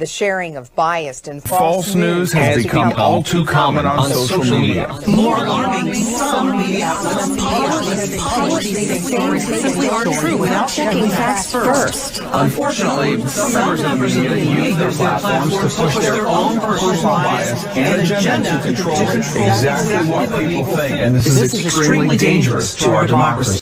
the sharing of biased and false news has become all too common on social media. More alarming, some media outlets simply aren't true without checking facts first. Unfortunately, some members of the media use their platforms to push their own personal bias and agenda to control exactly what people think. And this is extremely dangerous to our democracy.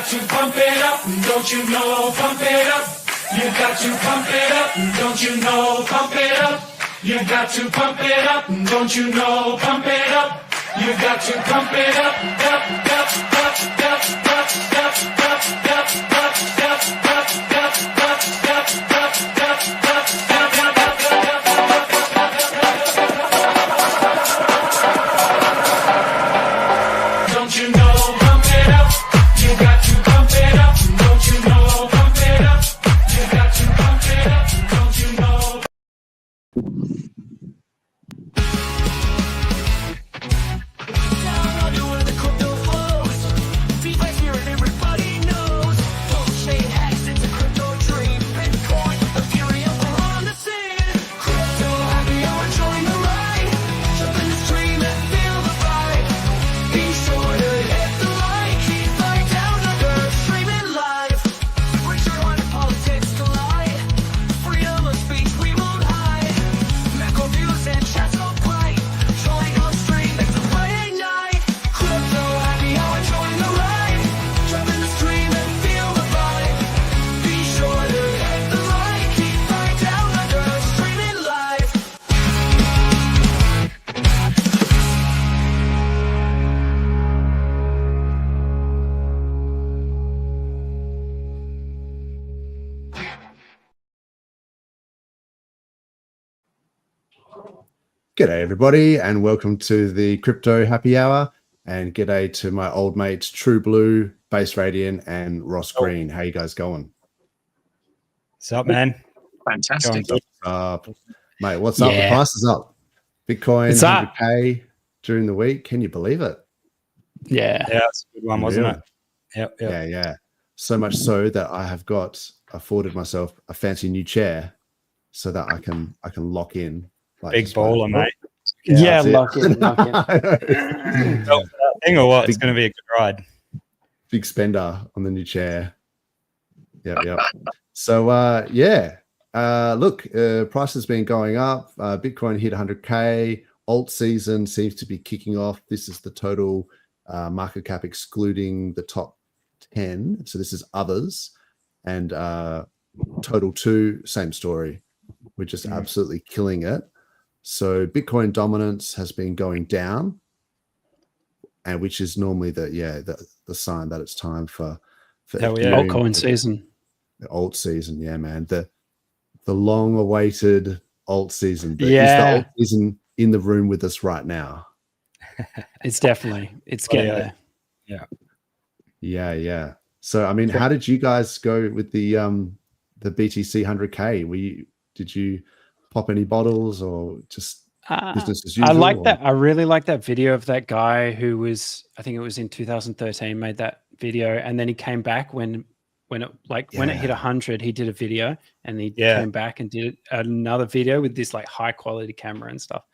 To pump it up, don't you know? Pump it up. You got to pump it up. Don't you know? Pump it up. You got to pump it up. Don't you know? Pump it up. You got to pump it up. Don't you know? G'day everybody and welcome to the Crypto Happy Hour, and g'day to my old mates True Blue, Base Radiant and Ross Green. How you guys going? What's up, man? Fantastic. What's up? Mate, what's up? The price is up. Bitcoin, it's 100K during the week. Can you believe it? Yeah, that's a good one, wasn't it? Yep. Yeah. So much so that I have afforded myself a fancy new chair so that I can lock in. Like big baller, mate. Yeah, lock in. Thing or what? It's going to be a good ride. Big spender on the new chair. Yep. So, look, price has been going up. Bitcoin hit 100K. Alt season seems to be kicking off. This is the total market cap excluding the top 10. So this is others. And total 2, same story. We're just absolutely killing it. So Bitcoin dominance has been going down, and which is normally the sign that it's time for altcoin season. The alt season, yeah, man. The long-awaited alt season. But is the alt season in the room with us right now? It's getting there. Yeah. So I mean, how did you guys go with the BTC 100K? Did you pop any bottles or just business as usual? I like that. I really like that video of that guy who was, I think it was in 2013, made that video, and then he came back when it hit 100, he did a video, and he came back and did another video with this like high quality camera and stuff.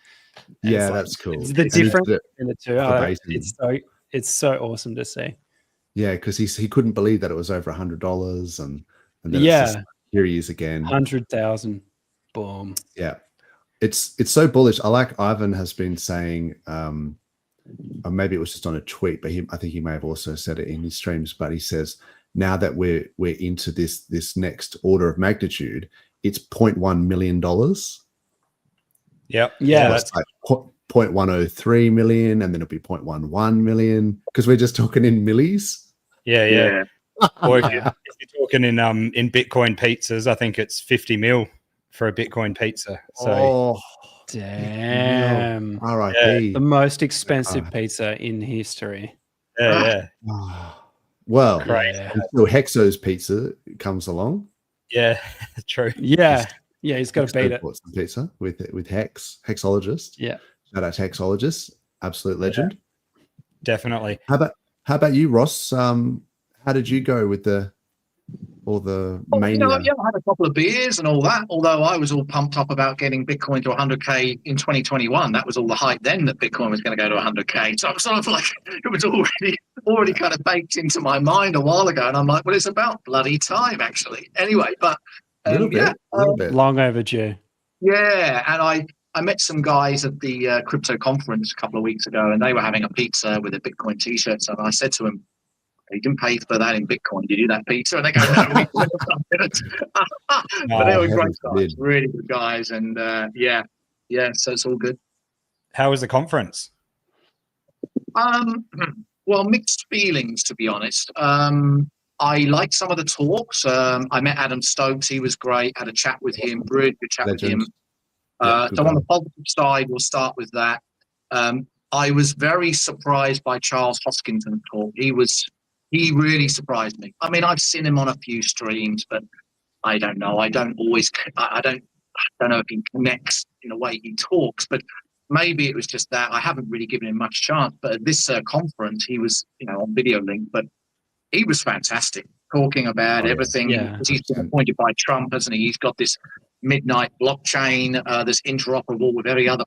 And that's cool. It's the difference in the two. It's so awesome to see. Yeah, because he couldn't believe that it was over $100, and then it's just, here he is again. 100,000. Boom. Yeah, it's so bullish. I like Ivan has been saying, or maybe it was just on a tweet, but I think he may have also said it in his streams. But he says now that we're into this next order of magnitude, it's $0.1 million. Yeah, that's like 0.103 million, and then it'll be 0.11 million because we're just talking in millis. Yeah. Or if you're talking in Bitcoin pizzas, I think it's 50 mil for a Bitcoin pizza. So Damn. No. R.I.P. The most expensive pizza in history. yeah. Well, Crazy. until Hexo's pizza comes along. Yeah, true. Yeah. Yeah, he's got to beat Hexo it. bought some pizza with Hexologist. Yeah. Shout out to Hexologist, absolute legend. Definitely. How about you, Ross? How did you go with all the mania? I had a couple of beers and all that. Although I was all pumped up about getting Bitcoin to 100K in 2021. That was all the hype then that Bitcoin was going to go to 100K. So I was sort of like, it was already kind of baked into my mind a while ago. And I'm like, well, it's about bloody time, actually. Anyway, but A little bit. Long overdue. yeah, and I met some guys at the crypto conference a couple of weeks ago, and they were having a pizza with a Bitcoin T-shirt. So I said to them, "You didn't pay for that in Bitcoin, did you? That pizza?" And they go, "No, we didn't." But they were great guys, really good guys, and yeah. So it's all good. How was the conference? Well, mixed feelings, to be honest. I liked some of the talks. I met Adam Stokes. He was great. Had a chat with him. Really good chat with him. So on the positive side, we'll start with that. I was very surprised by Charles Hoskington's talk. He really surprised me. I mean, I've seen him on a few streams, but I don't know. I don't know if he connects in the way he talks, but maybe it was just that I haven't really given him much chance. But at this conference, he was, on video link, but he was fantastic, talking about everything. Yeah. He's been appointed by Trump, hasn't he? He's got this midnight blockchain that's interoperable with every other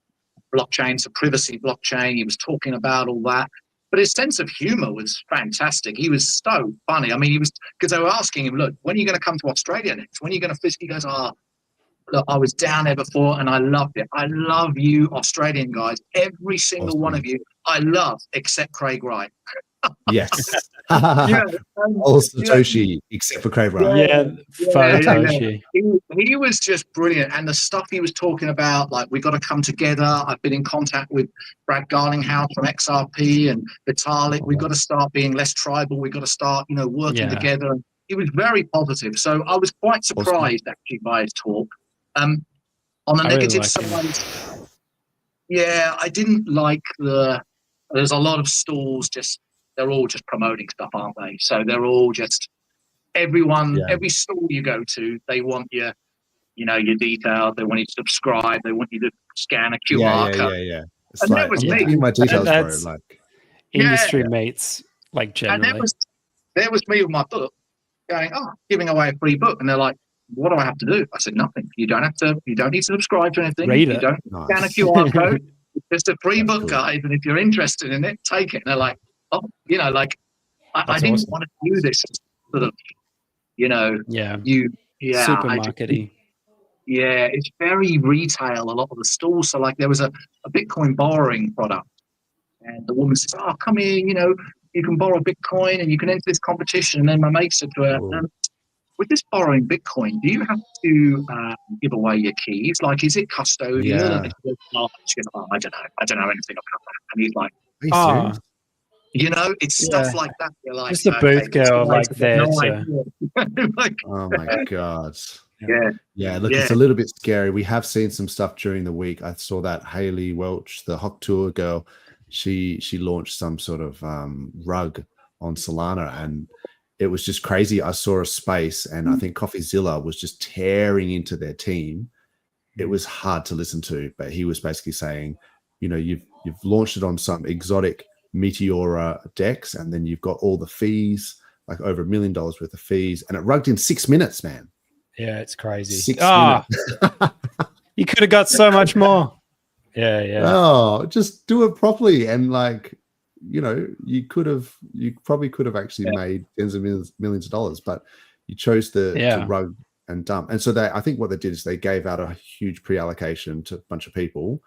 blockchain. It's a privacy blockchain. He was talking about all that. But his sense of humor was fantastic. He was so funny. I mean, because they were asking him, look, when are you going to come to Australia next? When are you going to visit? He goes, look, I was down there before and I loved it. I love you, Australian guys. Every single one of you, I love, except Craig Wright. Yes. All Satoshi, except for Craig Wright. Yeah, Satoshi. He was just brilliant. And the stuff he was talking about, like, we got to come together. I've been in contact with Brad Garlinghouse from XRP and Vitalik. We've got to start being less tribal. We've got to start, working together. And he was very positive. So I was quite surprised, actually, by his talk. On the negative side, I didn't like there's a lot of stalls they're all just promoting stuff, aren't they? So they're all just every stall you go to, they want your details. They want you to subscribe. They want you to scan a QR code. Yeah. It's And like, that was I'm me. giving my details, That's bro. Like, industry mates, like, generally. And there was me with my book going, giving away a free book. And they're like, what do I have to do? I said, nothing. You don't need to subscribe to anything. Read you it. don't scan a QR code. It's just a free book, guys. And if you're interested in it, take it. And they're like, I didn't want to do this sort of, supermarket-y. It's very retail, a lot of the stalls. So like there was a Bitcoin borrowing product and the woman says, come here, you can borrow Bitcoin and you can enter this competition. And then my mate said to her, with this borrowing Bitcoin, do you have to give away your keys? Like, is it custodial? Yeah. And she goes, I don't know anything about that. And he's like, are you serious? it's stuff like that. You're like, Just a booth girl, like, there no to... like, Oh my god. Yeah. Look, it's a little bit scary. We have seen some stuff during the week. I saw that Haley Welch, the Hawk Tour girl, she launched some sort of rug on Solana, and it was just crazy. I saw a space, and I think CoffeeZilla was just tearing into their team. It was hard to listen to, but he was basically saying, you've launched it on some exotic Meteora decks, and then you've got all the fees, like over $1 million worth of fees, and it rugged in 6 minutes, man. Yeah, it's crazy. 6 minutes. You could have got so much more. Yeah. Oh, just do it properly, and you probably could have actually made tens of millions of dollars, but you chose to rug and dump. And so I think what they did is they gave out a huge pre-allocation to a bunch of people,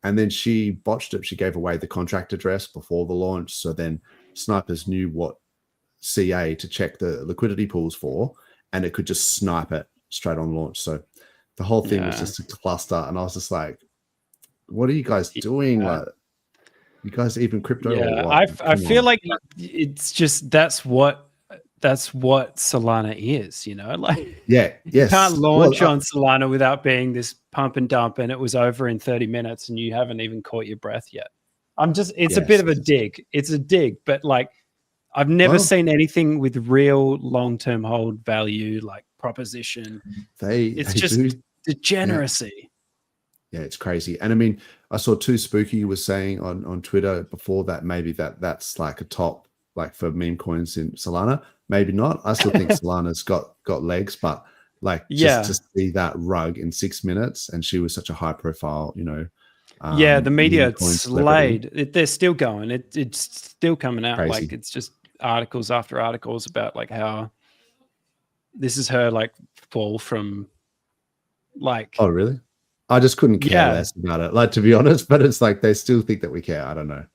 and then she botched it. She gave away the contract address before the launch, so then snipers knew what CA to check the liquidity pools for, and it could just snipe it straight on launch. So the whole thing was just a cluster, and I was just like, what are you guys doing? Like, you guys even crypto? Yeah, or what? I feel like it's just, that's what that's what Solana is, you know, like Yeah. you Yes. can't launch Well, on Solana without being this pump and dump, and it was over in 30 minutes, and you haven't even caught your breath yet. It's a bit of a dig. It's a dig, but like I've never seen anything with real long-term hold value, like proposition. It's just degeneracy. Yeah, it's crazy. And I mean, I saw Too Spooky was saying on Twitter before that maybe that's like a top, like for meme coins in Solana. Maybe not. I still think Solana's got legs, but like just to see that rug in 6 minutes, and she was such a high profile, you know. The media meme coin slayed. They're still going. It's still coming out. Crazy. Like it's just articles after articles about like how this is her like fall from like. Oh, really? I just couldn't care less about it. Like, to be honest, but it's like they still think that we care. I don't know.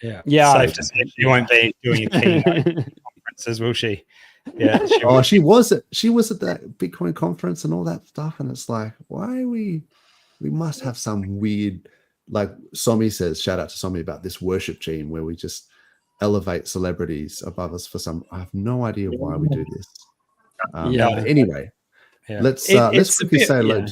Yeah. Safe to say she won't be doing a keynote conferences, will she? Yeah. She was at that Bitcoin conference and all that stuff, and it's like, why are we must have some weird, like Somi says, shout out to Somi about this worship gene where we just elevate celebrities above us for some. I have no idea why we do this. But anyway, let's quickly say hello.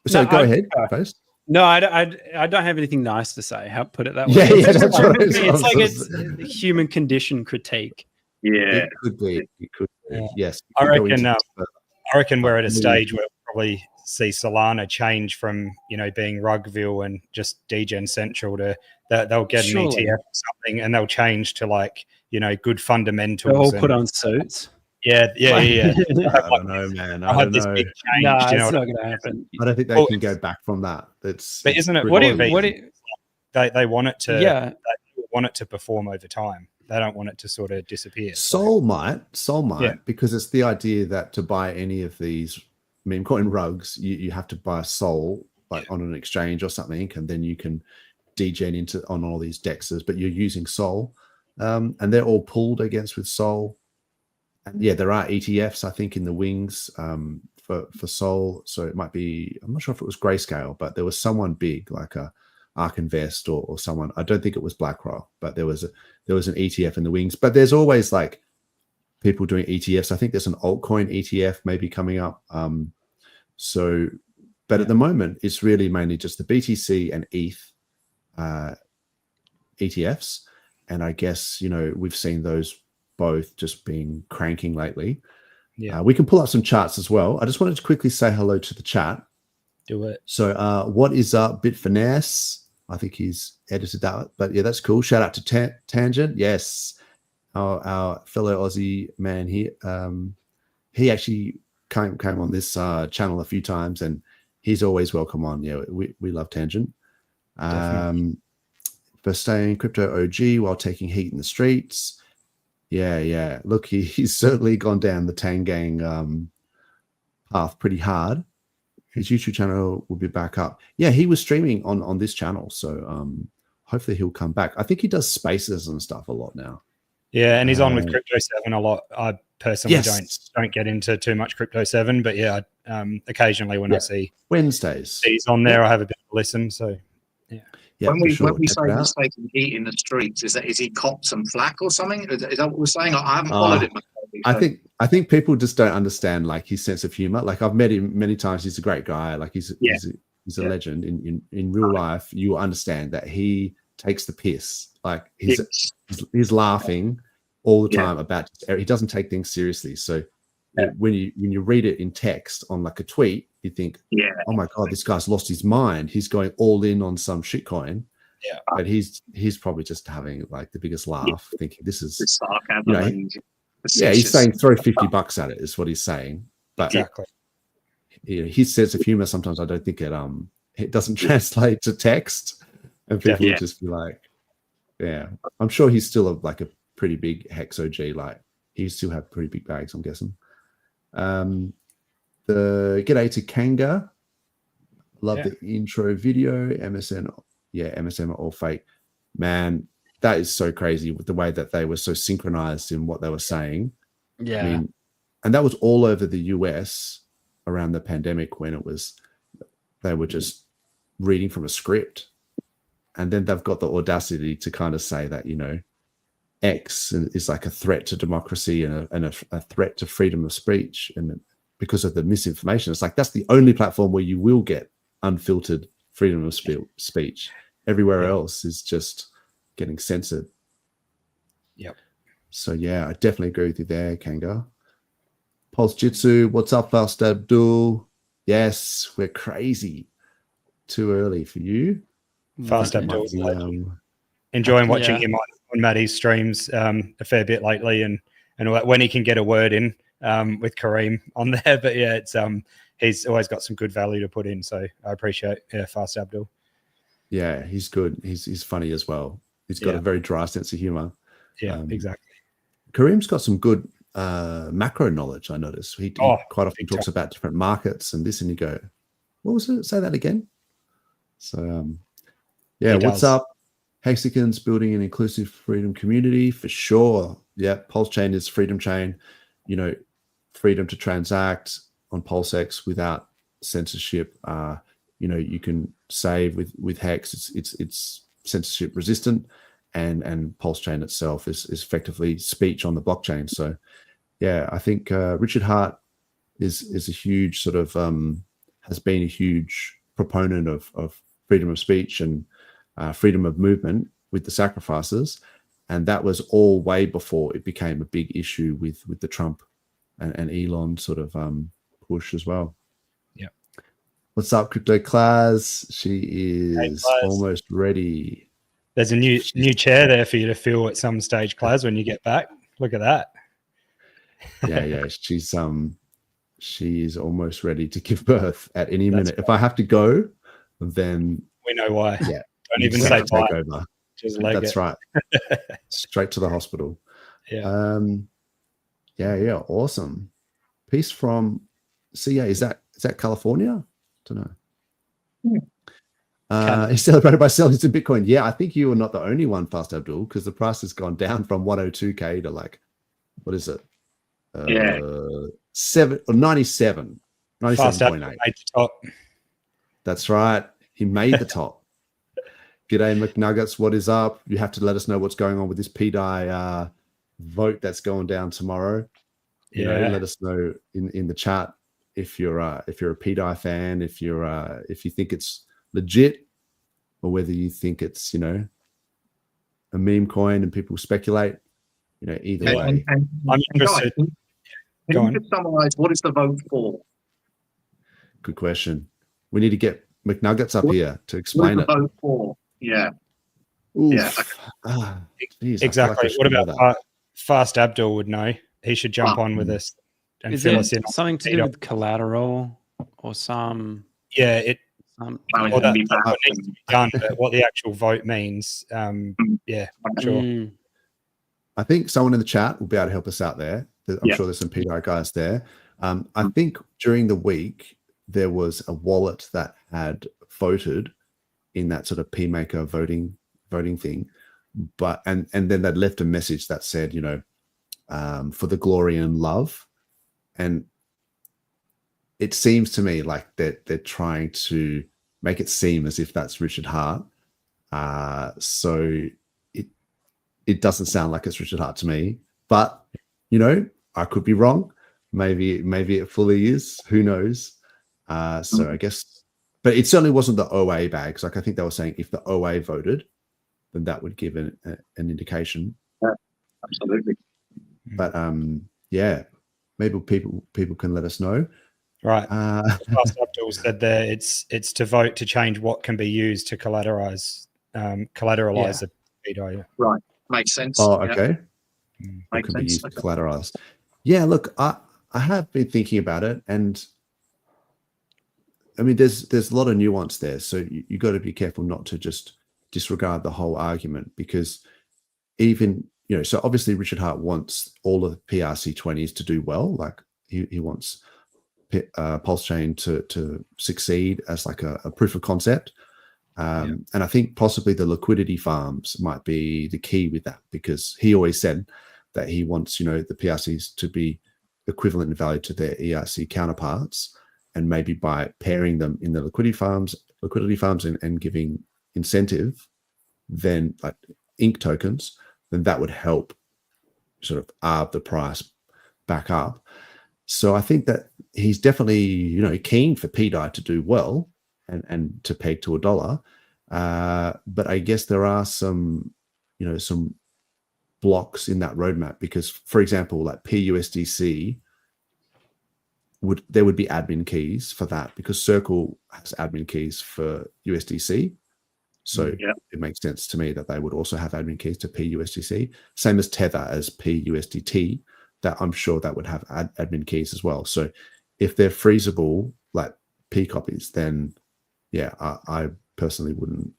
So go ahead, first. No, I don't have anything nice to say. How put it that way? Yeah, that's right. It's like it's the human condition critique. Yeah, it could be. Yeah. Yes, I reckon we're at a stage where we'll probably see Solana change from, you know, being Rugville and just degen central to that they'll get an ETF or something, and they'll change to like, you know, good fundamentals. They'll all put on suits. Yeah. I don't know, man. I don't know. Big change, No, you know it's what not going to happen. I don't think they can go back from that. But isn't it? They want it to. Yeah. They want it to perform over time. They don't want it to sort of disappear. Sol might, because it's the idea that to buy any of these meme coin rugs, you have to buy a Sol like on an exchange or something, and then you can degen into on all these dexes. But you're using Sol, and they're all pulled against with Sol. And yeah, there are ETFs, I think, in the wings for Sol. So it might be, I'm not sure if it was Grayscale, but there was someone big like a Ark Invest or someone. I don't think it was BlackRock, but there was an ETF in the wings. But there's always like people doing ETFs. I think there's an altcoin ETF maybe coming up. But at the moment, it's really mainly just the BTC and ETH ETFs. And I guess, you know, we've seen those both just been cranking lately. Yeah. We can pull up some charts as well. I just wanted to quickly say hello to the chat. Do it. So what is up, Bit Finesse? I think he's edited that, but yeah, that's cool. Shout out to Tangent. Yes. Our fellow Aussie man here. He actually came on this channel a few times, and he's always welcome on. Yeah, we love Tangent. For staying crypto OG while taking heat in the streets. Yeah. Look, he's certainly gone down the Tangang path pretty hard. His YouTube channel will be back up. Yeah, he was streaming on this channel, so hopefully he'll come back. I think he does spaces and stuff a lot now. Yeah, and he's on with Crypto 7 a lot. I personally don't get into too much Crypto 7, but yeah, occasionally when I see Wednesdays he's on there, I have a bit of a listen. So when we say he's taking heat in the streets, is he copped some flack or something? Is that what we're saying? I haven't followed it. I think people just don't understand like his sense of humor. Like I've met him many times. He's a great guy. Like he's a legend in real life. You understand that he takes the piss. Like he's laughing all the time about. He doesn't take things seriously. So when you read it in text on like a tweet, you think, oh my god, this guy's lost his mind. He's going all in on some shitcoin. Yeah, but he's probably just having like the biggest laugh, thinking this is sarcasm. He's saying throw $50 at it is what he's saying. But exactly, his sense of humor sometimes I don't think it doesn't translate to text, and people would just be like, yeah. I'm sure he's still like a pretty big Hex OG. Like he still have pretty big bags, I'm guessing. The g'day to Kanga. Love the intro video. MSN are all fake. Man, that is so crazy with the way that they were so synchronized in what they were saying. Yeah. I mean, and that was all over the US around the pandemic when they were just reading from a script. And then they've got the audacity to kind of say that, you know, X is like a threat to democracy and a threat to freedom of speech, and because of the misinformation, it's like that's the only platform where you will get unfiltered freedom of speech. Everywhere else is just getting censored. Yep. So yeah, I definitely agree with you there, Kanga. Pulse Jitsu, what's up, Fast Abdul? Yes, we're crazy. Too early for you. Fast Abdul. Enjoying watching him on Maddie's streams a fair bit lately, and when he can get a word in with Kareem on there. But yeah, it's he's always got some good value to put in. So I appreciate Fast Abdul. Yeah, he's good. He's funny as well. He's got a very dry sense of humor. Yeah, exactly. Kareem's got some good macro knowledge, I noticed. He quite often talks about different markets and this, and you go, what was it? Say that again. So, yeah, what's up? Hexagons building an inclusive freedom community for sure. Yeah, PulseChain is freedom chain. You know, freedom to transact on PulseX without censorship. You know, you can save with Hex. It's censorship resistant, and PulseChain itself is effectively speech on the blockchain. So, yeah, I think Richard Hart is a huge sort of has been a huge proponent of freedom of speech and freedom of movement with the sacrifices, and that was all way before it became a big issue with the Trump and Elon sort of push as well. Yeah. What's up, Crypto Class? She is almost ready. There's a new chair there for you to fill at some stage, Class, when you get back. Look at that. Yeah. She is almost ready to give birth at any minute. If I have to go, then we know why. Yeah. Don't even say bye. Over. Just leg That's right. Straight to the hospital. Yeah. Yeah. Awesome. Peace from CA. Is that California? Don't know. He's celebrated by selling some Bitcoin. Yeah, I think you are not the only one, Fast Abdul, because the price has gone down from 102K to like, what is it? 97. 97.8. That's right. He made the top. G'day, McNuggets. What is up? You have to let us know what's going on with this pDAI vote that's going down tomorrow. You know, let us know in the chat if you're a pDAI fan, if you think it's legit, or whether you think it's, you know, a meme coin and people speculate. You know, either way. And I'm interested. Can you just summarize what is the vote for? Good question. We need to get McNuggets up here to explain it. Vote for? Yeah. Oof. Yeah. Geez, exactly. What about Fast Abdul would know? He should jump on with us and Is fill it us in. something to do with collateral or some? Yeah, it. Well, that needs to be done, but what the actual vote means, yeah, sure. I think someone in the chat will be able to help us out there. I'm sure there's some pDAI guys there. I think during the week there was a wallet that had voted in that sort of PMaker voting thing, but and then they left a message that said, you know, for the glory and love, and it seems to me like they're trying to make it seem as if that's Richard Hart. So it doesn't sound like it's Richard Hart to me, but you know, I could be wrong. Maybe it fully is. Who knows? So I guess, but it certainly wasn't the OA bags. Like I think they were saying if the OA voted, then that would give an indication. Yeah, absolutely. But yeah, maybe people can let us know. Right. Fast Abdul said there it's to vote to change what can be used to collateralize the pDAI. Right. Makes sense. Oh, okay. Makes can sense. be used to collateralize. Yeah, look, I have been thinking about it, and I mean, there's a lot of nuance there. So you got to be careful not to just disregard the whole argument, because even, you know, so obviously Richard Hart wants all of the PRC20s to do well. Like he wants PulseChain to succeed as like a proof of concept. And I think possibly the liquidity farms might be the key with that, because he always said that he wants, you know, the PRCs to be equivalent in value to their ERC counterparts, and maybe by pairing them in the liquidity farms and giving incentive, then like ink tokens, then that would help sort of arb the price back up. So I think that he's definitely, keen for pDAI to do well and to peg to $1. But I guess there are some blocks in that roadmap because, for example, like PUSDC, there would be admin keys for that because Circle has admin keys for USDC. So it makes sense to me that they would also have admin keys to PUSDC. Same as Tether as PUSDT, that I'm sure that would have admin keys as well. So if they're freezable, like P copies, then I personally wouldn't.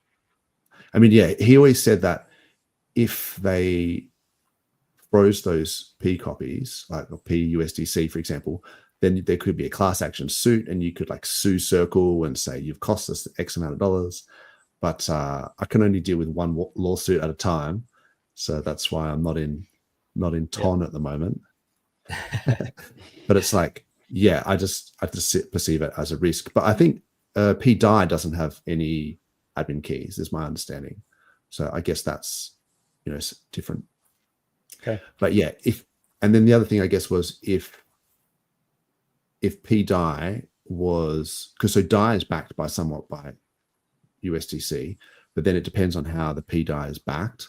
I mean, he always said that if they froze those P copies, like PUSDC, for example, then there could be a class action suit and you could like sue Circle and say, you've cost us X amount of dollars. But I can only deal with one lawsuit at a time. So that's why I'm not in TON at the moment. But it's like, I just perceive it as a risk. But I think pDAI doesn't have any admin keys, is my understanding. So I guess that's, different. Okay. But and then the other thing I guess was if pDAI was, because so DAI is backed by somewhat by USDC, but then it depends on how the pDAI is backed.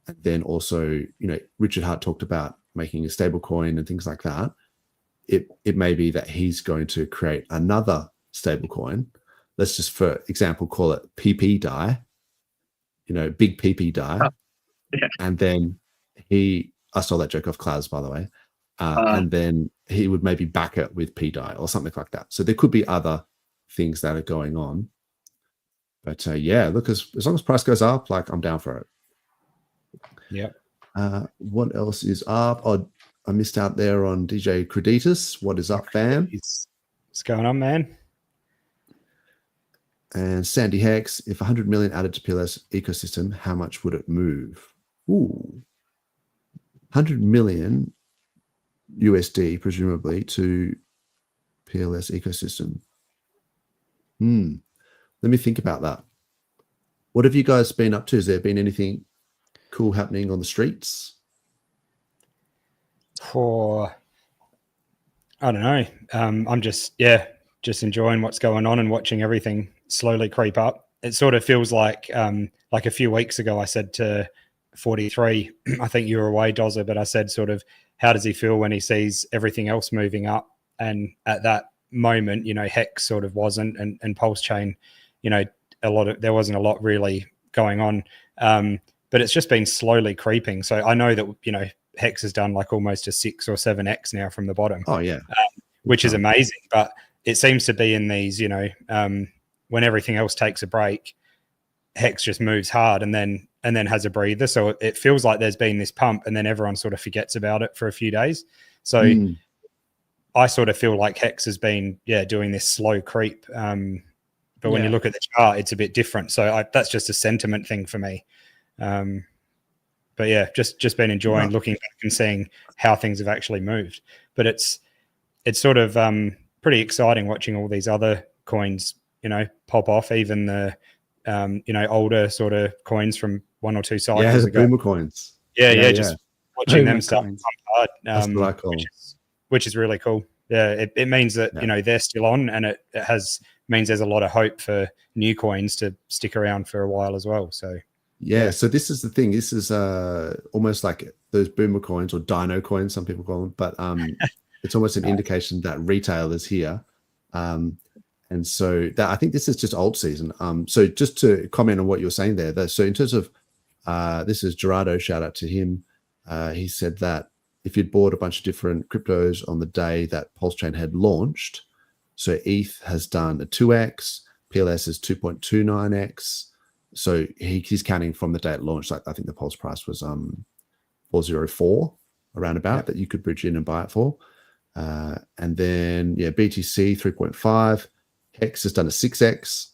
And then also, Richard Hart talked about making a stable coin and things like that. It may be that he's going to create another stable coin. Let's just, for example, call it pPDAI, big pPDAI. And then I stole that joke off Klaus, by the way. And then he would maybe back it with pDAI or something like that. So there could be other things that are going on. But look, as long as price goes up, like I'm down for it. Yeah. What else is up? Oh, I missed out there on DJ Creditas. What is up, fam? What's going on, man? And Sandy Hex, if 100 million added to PLS ecosystem, how much would it move? 100 million USD, presumably, to PLS ecosystem. Let me think about that. What have you guys been up to? Has there been anything cool happening on the streets? I don't know. I'm just enjoying what's going on and watching everything slowly creep up. It sort of feels like a few weeks ago I said to 43, I think you were away, Dozza, but I said sort of, how does he feel when he sees everything else moving up? And at that moment, Hex sort of wasn't, and PulseChain, there wasn't a lot really going on. But it's just been slowly creeping. So I know that, Hex has done like almost a 6 or 7x now from the bottom. Oh yeah. Which is amazing. But it seems to be in these, when everything else takes a break, Hex just moves hard and then has a breather. So it feels like there's been this pump and then everyone sort of forgets about it for a few days. So I sort of feel like Hex has been, doing this slow creep. But when you look at the chart, it's a bit different. So that's just a sentiment thing for me. But just been enjoying looking back and seeing how things have actually moved. But it's sort of pretty exciting watching all these other coins, pop off, even the older sort of coins from 1 or 2 cycles ago. Boomer coins. Just watching them start to pump hard, that's what I call. which is really cool. Yeah, it means that they're still on, and it means there's a lot of hope for new coins to stick around for a while as well. So so this is the thing. This is almost like those boomer coins or Dino coins, some people call them, but it's almost an indication that retail is here. And so that, I think this is just alt season. So just to comment on what you're saying there, so in terms of this is Gerardo, shout out to him. He said that if you'd bought a bunch of different cryptos on the day that PulseChain had launched, so ETH has done a 2x, PLS is 2.29x. So he's counting from the day it launched. I think the Pulse price was 404 around about that you could bridge in and buy it for. And then BTC 3.5. Hex has done a 6x.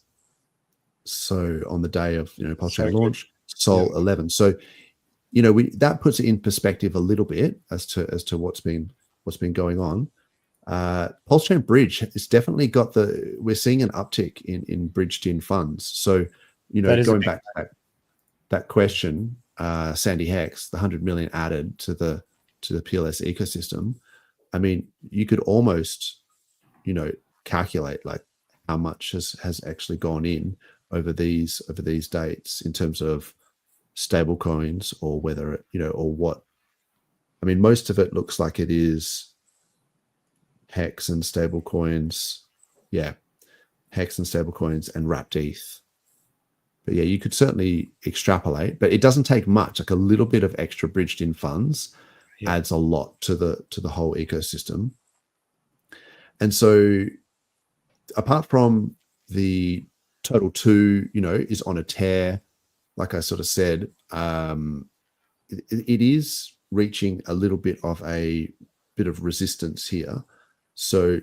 So on the day of PulseChain launch, Sol 11. So that puts it in perspective a little bit as to what's been going on. PulseChain Bridge has definitely got we're seeing an uptick in bridged in funds. So going back to that question, Sandy Hex, the 100 million added to the to the PLS ecosystem, I mean, you could almost, calculate like how much has actually gone in over these dates in terms of stable coins, or whether it, or what. I mean, most of it looks like it is Hex and stable coins. Yeah, Hex and stable coins and wrapped ETH. But yeah, you could certainly extrapolate, but it doesn't take much. Like a little bit of extra bridged in funds adds a lot to the whole ecosystem. And so apart from the total 2, is on a tear, like I sort of said, it is reaching a little bit of resistance here. So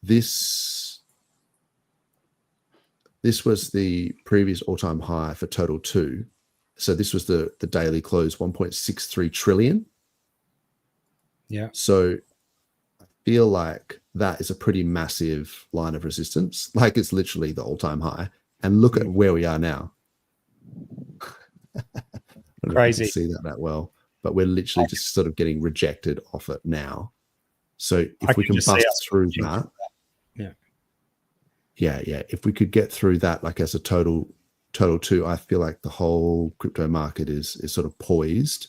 this was the previous all-time high for total 2. So this was the daily close, 1.63 trillion. Yeah. So I feel like that is a pretty massive line of resistance. Like it's literally the all-time high. And look at where we are now. I don't know if you can see that well, but we're literally just sort of getting rejected off it now. So if we can bust through that, yeah, if we could get through that, like as a total 2, I feel like the whole crypto market is sort of poised,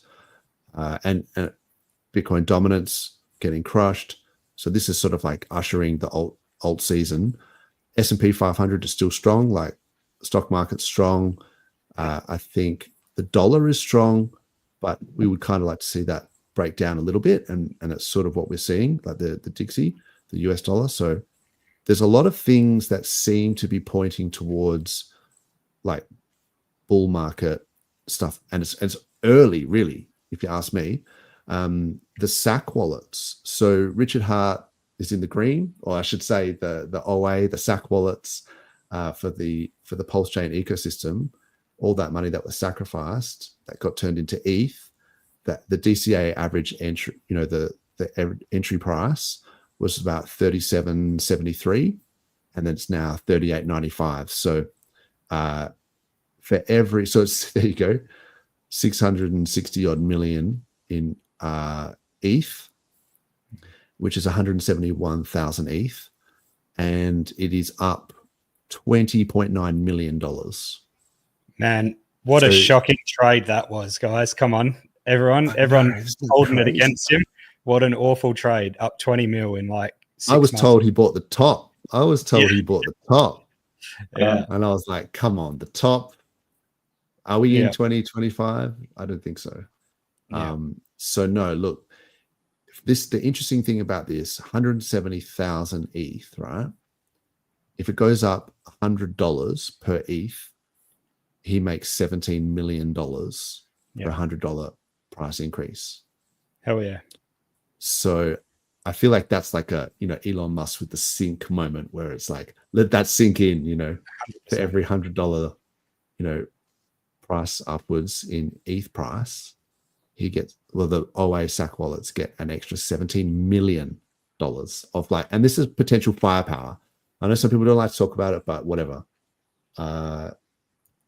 and Bitcoin dominance getting crushed. So this is sort of like ushering the alt season. S&P 500 is still strong, like stock market's strong. I think the dollar is strong, but we would kind of like to see that break down a little bit, and it's sort of what we're seeing, like the Dixie, the US dollar. So there's a lot of things that seem to be pointing towards like bull market stuff, and it's early, really, if you ask me. The SAC wallets. So Richard Hart is in the green, or I should say the OA, the SAC wallets for the Pulsechain ecosystem. All that money that was sacrificed that got turned into ETH. That the DCA average entry, the entry price was about 37.73, and then it's now 38.95. So so it's, there you go, 660 odd million in ETH, which is 171,000 ETH, and it is up $20.9 million. Man, what a shocking trade that was, guys. Come on, everyone holding it against him. What an awful trade. Up 20 mil in like 6 months. I was told he bought the top. He bought the top. Yeah. And I was like, come on, the top. Are we in 2025? I don't think so. Yeah. So no, look, the interesting thing about this, 170,000 ETH, right? If it goes up $100 per ETH, he makes $17 million for a $100 price increase. Hell yeah. So I feel like that's like a, Elon Musk with the sink moment, where it's like, let that sink in, 100%. For every $100, price upwards in ETH price, he gets, the OA SAC wallets get an extra $17 million of like, and this is potential firepower. I know some people don't like to talk about it, but whatever. And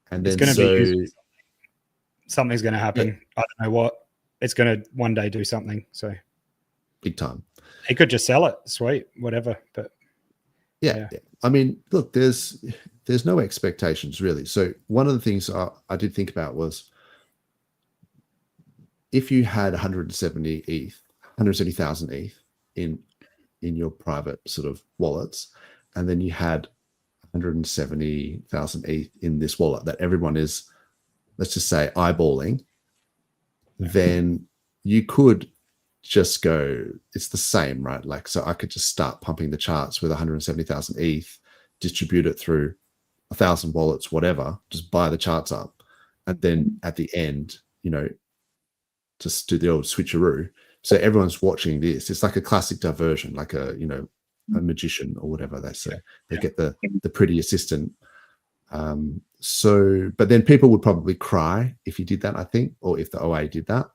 then something's going to happen. Yeah. I don't know what. It's going to one day do something. So big time. He could just sell it. Sweet, whatever. But yeah. I mean, look, there's no expectations really. So one of the things I did think about was, if you had 170,000 ETH in your private sort of wallets, and then you had 170,000 ETH in this wallet that everyone is, let's just say, eyeballing, then you could just go, it's the same, right? Like, so I could just start pumping the charts with 170,000 ETH, distribute it through 1,000 wallets, whatever, just buy the charts up. And then at the end, just do the old switcheroo. So everyone's watching this. It's like a classic diversion, like a magician or whatever they say. They get the pretty assistant. But then people would probably cry if you did that, I think, or if the OA did that,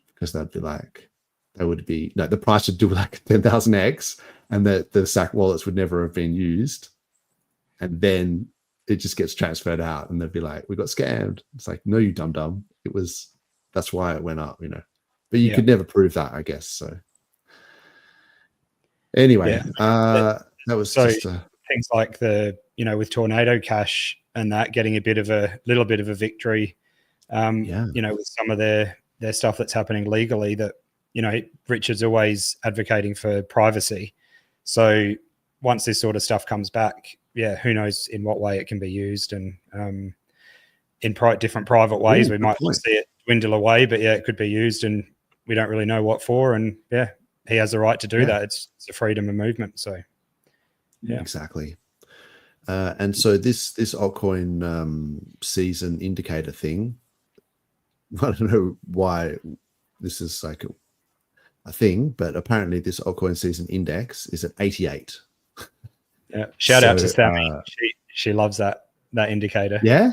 because they'd be like, the price would do like 10,000x, and the SAC wallets would never have been used. And then it just gets transferred out, and they'd be like, we got scammed. It's like, no, you dumb. That's why it went up, but you could never prove that, I guess. So anyway, that was so just things like the, you know, with Tornado Cash and that getting a little bit of a victory, you know, with some of their stuff that's happening legally, that, you know, Richard's always advocating for privacy. So once this sort of stuff comes back, who knows in what way it can be used, and in different private ways. We might see it dwindle away, but it could be used, and we don't really know what for. And he has the right to do that. It's a freedom of movement. So exactly. And so this altcoin season indicator thing, I don't know why this is like a thing, but apparently this altcoin season index is at 88. Yeah. Shout out to Sammy. She loves that indicator. Yeah.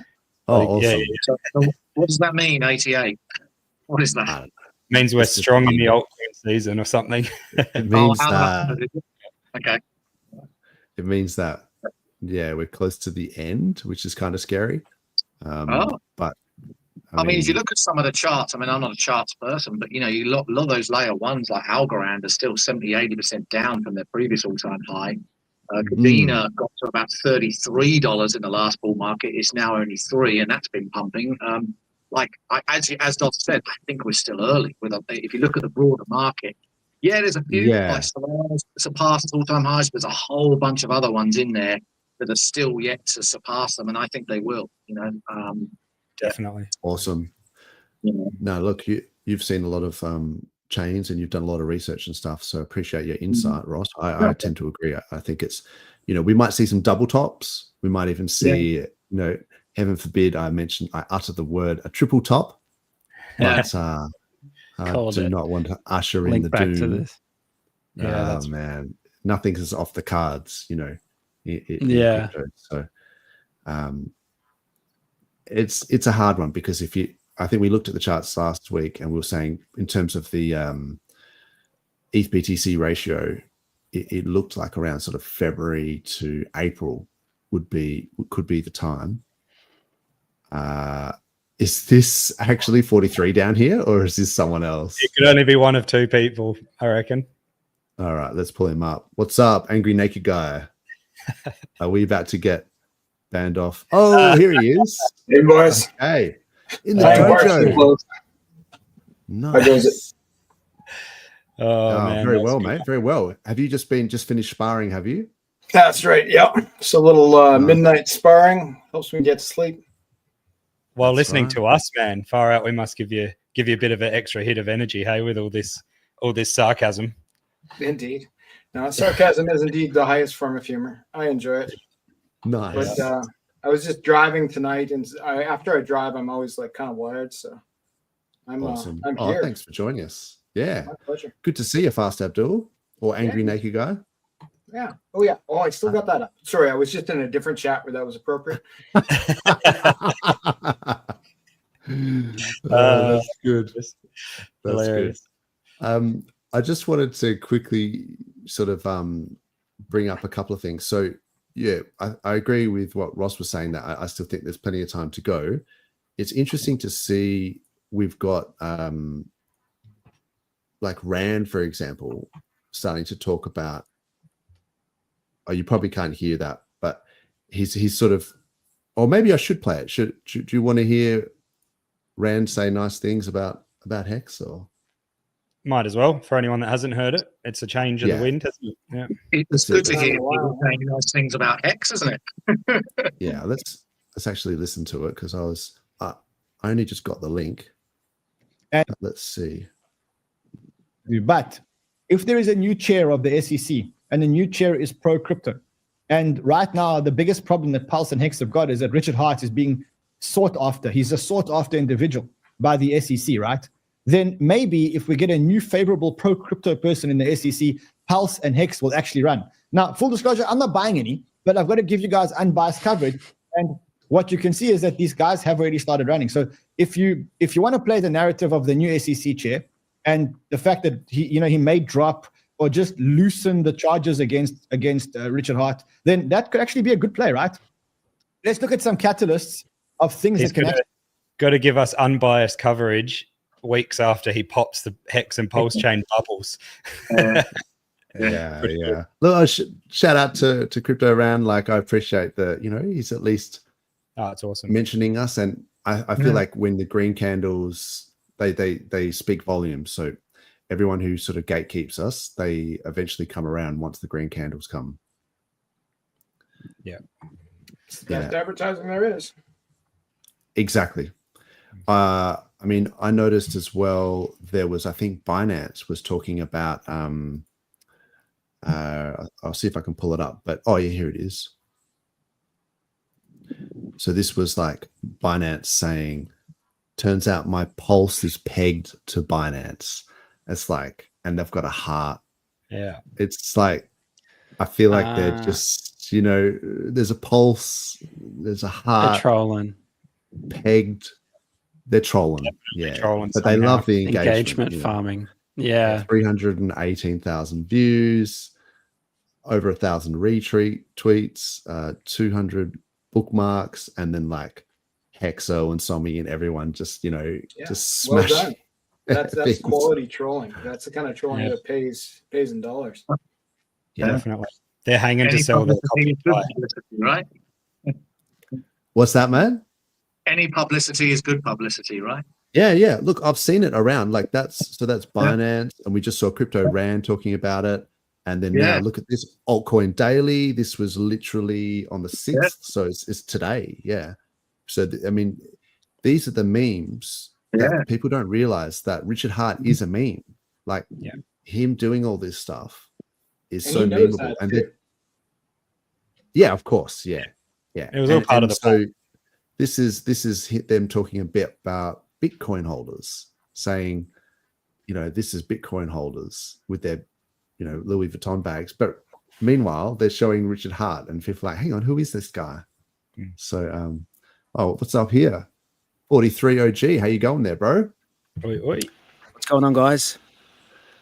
Oh, awesome. Yeah. So what does that mean, 88? What is that? Means we're strong in the altcoin season or something. It means that. Okay. It means that, we're close to the end, which is kind of scary. But I mean, if you look at some of the charts, I mean, I'm not a charts person, but, you know, a lot of those layer ones like Algorand are still 70-80% down from their previous all-time high. Dino got to about $33 in the last bull market. It's now only $3, and that's been pumping. As Dozza said, I think we're still early. If you look at the broader market, there's a few like Solana surpassed all-time highs. There's a whole bunch of other ones in there that are still yet to surpass them, and I think they will. You know, definitely awesome. No, look, you've seen a lot of chains, and you've done a lot of research and stuff, so appreciate your insight, Ross. I tend to agree. I think it's, you know, we might see some double tops. We might even see, you know, heaven forbid I utter the word a triple top. But I do not want to usher in the doom. To this. Man, nothing is off the cards, you know. So it's a hard one, because I think we looked at the charts last week, and we were saying in terms of the ETH BTC ratio, it looked like around sort of February to April could be the time. Is this actually 43 down here, or is this someone else? It could only be one of two people, I reckon. All right, let's pull him up. What's up, Angry Naked Guy? Are we about to get banned off? Oh, here he is. Hey, boys. Hey. In the dojo. Nice. Man, very well, mate. Very well. Have you just finished sparring? Have you? That's right. Yeah. It's a little midnight sparring. Helps me get to sleep. While listening to us, man, far out. We must give you a bit of an extra hit of energy, hey, with all this sarcasm. Indeed. Now, sarcasm is indeed the highest form of humor. I enjoy it. Nice. But I was just driving tonight, and after I drive, I'm always like kind of wired. So I'm awesome. I'm here. Thanks for joining us. Yeah. My pleasure. Good to see you, Fast Abdul, or Angry Naked Guy. Yeah. Oh, yeah. Oh, I still got that up. Sorry, I was just in a different chat where that was appropriate. That's good. That's hilarious. Good. I just wanted to quickly sort of bring up a couple of things. So, I agree with what Ross was saying, that I still think there's plenty of time to go. It's interesting to see we've got like Rand, for example, starting to talk about, you probably can't hear that, but he's sort of, or maybe I should play it. Should you want to hear Rand say nice things about Hex, or? Might as well, for anyone that hasn't heard it. It's a change in the wind, isn't it? Yeah. It's good to hear people saying nice things about Hex, isn't it? Yeah, let's actually listen to it, because I only just got the link. Let's see. But if there is a new chair of the SEC, and the new chair is pro-crypto, and right now the biggest problem that Pulse and Hex have got is that Richard Hart is being sought after. He's a sought-after individual by the SEC, right? Then maybe if we get a new favorable pro-crypto person in the SEC, Pulse and Hex will actually run. Now, full disclosure, I'm not buying any, but I've got to give you guys unbiased coverage. And what you can see is that these guys have already started running. So if you want to play the narrative of the new SEC chair, and the fact that he may drop or just loosen the charges against Richard Hart, then that could actually be a good play, right? Let's look at some catalysts of things that can got to give us unbiased coverage weeks after he pops the Hex and Pulse chain bubbles. Yeah. Look, shout out to Crypto Around. Like, I appreciate that. He's at least it's awesome mentioning us, and I feel like when the green candles they speak volumes. So everyone who sort of gatekeeps us, they eventually come around once the green candles come. Yeah. It's the best advertising there is. Exactly. I mean, I noticed as well, there was, I think Binance was talking about, I'll see if I can pull it up, but here it is. So this was like Binance saying, turns out my pulse is pegged to Binance. It's like, and they've got a heart. Yeah. It's like, I feel like they're just, there's a pulse, there's a heart. They're trolling. Pegged. They're trolling. Trolling but they love the engagement farming. Yeah. 318,000 views, over 1,000 retweets, 200 bookmarks, and then like Hexo and Somi and everyone just, just well smash. done. That's quality trolling. That's the kind of trolling that pays in dollars. Yeah, definitely. They're hanging to sell their copy. Right? What's that, man? Any publicity is good publicity, right? Yeah. Look, I've seen it around. Like that's Binance, and we just saw Crypto Rand talking about it. And then now look at this Altcoin Daily. This was literally on the 6th, so it's today. Yeah. So I mean, these are the memes that people don't realize that Richard Hart is a meme. Like him doing all this stuff is so memeable. And yeah, of course, yeah. It was all part of the plan. This is them talking a bit about Bitcoin holders, saying, this is Bitcoin holders with their, Louis Vuitton bags. But meanwhile, they're showing Richard Hart, and people are like, hang on, who is this guy? So, what's up here? 43 OG, how you going there, bro? What's going on, guys?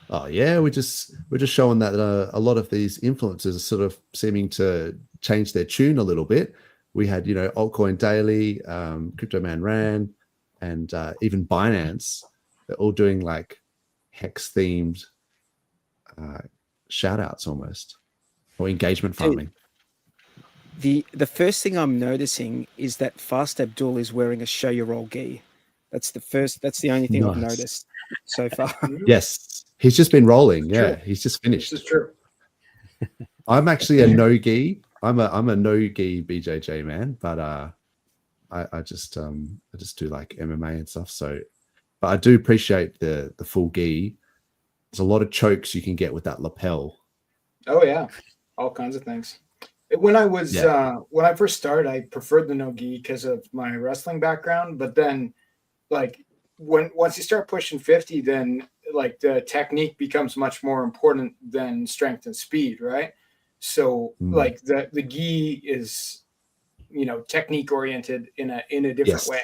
Oh yeah, we're just showing that a lot of these influencers are sort of seeming to change their tune a little bit. We had, Altcoin Daily, Crypto Man Ran, and even Binance. They're all doing like Hex themed shout outs almost, or engagement farming. The first thing I'm noticing is that Fast Abdul is wearing a show your roll gi. That's the only thing I've noticed so far. Yes, he's just been rolling. Yeah, he's just finished. This is true. I'm actually a no gi. I'm a no gi BJJ man, but I just do like MMA and stuff. So, but I do appreciate the full gi. There's a lot of chokes you can get with that lapel. Oh yeah, all kinds of things. When I was when I first started, I preferred the no gi because of my wrestling background. But then, like once you start pushing 50, then like the technique becomes much more important than strength and speed, right? So like the gi is, technique oriented in a different way.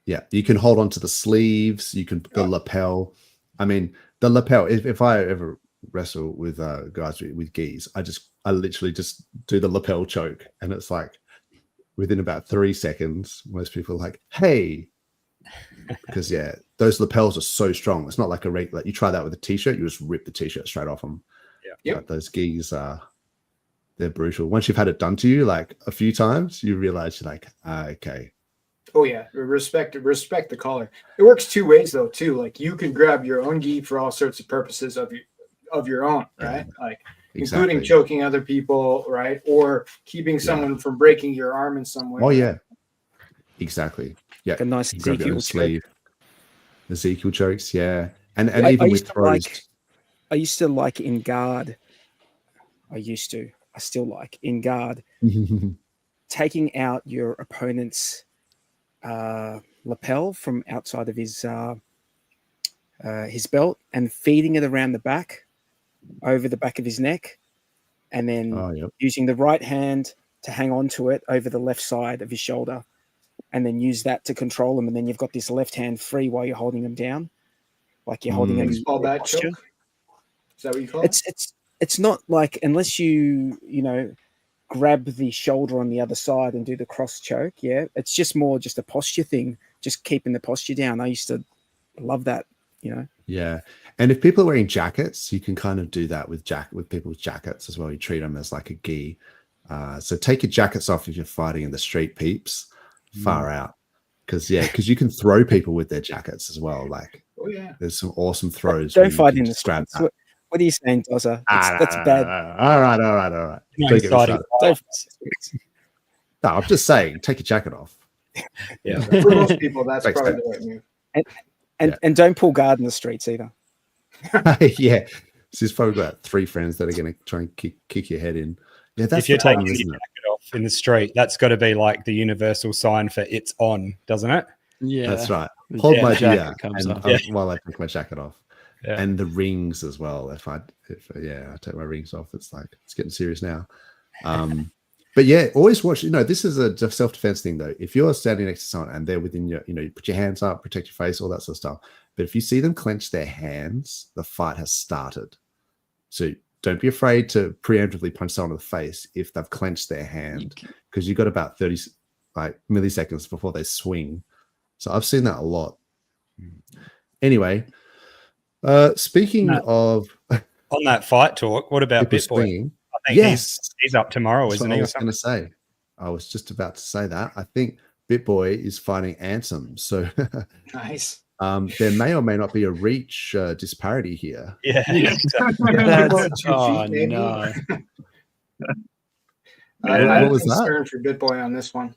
Yeah, you can hold on to the sleeves. You can the lapel. I mean, the lapel. If I ever wrestle with guys with gis, I literally just do the lapel choke, and it's like within about 3 seconds, most people are like, "Hey," because those lapels are so strong. It's not like a regular. You try that with a t-shirt, you just rip the t-shirt straight off them. Yeah, but those gis they're brutal. Once you've had it done to you like a few times, you realize you're like, okay. Oh yeah, respect the collar. It works two ways though too. Like you can grab your own gi for all sorts of purposes of your own, right? Like including choking other people, right? Or keeping someone from breaking your arm in some way. Oh yeah, exactly. Yeah, like a nice Ezekiel sleeve. Ezekiel chokes, and even with throws. I used to like in guard. I still like in guard taking out your opponent's lapel from outside of his belt and feeding it around the back, over the back of his neck, and then using the right hand to hang on to it over the left side of his shoulder, and then use that to control him. And then you've got this left hand free while you're holding him down, like you're holding him. Call that choke? Is that what you call it? It's not like, unless you grab the shoulder on the other side and do the cross choke. Yeah, it's just more just a posture thing, just keeping the posture down. I used to love that, you know. Yeah, and if people are wearing jackets, you can kind of do that with people with jackets as well. You treat them as like a gi. So take your jackets off if you're fighting in the street, peeps. Far out, because you can throw people with their jackets as well. Like, oh yeah, there's some awesome throws. Don't fight in the streets. What are you saying, Dozza? That's bad. All right. Don't get me started. No, I'm just saying, take your jacket off. Yeah, for most people, that's probably the right move. And don't pull guard in the streets either. Yeah, so he's probably got 3 friends that are going to try and kick your head in. Yeah, that's if you're taking your isn't it? jacket off in the street, that's got to be like the universal sign for it's on, doesn't it? Yeah, that's right. Hold my beer while I take my jacket off, and the rings as well. If I take my rings off, it's like it's getting serious now. But yeah, always watch. This is a self-defense thing though. If you're standing next to someone and they're within your, you put your hands up, protect your face, all that sort of stuff. But if you see them clench their hands, the fight has started. So don't be afraid to preemptively punch someone in the face if they've clenched their hand, because you've got about 30 milliseconds before they swing. So I've seen that a lot. Anyway, speaking of on that fight talk, what about BitBoy? I think he's up tomorrow, isn't he? I was going to say. I was just about to say that. I think BitBoy is fighting Ansem. So nice. There may or may not be a reach disparity here. Yeah. Oh no. I'm concerned for BitBoy on this one.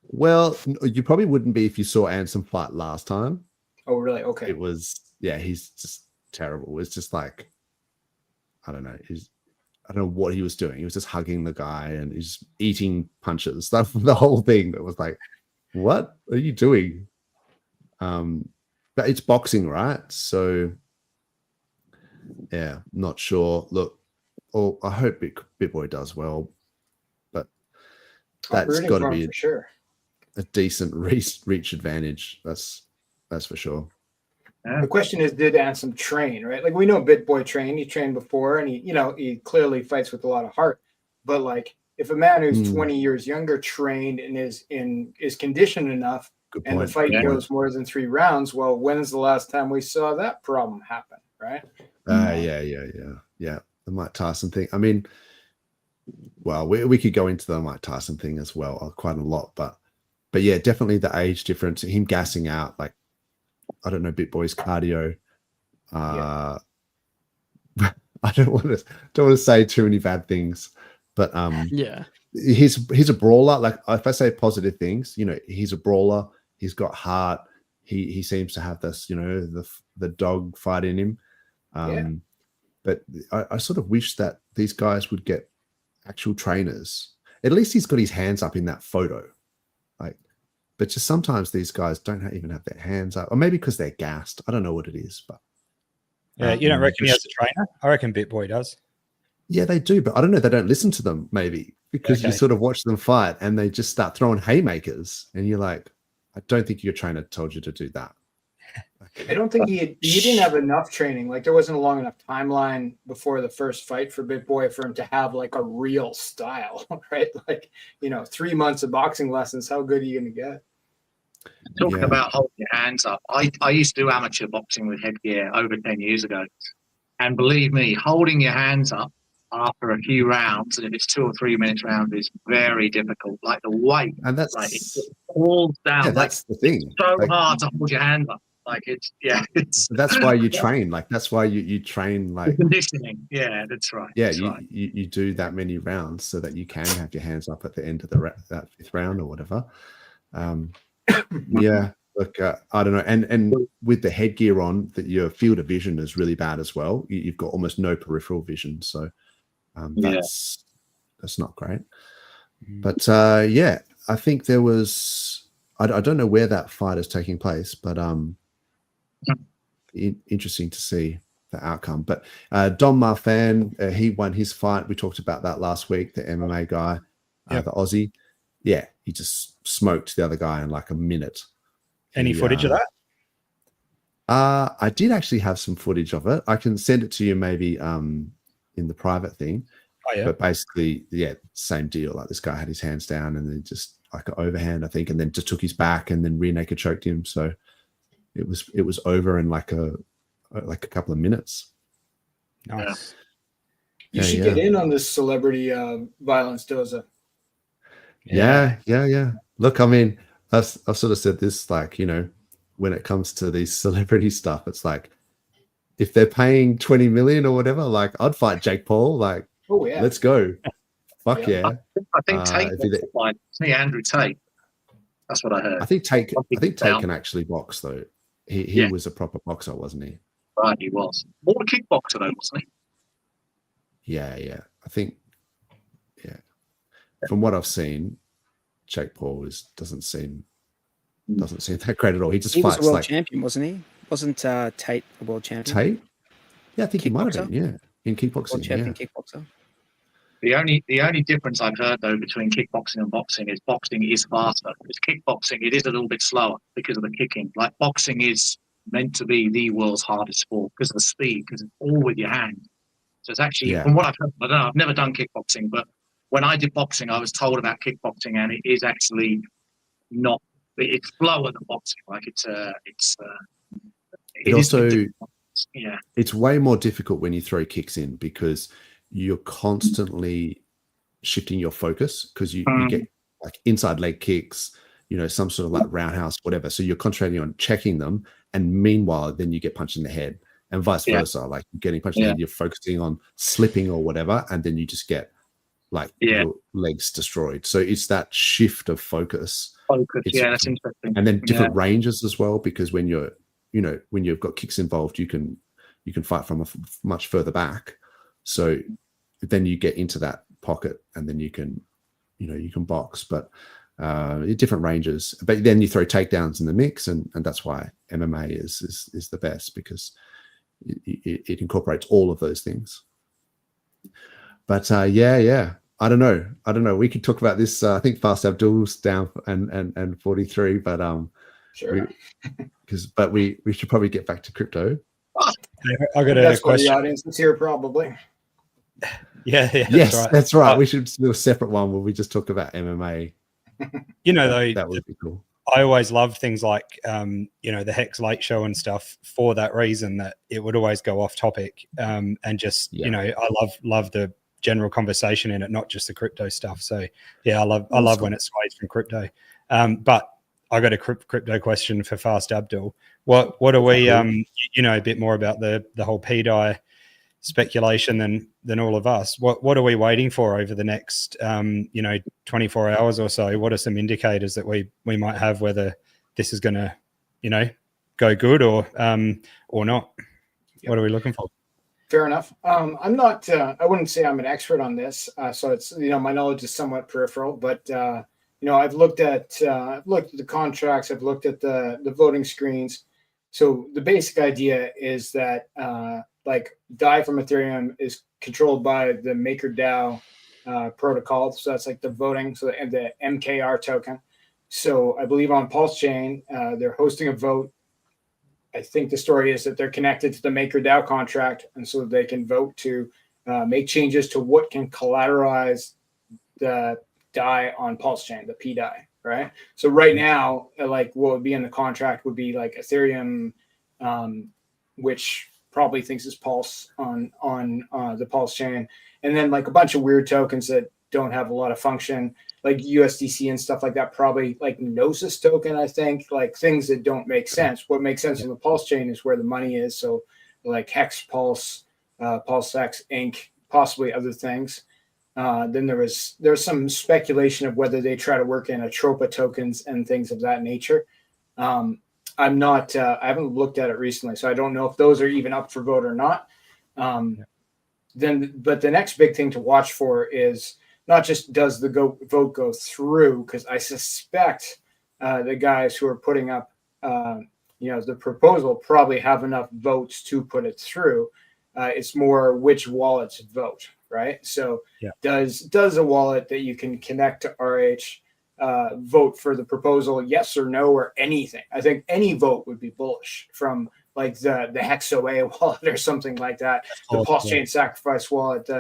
Well, you probably wouldn't be if you saw Ansem fight last time. Oh, really? Okay. It was, he's just terrible. It's just like, I don't know. I don't know what he was doing. He was just hugging the guy and he's eating punches. That the whole thing. That was like, what are you doing? But it's boxing, right? So, yeah, not sure. Look, I hope BitBoy does well, but that's got to be a decent reach advantage. That's for sure. The question is, did Ansem train, right? Like, we know BitBoy trained. He trained before, and he clearly fights with a lot of heart. But like, if a man who's 20 years younger trained and is conditioned enough, and the fight goes more than 3 rounds, well, when's the last time we saw that problem happen, right? Yeah. The Mike Tyson thing. I mean, well, we could go into the Mike Tyson thing as well, quite a lot, but yeah, definitely the age difference, him gassing out, like, I don't know, BitBoy's cardio. I don't want to say too many bad things, but he's a brawler. Like, if I say positive things, he's a brawler. He's got heart. He seems to have this, the dog fight in him. But I sort of wish that these guys would get actual trainers. At least he's got his hands up in that photo. But just sometimes these guys don't even have their hands up, or maybe because they're gassed. I don't know what it is, but you don't reckon he has a trainer? I reckon BitBoy does. Yeah, they do, but I don't know. They don't listen to them, maybe, because you sort of watch them fight and they just start throwing haymakers, and you're like, I don't think your trainer told you to do that. I don't think he didn't have enough training. Like, there wasn't a long enough timeline before the first fight for BitBoy for him to have like a real style, right? Like, 3 months of boxing lessons. How good are you going to get? Talking about holding your hands up, I used to do amateur boxing with headgear over 10 years ago. And believe me, holding your hands up after a few rounds, and if it's 2 or 3 minutes round, is very difficult. Like, the weight, and that's like, it falls down. Yeah, that's the thing. It's so hard to hold your hands up. Like, it's that's why you train. Like, that's why you train, like, conditioning. Yeah, that's right. Yeah, that's you do that many rounds so that you can have your hands up at the end of that 5th round or whatever. Yeah, look, I don't know, and with the headgear on, that your field of vision is really bad as well. You've got almost no peripheral vision, so that's not great. But I think there was, I don't know where that fight is taking place, but interesting to see the outcome. But Don Marfan, he won his fight. We talked about that last week. The MMA guy, the Aussie. Yeah, he just smoked the other guy in like a minute. Any footage of that? I did actually have some footage of it. I can send it to you maybe in the private thing. Oh, yeah. But basically, same deal. Like, this guy had his hands down and then just like an overhand, I think, and then just took his back and then rear naked choked him. So it was over in like a couple of minutes. Nice. You should get in on this celebrity violence, Dozza. Yeah. Look, I mean, I've sort of said this, like, you know, when it comes to these celebrity stuff, it's like, if they're paying 20 million or whatever, like, I'd fight Jake Paul. Like, oh yeah, let's go. Fuck yeah. I think Tate wants to fight Andrew Tate. That's what I heard. I think Tate can actually box though. He was a proper boxer, wasn't he? Right, he was. More a kickboxer though, wasn't he? Yeah. I think, from what I've seen, Jake Paul doesn't seem that great at all. He was fights a world like champion, wasn't he? Wasn't Tate a world champion? Tate? Yeah, I think he might have been. Yeah, in kickboxing. World champion kickboxer. The only difference I've heard though between kickboxing and boxing is boxing is faster. Because kickboxing, it is a little bit slower because of the kicking. Like boxing is meant to be the world's hardest sport because of the speed, because it's all with your hand. So it's actually, from what I've heard, I don't know, I've never done kickboxing, but when I did boxing, I was told about kickboxing, and it is actually not. It's slower than boxing. Like it's way more difficult when you throw kicks in because you're constantly shifting your focus because you get like inside leg kicks, you know, some sort of like roundhouse, whatever. So you're concentrating on checking them, and meanwhile, then you get punched in the head, and vice versa. Like getting punched in the head, you're focusing on slipping or whatever, and then you just get like your legs destroyed. So it's that shift of focus. That's interesting. And then different ranges as well, because when when you've got kicks involved, you can fight from much further back. So then you get into that pocket, and then you can box, but different ranges. But then you throw takedowns in the mix, and that's why MMA is the best, because it incorporates all of those things. But I don't know. We could talk about this. I think Fast Abdul's down and 43, but sure. But we should probably get back to crypto. I got a question. The audience is here, probably. Yes, that's right. We should do a separate one where we just talk about MMA. You know, though, that would be cool. I always loved things like, the Hex Late Show and stuff for that reason, that it would always go off topic, and just I love the general conversation in it, not just the crypto stuff. So I love when it sways from crypto. But I got a crypto question for Fast Abdul. What are we a bit more about the whole pDAI speculation than all of us. What are we waiting for over the next 24 hours or so? What are some indicators that we might have whether this is going to go good or not? What are we looking for? Fair enough. I'm not. I wouldn't say I'm an expert on this, so it's my knowledge is somewhat peripheral. But I've looked at the contracts. I've looked at the voting screens. So the basic idea is that DAI from Ethereum is controlled by the MakerDAO protocol. So that's like the voting. So the MKR token. So I believe on PulseChain, they're hosting a vote. I think the story is that they're connected to the MakerDAO contract, and so they can vote to make changes to what can collateralize the DAI on PulseChain, the pDAI, right? So right now, what would be in the contract would be like Ethereum, which probably thinks it's Pulse on the PulseChain, and then like a bunch of weird tokens that don't have a lot of function, like USDC and stuff like that, probably like Gnosis token, I think, like things that don't make sense. What makes sense in the Pulse chain is where the money is. So like Hex, Pulse, PulseX, Inc., possibly other things. Then there was some speculation of whether they try to work in Atropa tokens and things of that nature. I haven't looked at it recently, so I don't know if those are even up for vote or not. But the next big thing to watch for is not just does the vote go through, because I suspect the guys who are putting up the proposal probably have enough votes to put it through. It's more which wallets vote, right? So does a wallet that you can connect to RH vote for the proposal, yes or no, or anything? I think any vote would be bullish, from like the HexOA wallet or something like that, the PulseChain Sacrifice wallet,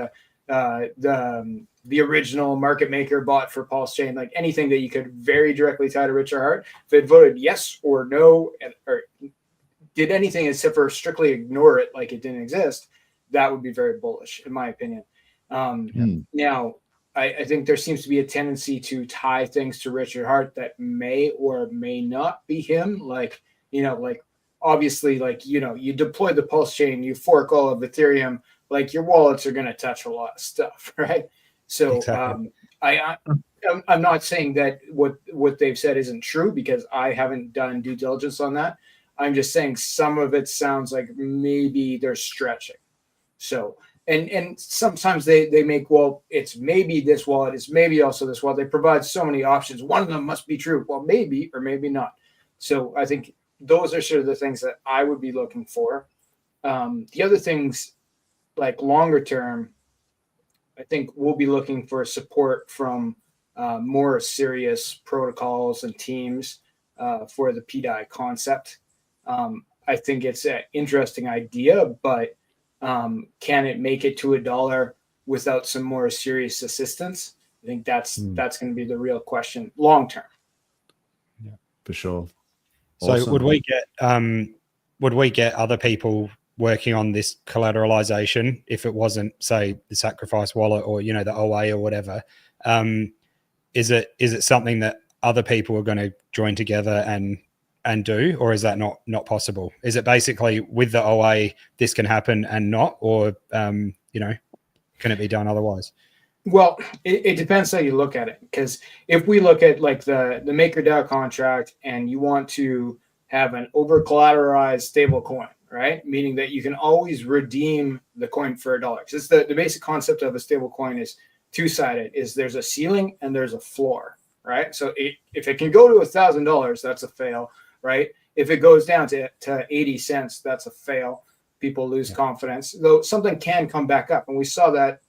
the original market maker bot for PulseChain, like anything that you could very directly tie to Richard Hart. If it voted yes or no, or did anything except for strictly ignore it like it didn't exist, that would be very bullish, in my opinion. Now, I think there seems to be a tendency to tie things to Richard Hart that may or may not be him. Like, like obviously, like, you deploy the Pulse chain, you fork all of Ethereum, like your wallets are going to touch a lot of stuff, right? So exactly. I'm not saying that what they've said isn't true, because I haven't done due diligence on that. I'm just saying some of it sounds like maybe they're stretching. So, and sometimes they make, well, it's maybe this wallet, it's maybe also this wallet. They provide so many options. One of them must be true. Well, maybe or maybe not. So I think those are sort of the things that I would be looking for. The other things, like longer term, I think we'll be looking for support from more serious protocols and teams for the pDAI concept. I think it's an interesting idea, but can it make it to $1 without some more serious assistance? I think that's going to be the real question long term. Yeah, for sure. So awesome. would we get other people working on this collateralization if it wasn't, say, the Sacrifice wallet or the OA or whatever? Is it something that other people are going to join together and do, or is that not possible? Is it basically with the OA this can happen and not, or can it be done otherwise? Well, it depends how you look at it, because if we look at like the MakerDAO contract and you want to have an over collateralized stable coin, right? Meaning that you can always redeem the coin for $1. Because the basic concept of a stable coin is two-sided, is there's a ceiling and there's a floor, right? So if it can go to $1,000, that's a fail, right? If it goes down to 80 cents, that's a fail. People lose confidence, though something can come back up. And we saw that,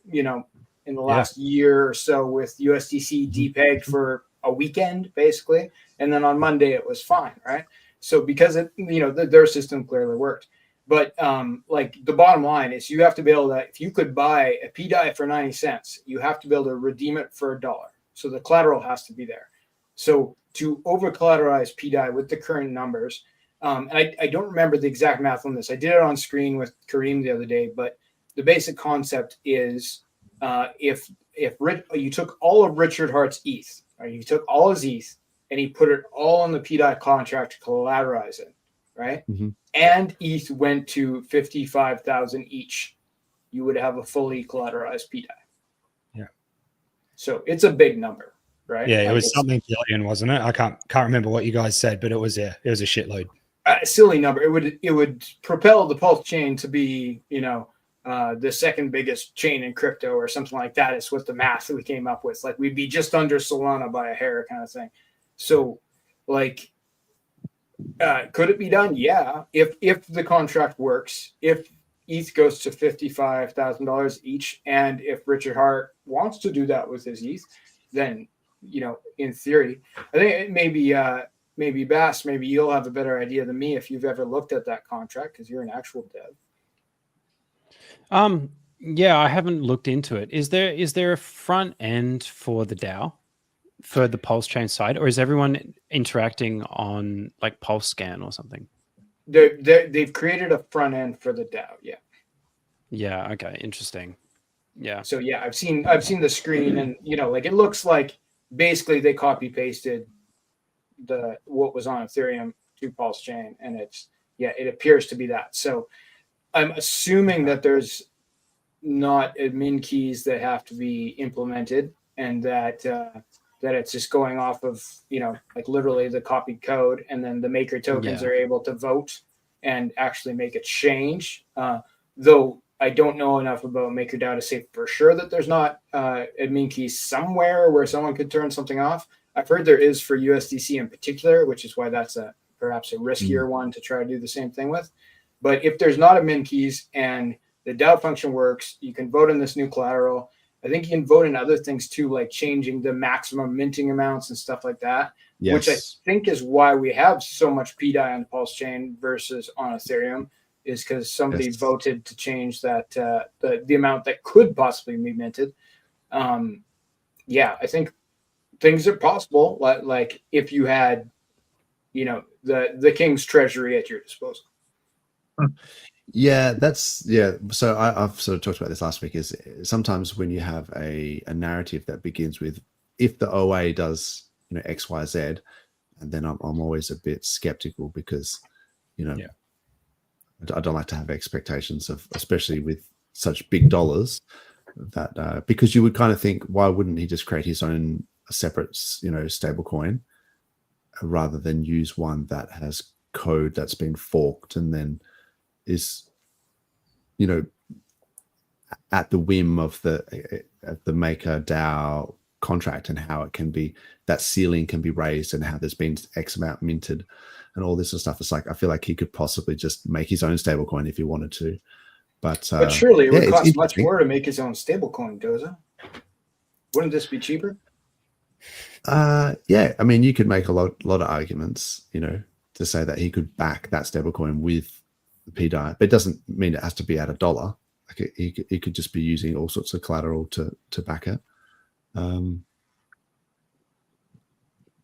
in the last year or so with USDC depegged for a weekend, basically. And then on Monday, it was fine, right? So because their system clearly worked. But like the bottom line is you have to be able to, if you could buy a pDAI for 90 cents, you have to be able to redeem it for $1. So the collateral has to be there. So to over collateralize pDAI with the current numbers, and I don't remember the exact math on this. I did it on screen with Kareem the other day, but the basic concept is if you took all of Richard Hart's ETH, or you took all his ETH and he put it all on the pDAI contract to collateralize it, right? Mm-hmm. And ETH went to 55,000 each, you would have a fully collateralized pDAI. Yeah. So it's a big number, right? Yeah, it was something billion, wasn't it? I can't remember what you guys said, but it was a shitload. A silly number. It would propel the Pulse chain to be, the second biggest chain in crypto or something like that. Is what the math that we came up with. Like we'd be just under Solana by a hair, kind of thing. So, like, could it be done? Yeah. If the contract works, if ETH goes to $55,000 each, and if Richard Hart wants to do that with his ETH, then in theory, I think it maybe Bass, maybe you'll have a better idea than me if you've ever looked at that contract, because you're an actual dev. Yeah, I haven't looked into it. Is there a front end for the DAO, for the Pulse chain side, or is everyone interacting on like Pulse Scan or something? They've created a front end for the DAO. Yeah. Yeah. Okay. Interesting. Yeah. So yeah, I've seen the screen, and like it looks like basically they copy pasted what was on Ethereum to Pulse chain, and it appears to be that. So I'm assuming that there's not admin keys that have to be implemented, and that it's just going off of like literally the copied code, and then the maker tokens are able to vote and actually make a change. Though I don't know enough about MakerDAO to say for sure that there's not admin keys somewhere where someone could turn something off. I've heard there is for USDC in particular, which is why that's perhaps a riskier one to try to do the same thing with. But if there's not admin keys and the DAO function works, you can vote in this new collateral. I think you can vote in other things too, like changing the maximum minting amounts and stuff like that, which I think is why we have so much pDAI on the Pulse chain versus on Ethereum, is because somebody voted to change that the amount that could possibly be minted. I think things are possible. Like if you had, the king's treasury at your disposal. Yeah, So I've sort of talked about this last week. Is sometimes when you have a narrative that begins with if the OA does X, Y, Z, and then I'm always a bit skeptical because I don't like to have expectations of, especially with such big dollars, that because you would kind of think, why wouldn't he just create his own separate stable coin rather than use one that has code that's been forked and then is at the whim of the maker DAO contract, and how it can be, that ceiling can be raised, and how there's been X amount minted and all this sort of stuff. It's like, I feel like he could possibly just make his own stablecoin if he wanted to. But surely it would cost much more to make his own stablecoin, Dozza. Wouldn't this be cheaper? Yeah, I mean, you could make a lot of arguments, to say that he could back that stablecoin with the pDAI, but it doesn't mean it has to be at $1. Like he could just be using all sorts of collateral to back it.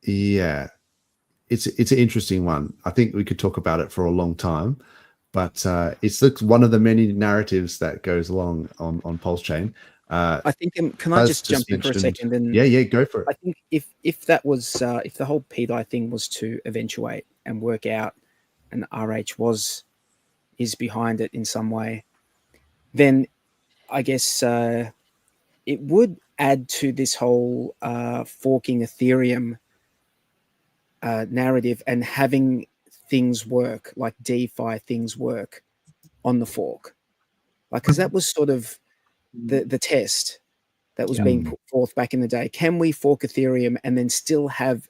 Yeah, it's an interesting one. I think we could talk about it for a long time, but it's one of the many narratives that goes along on PulseChain. I think can I just jump in for a second? And yeah, go for it. I think if that was if the whole pDAI thing was to eventuate and work out, and RH is behind it in some way, then I guess it would add to this whole forking Ethereum narrative and having things work, like DeFi things work on the fork, like, because that was sort of the test that was being put forth back in the day. Can we fork Ethereum and then still have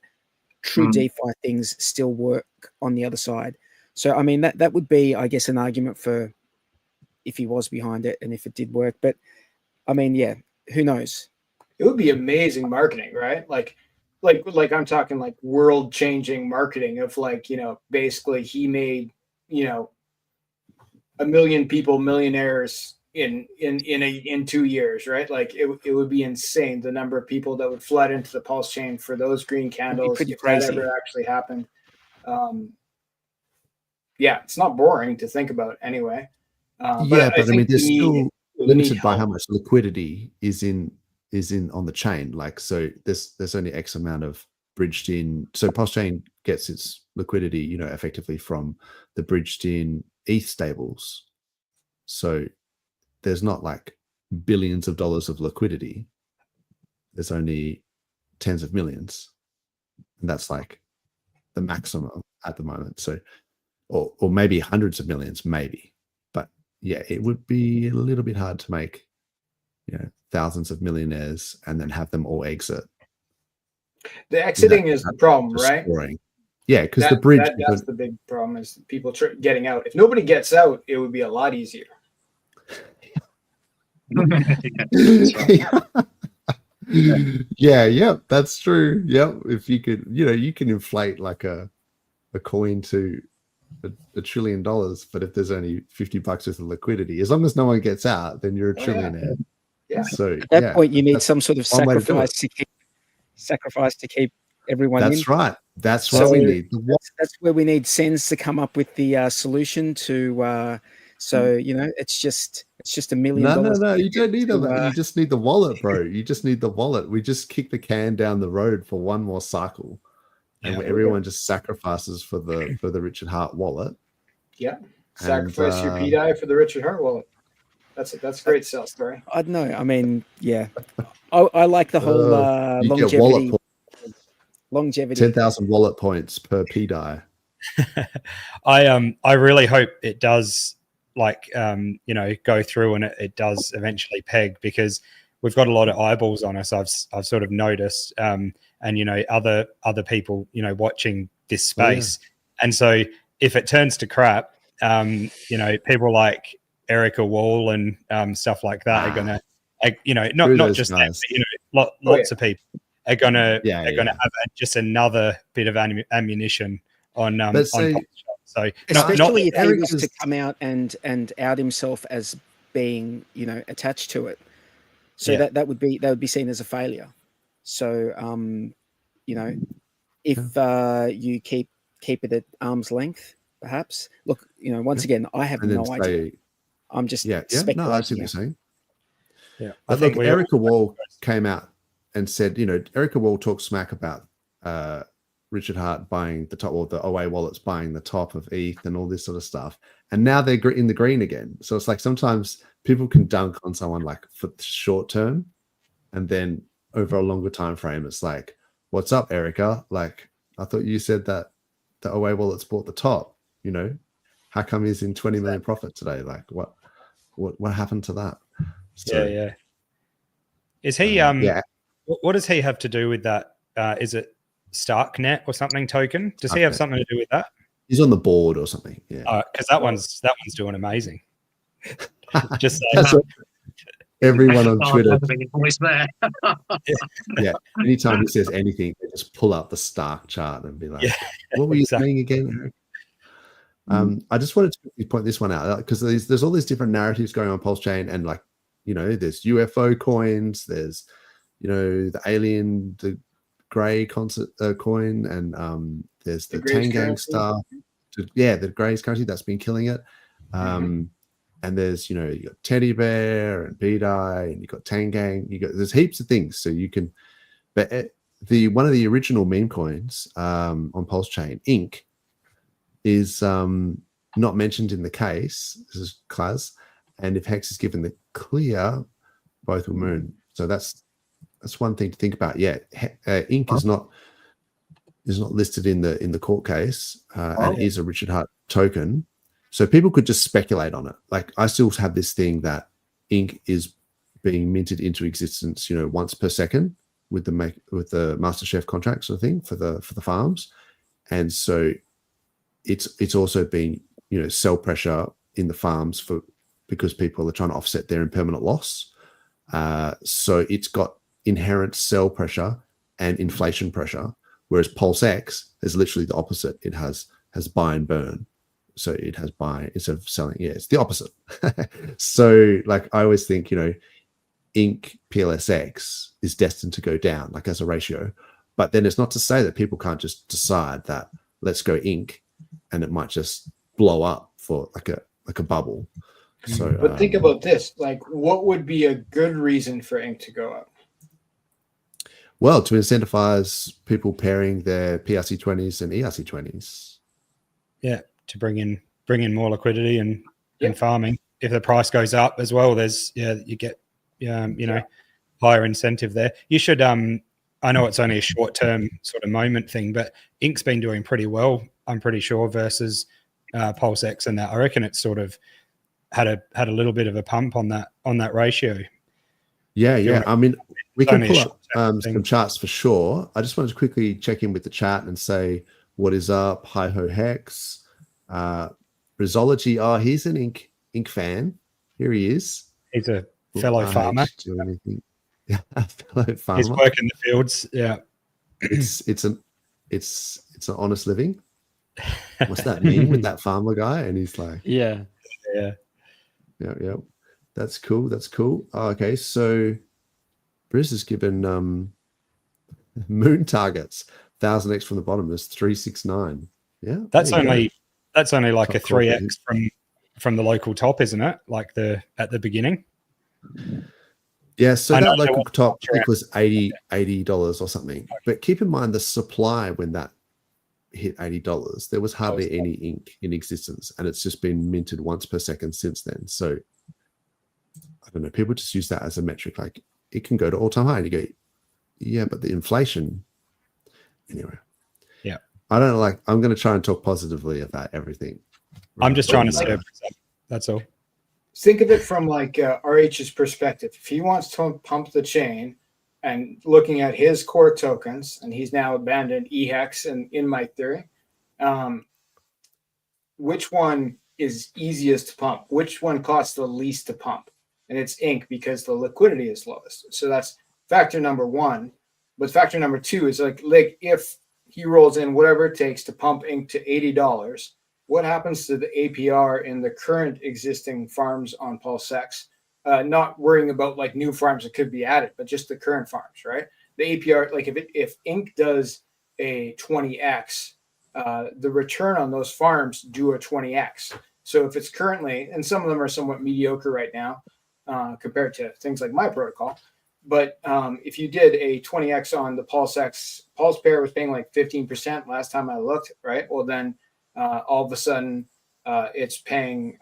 true DeFi things still work on the other side? So I mean, that would be, I guess, an argument for if he was behind it and if it did work. But I mean, yeah, who knows? It would be amazing marketing, right? Like I'm talking like world-changing marketing of, like, basically he made, 1 million people millionaires in 2 years, right? Like it would be insane, the number of people that would flood into the Pulse chain for those green candles if that ever actually happened. Yeah, it's not boring to think about anyway. But I mean, there's still limited by how much liquidity is in on the chain. Like, so there's only X amount of bridged in. So PulseChain gets its liquidity, effectively from the bridged in ETH stables. So there's not like billions of dollars of liquidity. There's only tens of millions, and that's like the maximum at the moment. So, or maybe hundreds of millions, maybe. But yeah, it would be a little bit hard to make, thousands of millionaires and then have them all exit. The exiting is the problem, right? Scoring. Yeah, because the bridge. That's the big problem, is people getting out. If nobody gets out, it would be a lot easier. Yeah, that's true. Yep. If you could, you can inflate like a coin to $1 trillion, but if there's only $50 worth of liquidity, as long as no one gets out, then you're a trillionaire. Yeah. So at that point, you need some sort of sacrifice to keep everyone in. That's right. That's what we need. That's where we need Sens to come up with the solution to. It's just $1 million. No. You don't need that. You just need the wallet, bro. You just need the wallet. We just kick the can down the road for one more cycle, and everyone just sacrifices for the Richard Hart wallet. Yeah, sacrifice your pDAI for the Richard Hart wallet. That's a great sales story. I don't know. I mean, yeah, I like the whole longevity. 10,000 wallet points per pDAI. I really hope it does, go through and it does eventually peg, because we've got a lot of eyeballs on us. I've sort of noticed, and other people, watching this space. And so if it turns to crap, people like Erica Wall and stuff like that are gonna, not just that, but, lots of people are gonna have just another bit of ammunition on so especially if he was to come out and out himself as being attached to it, so that would be seen as a failure. So if you keep it at arm's length, perhaps. Look, once again, I have And then no idea. I'm just speculating. No, I see what you're saying. Yeah, I think Erica Wall came out and said, Erica Wall talked smack about Richard Hart buying the top, or the OA wallets buying the top of ETH and all this sort of stuff. And now they're in the green again. So it's like sometimes people can dunk on someone like for the short term, and then over a longer time frame, it's like, what's up, Erica? Like, I thought you said that the OA wallets bought the top. How come he's in 20 million profit today? Like, what happened to that? So, yeah. Is he what does he have to do with that? Is it Starknet or something token? Does he have something to do with that? He's on the board or something. Yeah. Because that one's doing amazing. Just That's what everyone on Twitter. Yeah. Anytime he says anything, they just pull up the Stark chart and be like, what were you saying again? I just wanted to point this one out because there's all these different narratives going on PulseChain, and like, there's UFO coins, there's, the alien, the gray concert coin, and there's the Tangang stuff. The Gray's currency that's been killing it. And there's, you got Teddy Bear and pDAI, and you got Tangang. There's heaps of things. So you can, but one of the original meme coins on PulseChain, Ink, is not mentioned in the case. This is Class, and if Hex is given the clear, both will moon. So that's one thing to think about. Yeah, Ink is not listed in the court case, and is a Richard Hart token. So people could just speculate on it. Like, I still have this thing that Ink is being minted into existence, once per second with the MasterChef contract sort of thing for the farms, and so it's also been sell pressure in the farms because people are trying to offset their impermanent loss. So it's got inherent sell pressure and inflation pressure, whereas PulseX is literally the opposite. It has buy and burn. So it has buy instead of selling. Yeah, it's the opposite. So like, I always think, Ink PLSX is destined to go down, like as a ratio. But then it's not to say that people can't just decide that let's go Ink, and it might just blow up for like a bubble. So, but think about this: like, what would be a good reason for Ink to go up? Well, to incentivize people pairing their PRC20s and ERC20s. Yeah, to bring in more liquidity and farming. If the price goes up as well, there's you get higher incentive there. You should I know it's only a short term sort of moment thing, but Ink's been doing pretty well, I'm pretty sure, versus PulseX and that. I reckon it's sort of had a little bit of a pump on that ratio. Yeah. I mean, we can pull up some charts for sure. I just wanted to quickly check in with the chat and say, what is up? Hi ho Hex. Rizology. Oh, he's an Ink fan. Here he is. He's a fellow farmer. Yeah, fellow farmer. He's working the fields. Yeah. It's an honest living. What's that mean with that farmer guy? And he's like, yeah. That's cool. Okay, so Bruce has given moon targets 1000x from the bottom is 369. Yeah, that's only like a 3x from the local top, isn't it? Like at the beginning. Yeah, so that local top I think was $80 or something. But keep in mind the supply when that hit $80, there was hardly any Ink in existence, and it's just been minted once per second since then. So I don't know, people just use that as a metric. Like, it can go to all-time high, and you go, yeah, but the inflation anyway. Yeah, I don't like. I'm going to try and talk positively about everything. I'm just trying to say that's all. Think of it from like RH's perspective. If he wants to pump the chain and looking at his core tokens, and he's now abandoned EHEX and in my theory, which one is easiest to pump? Which one costs the least to pump? And it's Ink, because the liquidity is lowest. So that's factor number one. But factor number two is like if he rolls in whatever it takes to pump Ink to $80, what happens to the APR in the current existing farms on PulseX? Not worrying about like new farms that could be added, but just the current farms, right? The APR, like if Ink does a 20x the return on those farms do a 20x. So if it's currently, and some of them are somewhat mediocre right now compared to things like my protocol, but if you did a 20x on the PulseX, Pulse pair was paying like 15% last time I looked, right? Well, then all of a sudden it's paying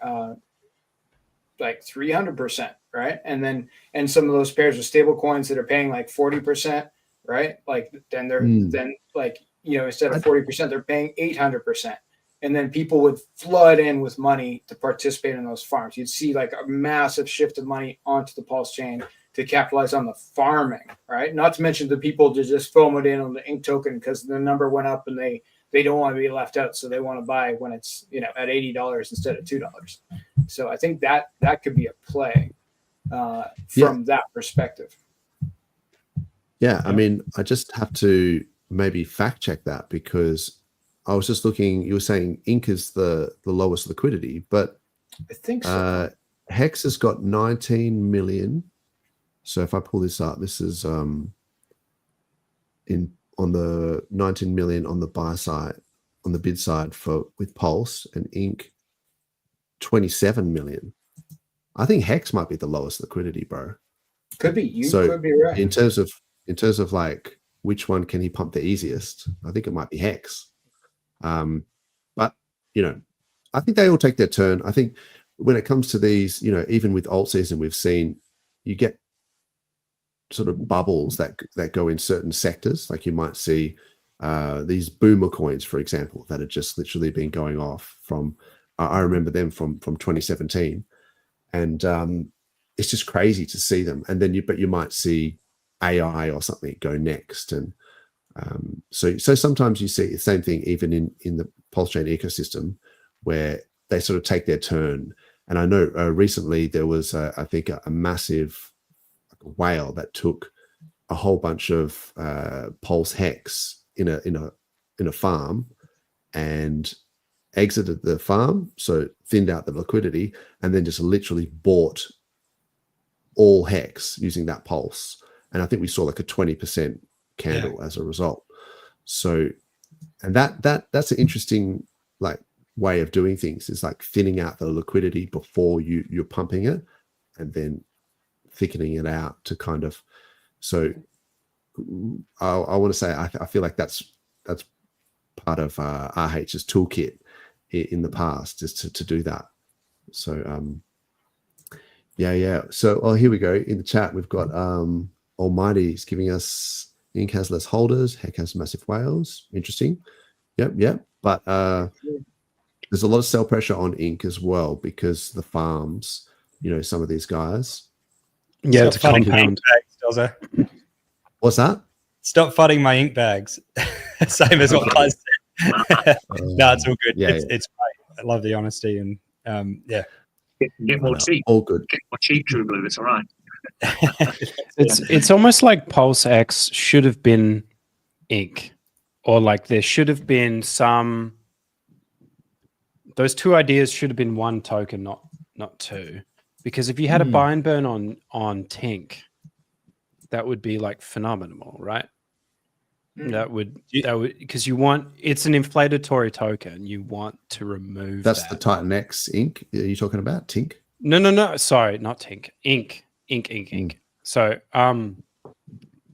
like 300%, right? And some of those pairs of stable coins that are paying like 40%, right? Like then they're then like, you know, instead of 40%, they're paying 800%. And then people would flood in with money to participate in those farms. You'd see like a massive shift of money onto the Pulse chain to capitalize on the farming, right? Not to mention the people to just FOMO in on the Ink token because the number went up and they don't want to be left out. So they want to buy when it's, you know, at $80 instead of $2. So I think that could be a play from that perspective. Yeah, I mean, I just have to maybe fact check that because I was just looking, you were saying Ink is the lowest liquidity, but I think so. Hex has got 19 million. So if I pull this up, this is on the 19 million on the buy side, on the bid side with Pulse, and Ink 27 million. I think Hex might be the lowest liquidity, bro. Could be. You could be right. In terms of like which one can he pump the easiest, I think it might be Hex. But you know, I think they all take their turn. I think when it comes to these, you know, even with alt season, we've seen you get sort of bubbles that go in certain sectors. Like you might see these boomer coins, for example, that have just literally been going off from. I remember them from 2017, and it's just crazy to see them. And then you might see AI or something go next, and so sometimes you see the same thing even in the PulseChain ecosystem where they sort of take their turn. And I know recently there was I think a massive whale that took a whole bunch of Pulse Hex in a farm and exited the farm, so thinned out the liquidity, and then just literally bought all Hex using that Pulse. And I think we saw like a 20% candle as a result. So, and that's an interesting like way of doing things, is like thinning out the liquidity before you're pumping it, and then thickening it out to kind of. So, I want to say I feel like that's part of RH's toolkit in the past, is to do that. So yeah. So here we go. In the chat we've got Almighty's giving us Ink has less holders, Heck has massive whales. Interesting. Yep. But there's a lot of sell pressure on Ink as well, because the farms, you know, some of these guys. Yeah, it's funny. Dozza. What's that? Stop fudding my ink bags. Same as what Buzz said. No, it's all good. Yeah, it's great. I love the honesty, and yeah. Get more cheap. All good. Get more cheap, True Blue. It's all right. It's almost like PulseX should have been Ink, or like there should have been some. Those two ideas should have been one token, not two. Because if you had a buy and burn on Tink, that would be like phenomenal, right? That would because you want, it's an inflatoratory token. You want to remove that's the Titan X Ink. Are you talking about Tink? No. Sorry, not Tink. Ink. So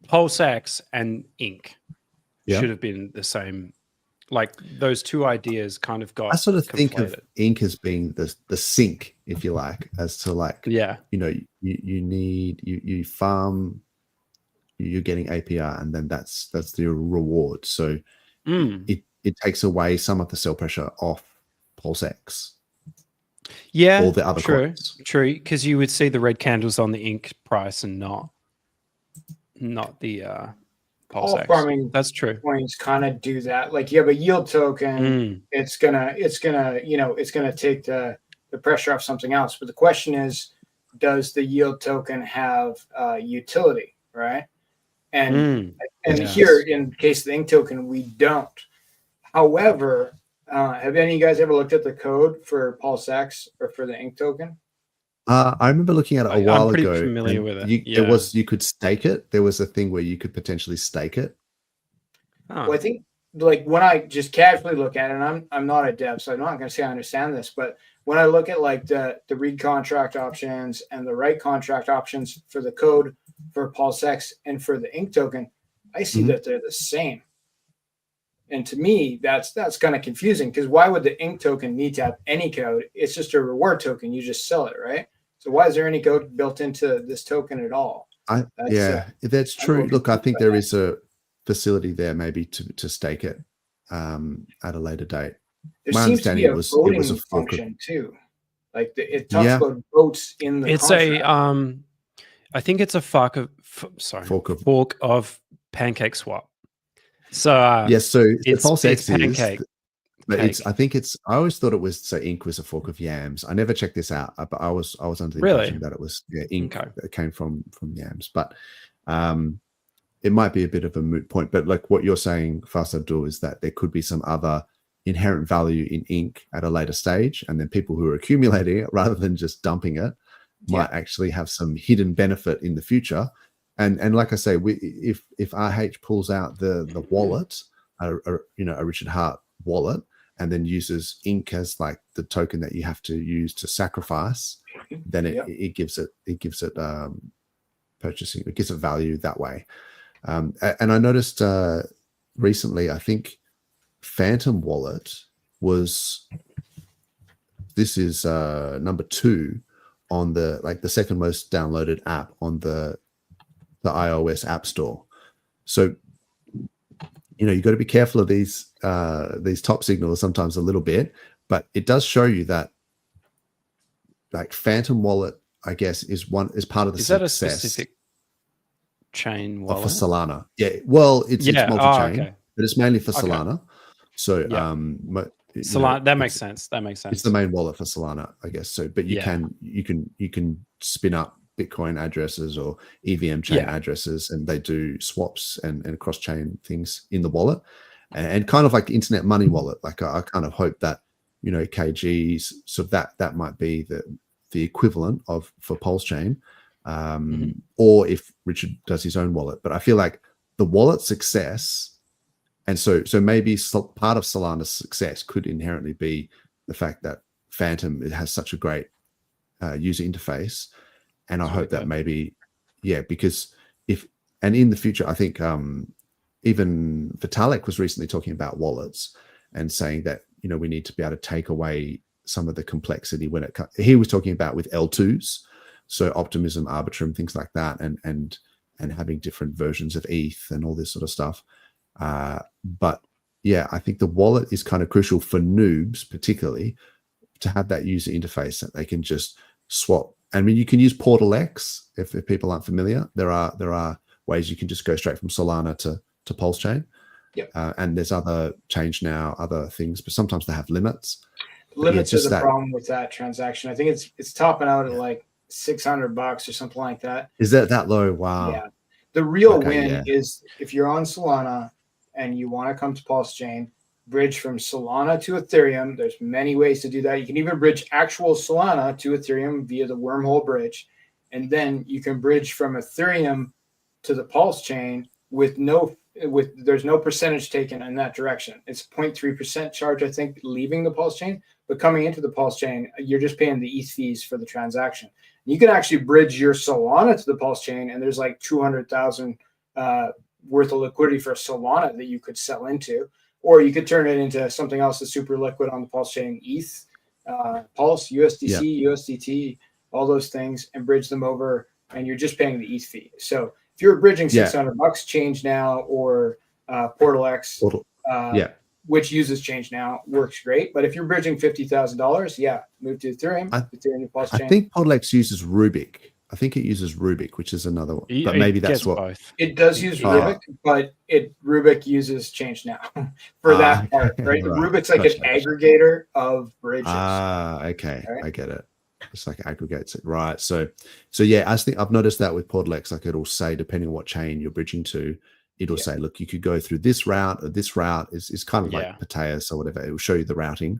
PulseX and Ink should have been the same. Like those two ideas kind of got. I sort of conflated. think of Ink as being the sink, if you like, as to like, you know, you farm, you're getting APR, and then that's the reward. So it takes away some of the sell pressure off PulseX. Yeah, all the other true, because you would see the red candles on the Ink price and not the All PulseX. farming That's true. coins kind of do that. Like you have a yield token, it's gonna take the pressure off something else. But the question is, does the yield token have utility, right? And here in the case of the Ink token, we don't. However, have any of you guys ever looked at the code for PulseX or for the Ink token? I remember looking at it a while ago. I'm pretty familiar with it. You could stake it. There was a thing where you could potentially stake it. Well, I think like when I just casually look at it, and I'm not a dev, so I'm not going to say I understand this, but when I look at like the read contract options and the write contract options for the code for PulseX and for the ink token, I see that they're the same. And to me, that's kind of confusing, because why would the ink token need to have any code? It's just a reward token. You just sell it, right? So why is there any code built into this token at all? That's true. Look, I think there is a facility there maybe to stake it at a later date. There My seems to be understanding a was voting it was a function too. Like it talks about votes in the It's contract. I think it's a fork of Pancake Swap. So yes, so it's PulseX Pancake. But I always thought it was, so ink was a fork of yams. I never checked this out, but I was under the impression that it was ink that came from yams. But it might be a bit of a moot point. But like what you're saying, Fast Abdul, is that there could be some other inherent value in ink at a later stage, and then people who are accumulating it rather than just dumping it might actually have some hidden benefit in the future. And like I say, if RH pulls out the wallet, a Richard Hart wallet, and then uses ink as like the token that you have to use to sacrifice, then it gives it purchasing, it gives it value that way. And I noticed recently, I think Phantom Wallet this is number 2 on the second most downloaded app on the iOS App Store. So you got to be careful of these top signals sometimes a little bit, but it does show you that like Phantom Wallet, I guess, is part of the Is success. that a specific chain wallet for Solana? Yeah, well, it's multi-chain, but it's mainly for Okay. Solana. So Solana, that makes sense. That makes sense. It's the main wallet for Solana, I guess. So, but you can spin up Bitcoin addresses or EVM chain addresses, and they do swaps and cross-chain things in the wallet, and kind of like the internet money wallet. Like I kind of hope that KG's, so that might be the equivalent for PulseChain, or if Richard does his own wallet. But I feel like the wallet success, and so maybe part of Solana's success could inherently be the fact that Phantom, it has such a great user interface. And I hope that maybe, because in the future, I think even Vitalik was recently talking about wallets and saying that, we need to be able to take away some of the complexity when he was talking about with L2s, so Optimism, Arbitrum, things like that, and having different versions of ETH and all this sort of stuff. But I think the wallet is kind of crucial for noobs, particularly, to have that user interface that they can just swap. I mean, you can use PortalX if people aren't familiar. There are ways you can just go straight from Solana to PulseChain. And there's other change now, other things, but sometimes they have limits. Limits is the problem with that transaction. I think it's topping out at like $600 or something like that. Is that low? Wow. Yeah. The real win is if you're on Solana and you want to come to PulseChain, bridge from Solana to Ethereum. There's many ways to do that. You can even bridge actual Solana to Ethereum via the wormhole bridge. And then you can bridge from Ethereum to the PulseChain there's no percentage taken in that direction. It's 0.3% charge, I think, leaving the PulseChain, but coming into the PulseChain, you're just paying the ETH fees for the transaction. You can actually bridge your Solana to the PulseChain, and there's like 200,000 worth of liquidity for Solana that you could sell into. Or you could turn it into something else that's super liquid on the PulseChain, ETH, Pulse, USDC, USDT, all those things, and bridge them over, and you're just paying the ETH fee. So if you're bridging $600 Change Now or PortalX, which uses Change Now, works great. But if you're bridging $50,000, move to Ethereum. Ethereum PulseChain. I think PortalX uses Rubik. I think it uses Rubik, which is another one. But maybe that's what both. It does use Rubik, but Rubik uses Change Now for that part, right? Rubik's like an aggregator of bridges. Okay. Right? I get it. It's like aggregates it, right? So I think I've noticed that with PortalX, like it'll say, depending on what chain you're bridging to, it'll say, look, you could go through this route, or this route is kind of like pDAI or whatever. It will show you the routing.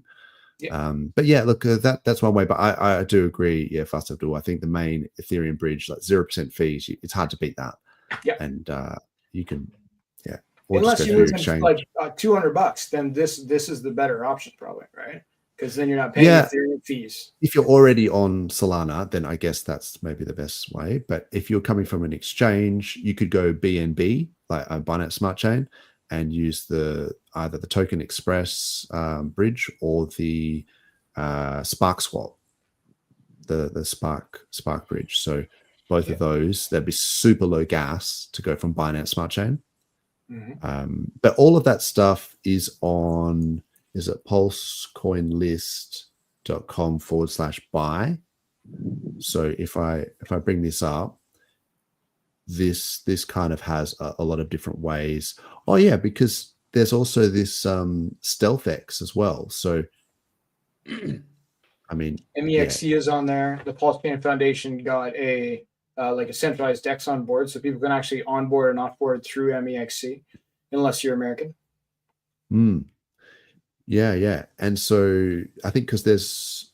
But look, that's one way. But I do agree. Fast Abdul, I think the main Ethereum bridge, like 0% fees, it's hard to beat that. And you can, or just Unless go you through lose your exchange. like $200, then this is the better option, probably, right? Because then you're not paying Ethereum fees. If you're already on Solana, then I guess that's maybe the best way. But if you're coming from an exchange, you could go BNB, like a Binance Smart Chain, and use either the Token Express bridge or the Spark Swap, the Spark bridge. So both of those, there'd be super low gas to go from Binance Smart Chain. But all of that stuff is at pulsecoinlist.com/buy. So if I bring this up, this kind of has a lot of different ways. Oh yeah, because there's also this StealthX as well. So I mean, MEXC is on there. The PulseChain Foundation got a like a centralized DEX on board, so people can actually onboard and offboard through MEXC, unless you're American. Yeah. And so I think because there's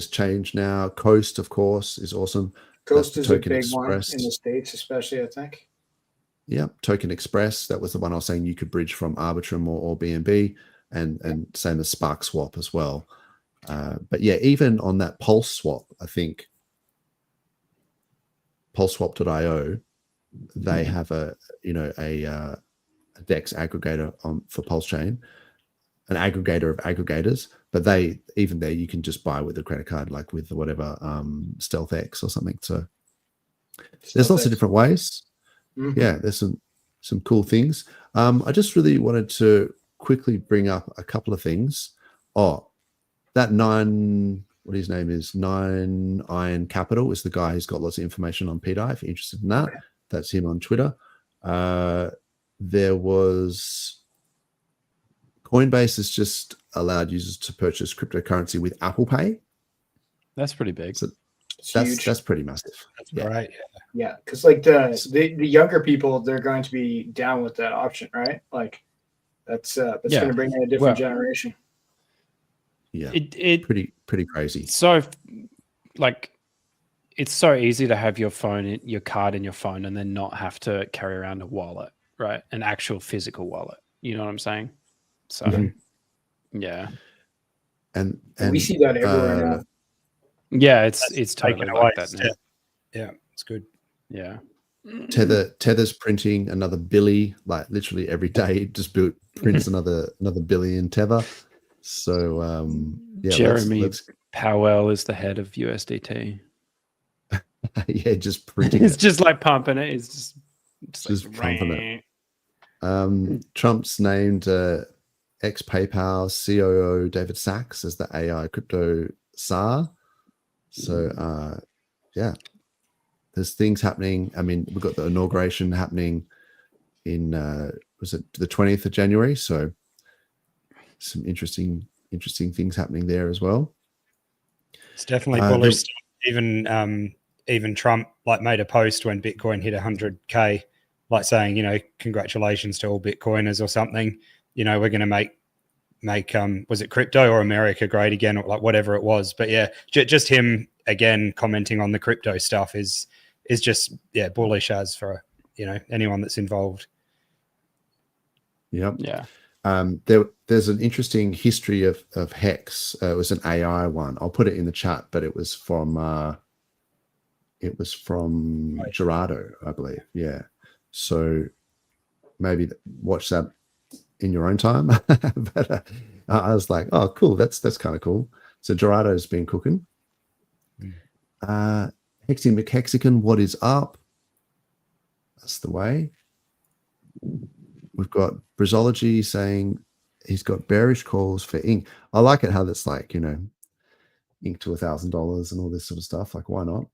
change now. Coast, of course, is awesome. Coast is a big one in the States, especially, I think. Yeah, Token Express. That was the one I was saying you could bridge from Arbitrum or BNB, and same as Spark Swap as well. But yeah, even on that Pulse Swap, I think PulseSwap.io, they have a DEX aggregator for PulseChain, an aggregator of aggregators. But even there, you can just buy with a credit card, like with whatever StealthX or something. So there's lots of different ways. Yeah, there's some cool things. I just really wanted to quickly bring up a couple of things. That what his name is, 9 Iron Capital, is the guy who's got lots of information on pDAI. If you're interested in that, that's him on Twitter. There was Coinbase has just allowed users to purchase cryptocurrency with Apple Pay. That's pretty big. So that's pretty massive. That's right. Yeah, because like the younger people, they're going to be down with that option, right? Like that's going to bring in a different generation. Yeah, it pretty crazy. So, like, it's so easy to have your card in your phone, and then not have to carry around a wallet, right? An actual physical wallet. You know what I'm saying? So, yeah. And we see that everywhere now. Yeah, it's totally like that now. Yeah, it's good. Yeah. Tether's printing another billy, like literally every day. It just prints another billion Tether. So Jeremy Powell is the head of USDT. Yeah, just printing. It's just like pumping it. It's just like pumping it. Trump's named ex PayPal COO David Sachs as the AI crypto czar. So there's things happening. I mean, we've got the inauguration happening in was it the 20th of January? So some interesting things happening there as well. It's definitely bullish. Even Trump made a post when Bitcoin hit 100K, like saying, congratulations to all Bitcoiners or something. We're going to make was it crypto or America great again, or like whatever it was. But yeah, just him again commenting on the crypto stuff is just bullish as for anyone that's involved. Yep. Yeah. There's an interesting history of Hex. It was an AI one. I'll put it in the chat, but it was from Gerardo, I believe. Yeah. So maybe watch that in your own time. But I was like, oh, cool. That's kind of cool. So Gerardo's been cooking. Hexy McHexagon, what is up? That's the way. We've got Brizology saying he's got bearish calls for ink. I like it how that's like, ink to $1,000 and all this sort of stuff. Like, why not?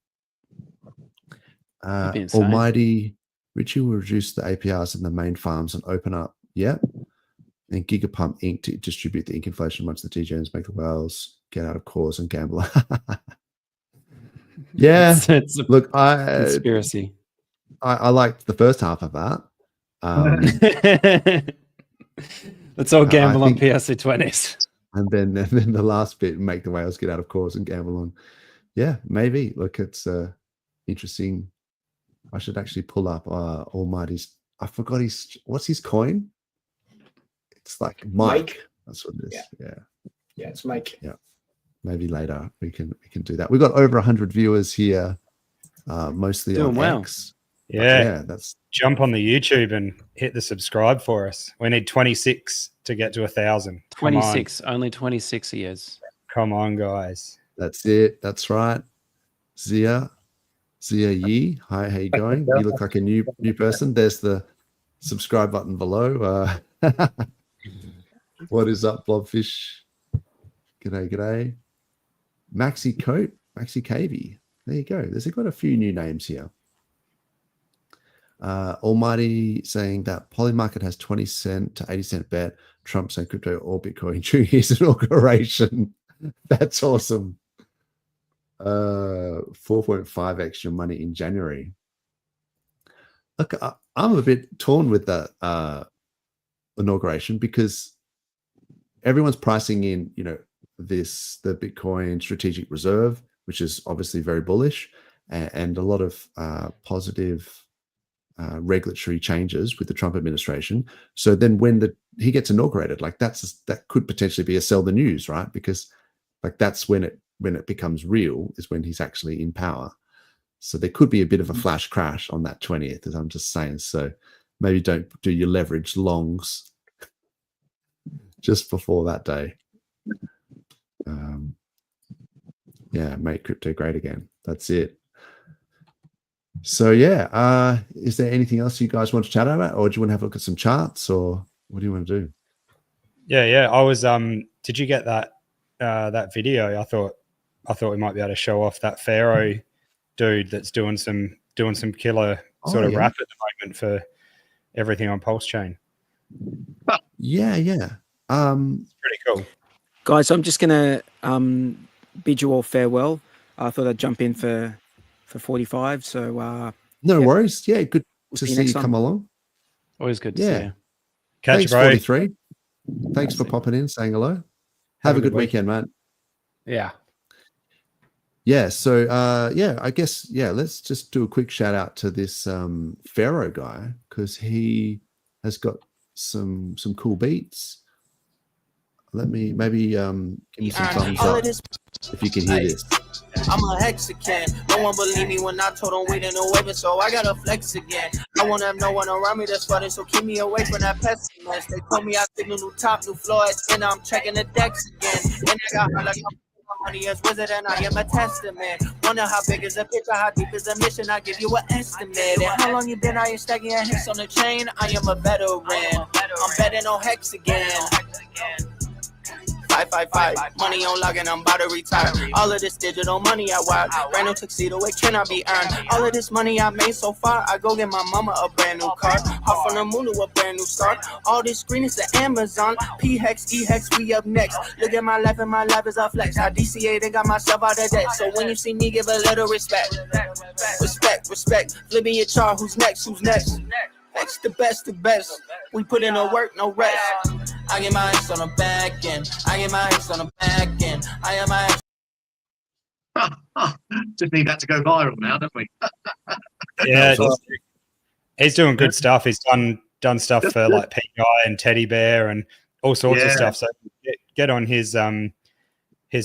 Almighty Richie will reduce the APRs in the main farms and open up. Yeah. And Gigapump Inc. to distribute the ink inflation amongst the DJs, make the whales get out of cause and gamble. Yeah. It's a conspiracy. I liked the first half of that. Let's all gamble on PLC20s. And then the last bit, make the whales get out of course and gamble on. Yeah, maybe. Look, it's interesting. I should actually pull up Almighty's I forgot what's his coin? It's like Mike. That's what it is. Yeah, it's Mike. Yeah. Maybe later we can do that. We've got over 100 viewers here, mostly Doing on well. X. Yeah, that's jump on the YouTube and hit the subscribe for us. We need 26 to get to 1,000. 26, only 26 years. Come on, guys. That's it. That's right. Zia Yi. Hi, how you going? You look like a new person. There's the subscribe button below. What is up, Blobfish? G'day. Maxi Coat, Maxi Cavey. There you go. There's got a few new names here. Almighty saying that Polymarket has 20 cent to 80 cent bet. Trump saying crypto or Bitcoin during his inauguration. That's awesome. 4.5x your money in January. Look, I'm a bit torn with the inauguration because everyone's pricing in, the Bitcoin strategic reserve, which is obviously very bullish, and a lot of positive regulatory changes with the Trump administration. So then when he gets inaugurated, like that could potentially be a sell the news, right? Because like that's when it becomes real, is when he's actually in power. So there could be a bit of a flash crash on that 20th, as I'm just saying. So maybe don't do your leverage longs just before that day. Make crypto great again. That's it. So is there anything else you guys want to chat about, or do you want to have a look at some charts, or what do you want to do? Yeah. I was. Did you get that video? I thought we might be able to show off that Pharaoh dude that's doing some killer sort of rap at the moment for everything on PulseChain. Yeah. It's pretty cool. Guys, I'm just going to bid you all farewell. I thought I'd jump in for 45. So no worries. Yeah, good to see see you next come along. Always good to see you. Catch Thanks, you, bro. 43. Thanks for popping in, saying hello. Have a good weekend, man. Yeah. Yeah. So I guess let's just do a quick shout out to this Pharaoh guy, because he has got some cool beats. Let me maybe give me some thumbs up if you can hear this. I'm a Mexican. No one believed me when I told them we didn't know it, so I gotta flex again. I won't have no one around me that's funny, so keep me away from that pessimist. They told me I think new top, new floors, and I'm checking the decks again. And I got her like my money is wizard, and I am a testament. Wonder how big is the picture, how deep is the mission? I give you an estimate. And how long you been? I ain't stacking your hex on the chain. I am a veteran. I'm betting on hex again. 555, money on log and I'm about to retire. All of this digital money I wired, brand new tuxedo, it cannot be earned. All of this money I made so far, I go get my mama a brand new car. Hop on the moon to a brand new start. All this green is the Amazon. P-Hex, E-Hex, we up next. Look at my life and my life is a flex. I DCA'd and got myself out of debt. So when you see me, give a little respect. Respect. Flipping your chart, who's next? Next, the best. We put in the work, no rest. I get my hands on the back end. I am my Just need that to go viral now, don't we? Yeah, he's doing good stuff. He's done stuff for like pDAI and Teddy Bear and all sorts of stuff. So get on his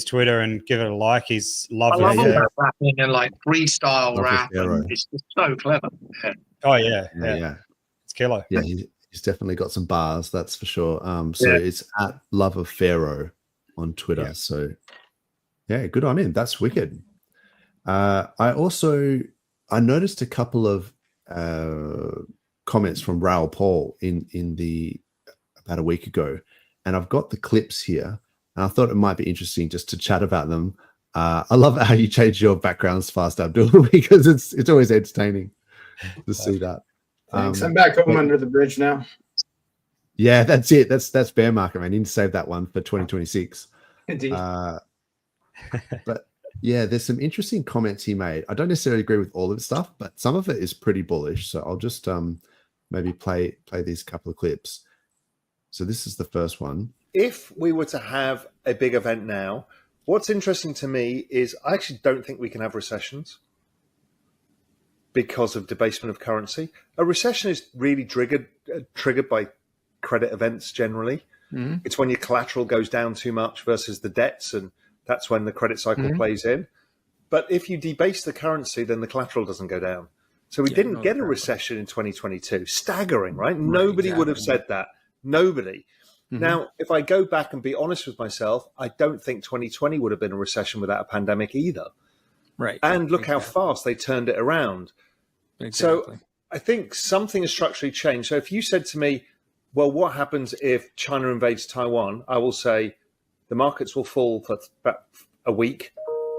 Twitter and give it a like. He's lovely. I love all that rapping and like freestyle rap. And it's just so clever. Yeah. Oh yeah. It's killer. Yeah, he's definitely got some bars, that's for sure. It's at Love of Pharaoh on Twitter. Yeah. So good on him. That's wicked. I noticed a couple of comments from Raoul Paul in about a week ago, and I've got the clips here, and I thought it might be interesting just to chat about them. I love how you change your backgrounds fast, Abdul, because it's always entertaining to see that. Thanks. I'm back home under the bridge now. Yeah, that's it. That's bear market, man. You need to save that one for 2026. Indeed. But yeah, there's some interesting comments he made. I don't necessarily agree with all of his stuff, but some of it is pretty bullish. So I'll just maybe play these couple of clips. So this is the first one. If we were to have a big event now, what's interesting to me is I actually don't think we can have recessions. because of debasement of currency. A recession is really triggered by credit events generally. Mhm. It's when your collateral goes down too much versus the debts, and that's when the credit cycle plays in. But if you debase the currency, then the collateral doesn't go down. So we didn't get a recession in 2022. Staggering, right? Nobody would have said that. Nobody. Now, if I go back and be honest with myself, I don't think 2020 would have been a recession without a pandemic either. Right. And look how fast they turned it around. Exactly. So I think something has structurally changed. So if you said to me, well, what happens if China invades Taiwan? I will say the markets will fall for about a week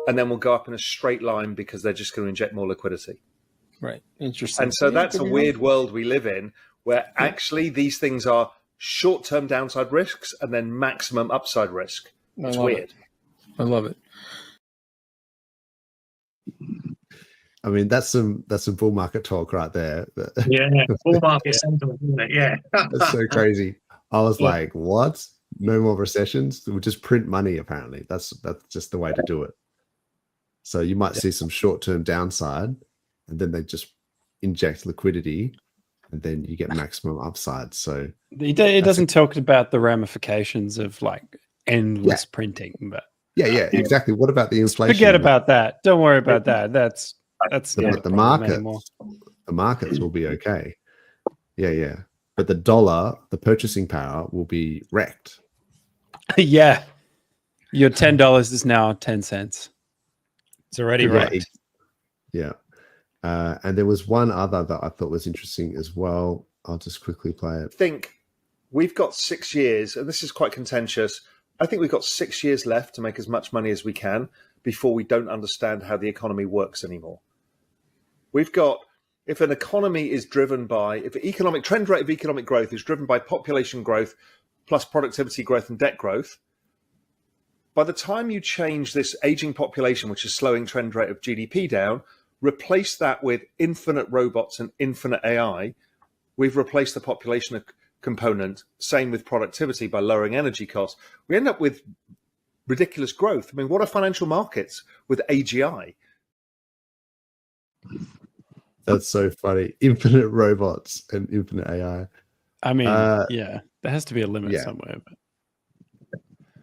and then we'll go up in a straight line because they're just going to inject more liquidity. Right. Interesting. And so that's a weird world we live in where actually these things are short-term downside risks and then maximum upside risk. It's weird. I love it. I mean, that's some bull market talk right there. Yeah, bull market sentiment, isn't it? Yeah. That's so crazy. I was like, what? No more recessions? We'll just print money, apparently. That's just the way to do it. So you might see some short-term downside, and then they just inject liquidity, and then you get maximum upside. So it doesn't talk about the ramifications of like endless printing, but yeah, exactly. What about the inflation? Forget about that. Don't worry about that. That's the markets will be okay. Yeah. But the dollar, the purchasing power will be wrecked. Yeah. Your $10 is now 10 cents. It's already wrecked. Yeah. And there was one other that I thought was interesting as well. I'll just quickly play it. I think we've got 6 years, and this is quite contentious. I think we've got 6 years left to make as much money as we can before we don't understand how the economy works anymore. We've got, if an economy is driven by, if the economic trend rate of economic growth is driven by population growth plus productivity growth and debt growth, by the time you change this aging population, which is slowing trend rate of GDP down, replace that with infinite robots and infinite AI, we've replaced the population component. Same with productivity by lowering energy costs. We end up with ridiculous growth. I mean, what are financial markets with AGI? That's so funny. Infinite robots and infinite AI. I mean, there has to be a limit somewhere.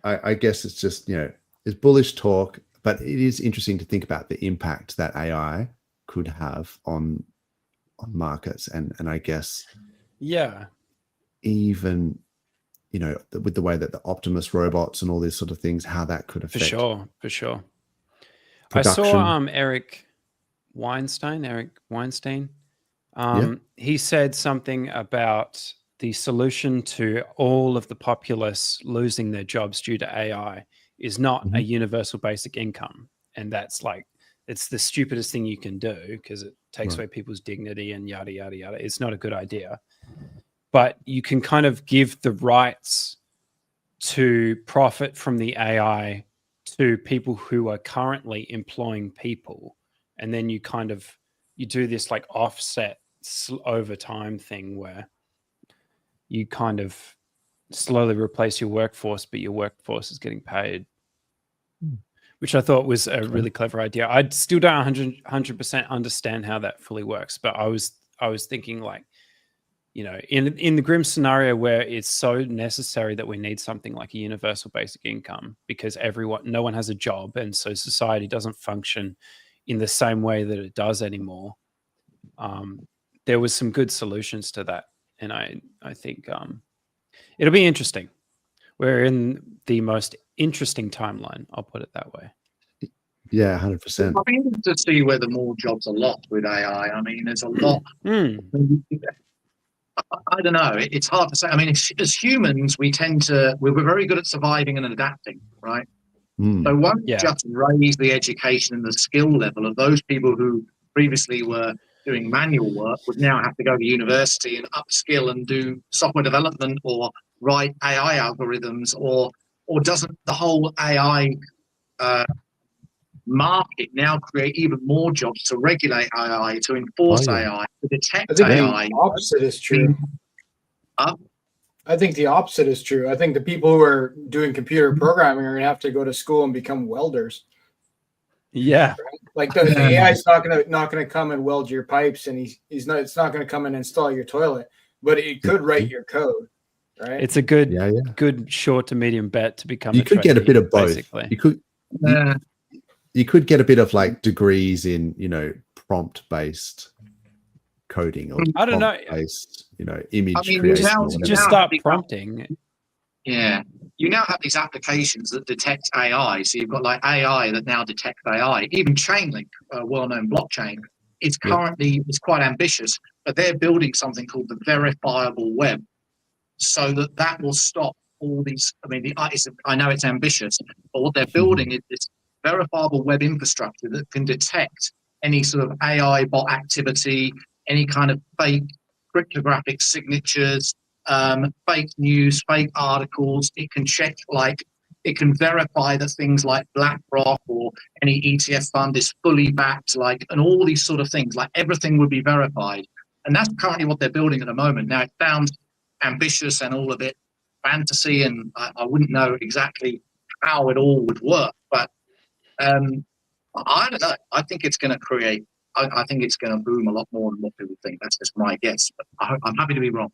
But I guess it's just, it's bullish talk, but it is interesting to think about the impact that AI could have on markets. And I guess, even, with the way that the Optimus robots and all these sort of things, how that could affect. For sure. Production. I saw Eric Weinstein. He said something about the solution to all of the populace losing their jobs due to AI is not a universal basic income. And that's like, it's the stupidest thing you can do because it takes away people's dignity and yada, yada, yada. It's not a good idea. But you can kind of give the rights to profit from the AI to people who are currently employing people. And then you do this like offset over time thing where you kind of slowly replace your workforce, but your workforce is getting paid, which I thought was a really clever idea. I still don't 100% understand how that fully works, but I was thinking like, in the grim scenario where it's so necessary that we need something like a universal basic income because no one has a job, and so society doesn't function in the same way that it does anymore. There was some good solutions to that. And I think it'll be interesting. We're in the most interesting timeline. I'll put it that way. Yeah, 100%. I think to see whether more jobs are lost with AI. I mean, there's a lot. I don't know. It's hard to say. I mean, as humans, we're very good at surviving and adapting, right? So once just raise the education and the skill level of those people who previously were doing manual work would now have to go to university and upskill and do software development or write AI algorithms, or doesn't the whole AI market now create even more jobs to regulate AI, to enforce AI, to detect AI? The opposite is true. I think the opposite is true. I think the people who are doing computer programming are going to have to go to school and become welders. Yeah. Like the AI is not gonna come and weld your pipes, and it's not gonna come and install your toilet, but it could write your code, right? It's a good short to medium bet to become. You could get a bit of both. Basically. You could get a bit of like degrees in, prompt based coding or I don't know, based, image mean, creation. just start prompting. Yeah. You now have these applications that detect AI. So you've got like AI that now detects AI. Even Chainlink, a well-known blockchain, it's currently it's quite ambitious, but they're building something called the verifiable web, so that will stop all these. I mean, I know it's ambitious, but what they're building is this verifiable web infrastructure that can detect any sort of AI bot activity, any kind of fake cryptographic signatures, fake news, fake articles. It can check, it can verify that things like BlackRock or any ETF fund is fully backed, and all these sort of things, everything would be verified. And that's currently what they're building at the moment. Now, it sounds ambitious and all a bit fantasy, and I wouldn't know exactly how it all would work, but I don't know. I think it's going to create, I think it's going to boom a lot more than what people think. That's just my guess, but I'm happy to be wrong.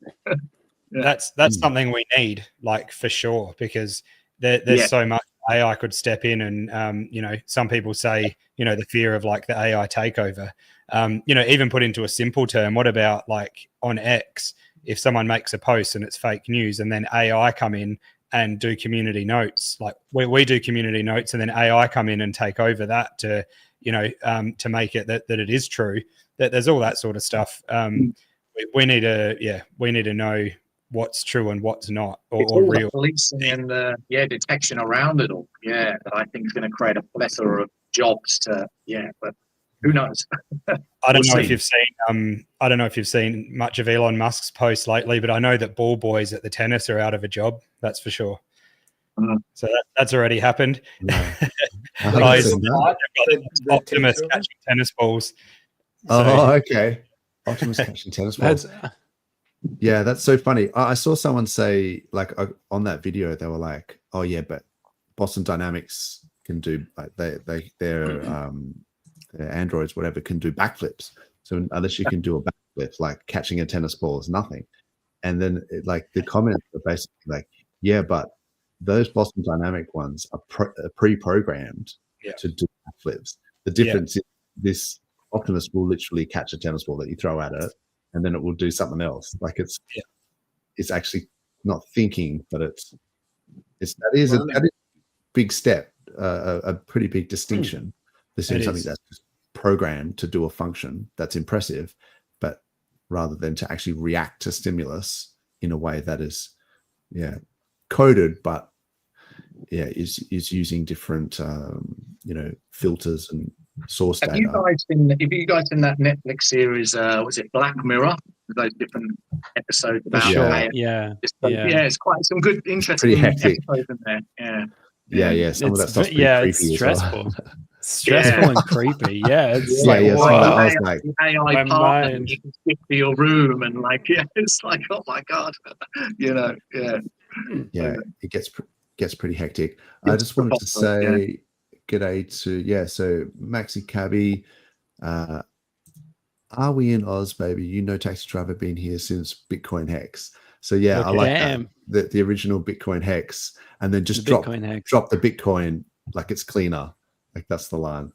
That's something we need, for sure, because there's so much AI could step in, and some people say, the fear of the AI takeover. Even put into a simple term, what about on X, if someone makes a post and it's fake news, and then AI come in and do community notes, we do community notes, and then AI come in and take over that to make it that it is true. That there's all that sort of stuff. We need to know what's true and what's not, or real. The policing and the detection around it all. Yeah, that I think is going to create a plethora of jobs but who knows? I don't know if you've seen much of Elon Musk's posts lately, but I know that ball boys at the tennis are out of a job. That's for sure. So that's already happened. Optimus catching tennis balls. Okay. Optimus catching tennis balls. Yeah, that's so funny. I saw someone say, on that video, they were like, "Oh yeah, but Boston Dynamics can do their androids, whatever, can do backflips. So unless you can do a backflip, catching a tennis ball is nothing." And then the comments are basically "Yeah, but those Boston Dynamic ones are pre-programmed to do backflips. The difference is this Optimus will literally catch a tennis ball that you throw at it, and then it will do something else. It's actually not thinking, but that is a big step, a pretty big distinction. This is something that's just programmed to do a function that's impressive, but rather than to actually react to stimulus in a way that is coded, but is using different filters and source data. Have you guys seen that Netflix series? Was it Black Mirror? Those different episodes about it's quite some good, interesting episodes in there. Yeah. Some of that stuff's pretty creepy. It's stressful. Well. Stressful and creepy. Yeah, it's I was like, AI partner you can stick to your room, and it's oh my god, it gets pretty hectic. I just wanted to say g'day to so Maxi Cabby. Are we in Oz, baby? Taxi driver been here since Bitcoin Hex. So I like that the original Bitcoin Hex, and then just drop the Bitcoin like it's cleaner. That's the line.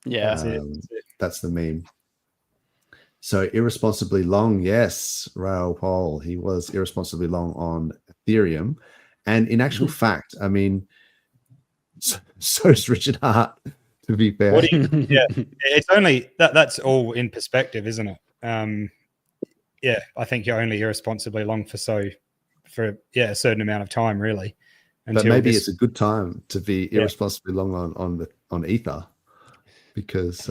Yeah, that's the meme. So irresponsibly long, yes, Raoul Paul. He was irresponsibly long on Ethereum, and in actual fact, I mean, so is Richard Hart. To be fair, it's only that's all in perspective, isn't it? I think you're only irresponsibly long for a certain amount of time, really. But maybe it's a good time to be irresponsibly long on Ether, because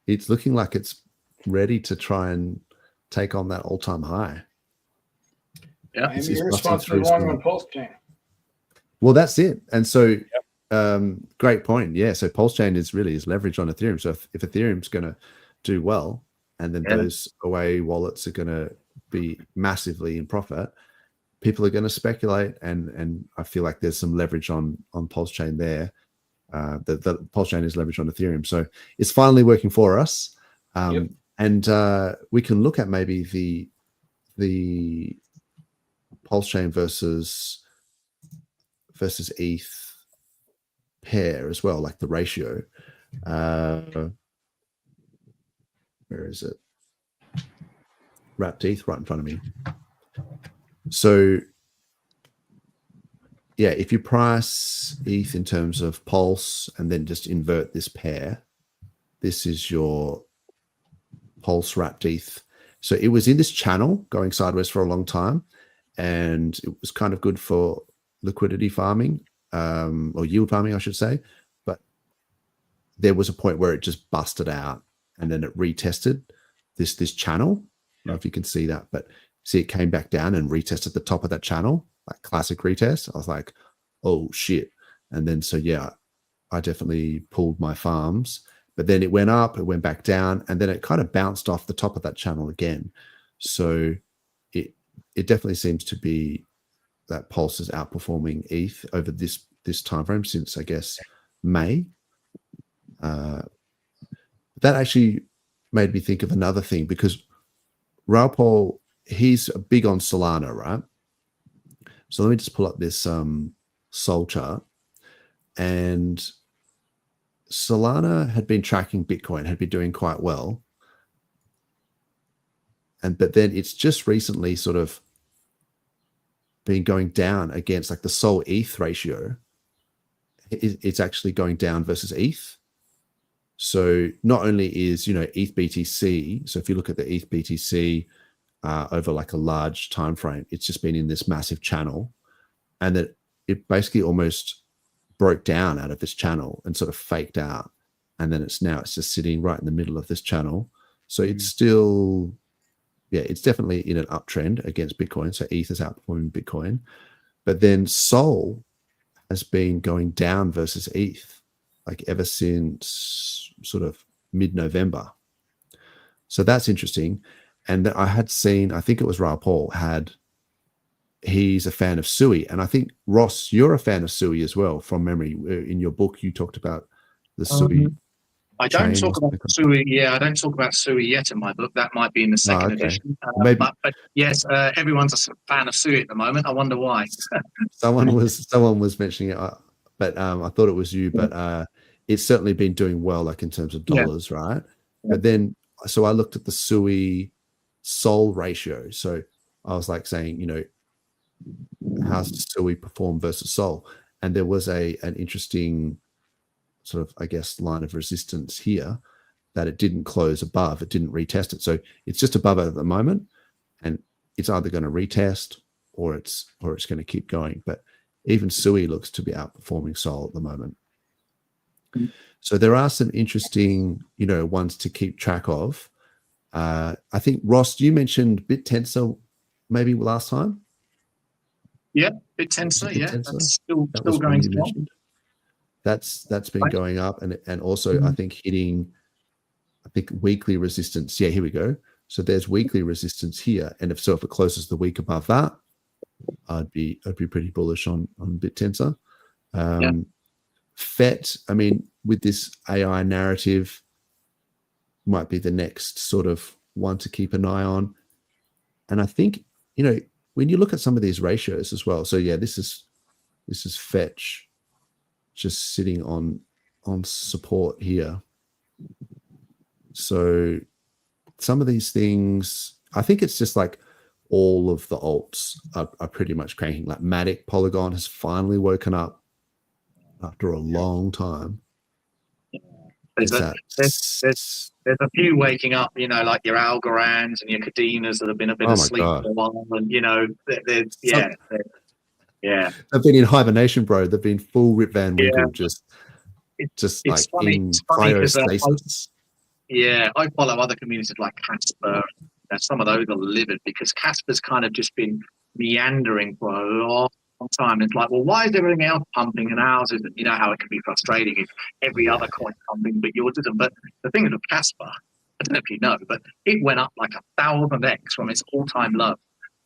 it's looking like it's ready to try and take on that all-time high. Yeah, and irresponsibly long on PulseChain. Well, that's it. And so, great point. Yeah, so PulseChain is leverage on Ethereum. So if Ethereum's going to do well, and then those away wallets are going to be massively in profit, people are going to speculate, and I feel like there's some leverage on PulseChain there. the PulseChain is leveraged on Ethereum. So it's finally working for us. And we can look at maybe the PulseChain versus ETH pair as well, like the ratio. Where is it? Wrapped ETH right in front of me. So yeah, if you price ETH in terms of Pulse and then just invert this pair, this is your Pulse wrapped ETH. So it was in this channel going sideways for a long time, and it was kind of good for liquidity farming, or yield farming, I should say. But there was a point where it just busted out, and then it retested this channel. I don't know if you can see that, but see it came back down and retested the top of that channel, like classic retest. I was like, oh shit. And then so yeah, I definitely pulled my farms, but then it went up, it went back down, and then it kind of bounced off the top of that channel again. So it definitely seems to be that Pulse is outperforming ETH over this time frame since, I guess, May. That actually made me think of another thing, because Raul, he's big on Solana, right? So let me just pull up this Sol chart. And Solana had been tracking Bitcoin, had been doing quite well. But then it's just recently sort of been going down against like the Sol ETH ratio. It's actually going down versus ETH. So not only is, ETH BTC, so if you look at the ETH BTC over like a large time frame, it's just been in this massive channel, and that it basically almost broke down out of this channel and sort of faked out, and then it's just sitting right in the middle of this channel. So it's still, it's definitely in an uptrend against Bitcoin. So ETH is outperforming Bitcoin, but then Sol has been going down versus ETH like ever since sort of mid-November. So that's interesting. And I had seen, I think it was Raul he's a fan of Sui. And I think, Ross, you're a fan of Sui as well, from memory. In your book, you talked about the Sui. I don't talk about Sui. Yeah, I don't talk about Sui yet in my book. That might be in the second edition. But yes, everyone's a fan of Sui at the moment. I wonder why. someone was mentioning it, but I thought it was you. But it's certainly been doing well, like in terms of dollars, right? But then, so I looked at the Sui Sol ratio. So I was like saying, how's Sui perform versus Sol? And there was an interesting sort of, I guess, line of resistance here that it didn't close above. It didn't retest it. So it's just above it at the moment, and it's either going to retest or it's going to keep going. But even Sui looks to be outperforming Sol at the moment. So there are some interesting, ones to keep track of. I think, Ross, you mentioned BitTensor maybe last time. Yeah, BitTensor. Yeah, that's still going strong. That's been going up, and also I think hitting, weekly resistance. Yeah, here we go. So there's weekly resistance here, and if it closes the week above that, I'd be pretty bullish on BitTensor. FET, I mean, with this AI narrative, might be the next sort of one to keep an eye on. And I think, when you look at some of these ratios as well, so yeah, this is Fetch just sitting on support here. So some of these things, I think it's just like all of the alts are pretty much cranking. Like Matic, Polygon has finally woken up after a long time. There's a few waking up, like your Algorands and your Cadenas that have been a bit asleep for a while, and they've been in hibernation, bro. They've been full Rip Van Winkle, just like funny, in cryostasis. I follow other communities like Casper. Some of those are livid because Casper's kind of just been meandering for a long time. It's like, well, why is everything else pumping and ours isn't? You know how it can be frustrating if every other coin pumping but yours isn't. But the thing is with Casper, I don't know if you know, but it went up like 1,000x from its all-time low.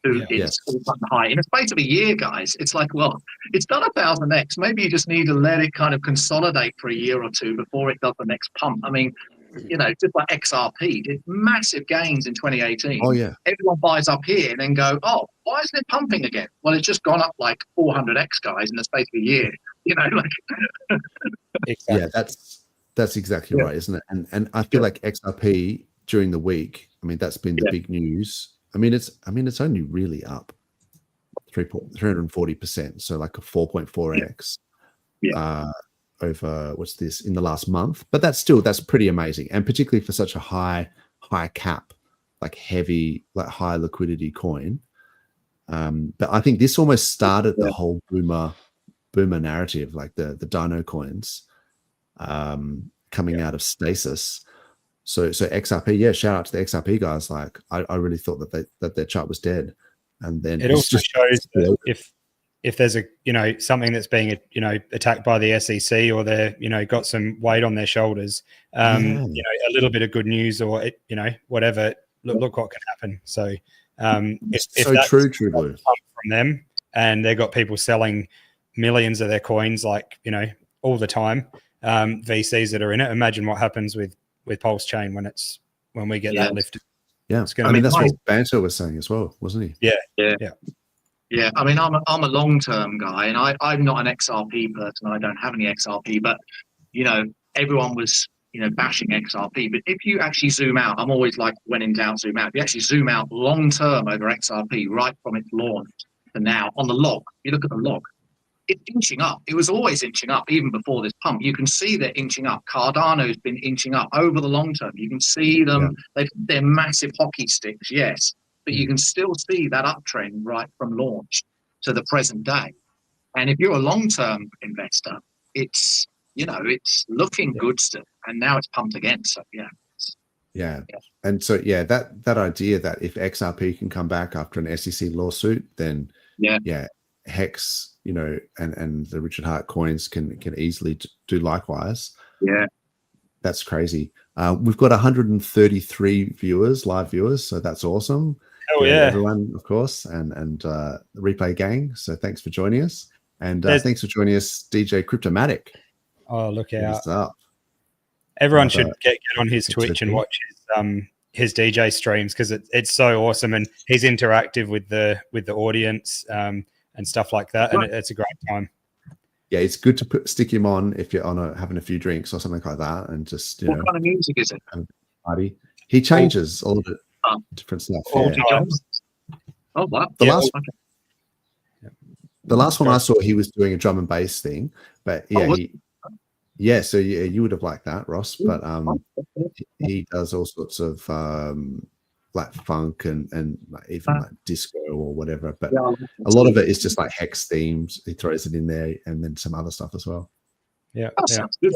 to its all-time high in the space of a year, guys. It's like, well, it's done 1,000x. Maybe you just need to let it kind of consolidate for a year or two before it does the next pump. I mean, just like XRP did massive gains in 2018. Oh yeah. Everyone buys up here and then go, oh, why isn't it pumping again? Well, it's just gone up like 400x, guys, in the space of a year. Yeah, that's exactly right, isn't it? And I feel like XRP during the week, I mean, that's been the big news. I mean, it's only really up 340%, so like a 4.4x over what's this in the last month. But that's pretty amazing, and particularly for such a high cap, like heavy, like high liquidity coin. But I think this almost started the whole boomer narrative, like the Dino coins coming out of stasis. So XRP, shout out to the XRP guys. Like I really thought that their chart was dead, and then it also shows that if there's something that's being attacked by the SEC, or they're got some weight on their shoulders, a little bit of good news, or whatever. Look what can happen. So if so that's true blue from them, and they've got people selling millions of their coins all the time, VCs that are in it. Imagine what happens with PulseChain when we get that lifted. Yeah, it's gonna I mean be that's what Banter was saying as well, wasn't he? Yeah. I mean, I'm a long-term guy, and I'm not an XRP person. I don't have any XRP, but everyone was bashing XRP. But if you actually zoom out, I'm always like, when in doubt, zoom out. If you actually zoom out long-term over XRP, right from its launch to now, on the log, you look at the log, it's inching up. It was always inching up, even before this pump. You can see they're inching up. Cardano's been inching up over the long term. You can see them. They're massive hockey sticks, yes, but you can still see that uptrend right from launch to the present day. And if you're a long-term investor, it's looking good still. And now it's pumped again. So yeah. And so that idea that if XRP can come back after an SEC lawsuit, then Hex, and the Richard Hart coins can easily do likewise. Yeah, that's crazy. We've got 133 live viewers, so that's awesome. Oh yeah, everyone, of course, and the replay gang. So thanks for joining us, and thanks for joining us, DJ Cryptomatic. Oh, look out! Everyone should get on his Twitch and watch his DJ streams, because it's so awesome, and he's interactive with the audience. And stuff like that, and it's a great time. Yeah, it's good to stick him on if you're on having a few drinks or something like that, and just what kind of music is it? Party. He changes all the different stuff. Oh wow! The last one I saw, he was doing a drum and bass thing, but so you would have liked that, Ross. But he does all sorts of like funk and like even like disco or whatever, but a lot of it is just like Hex themes. He throws it in there, and then some other stuff as well. Sounds good.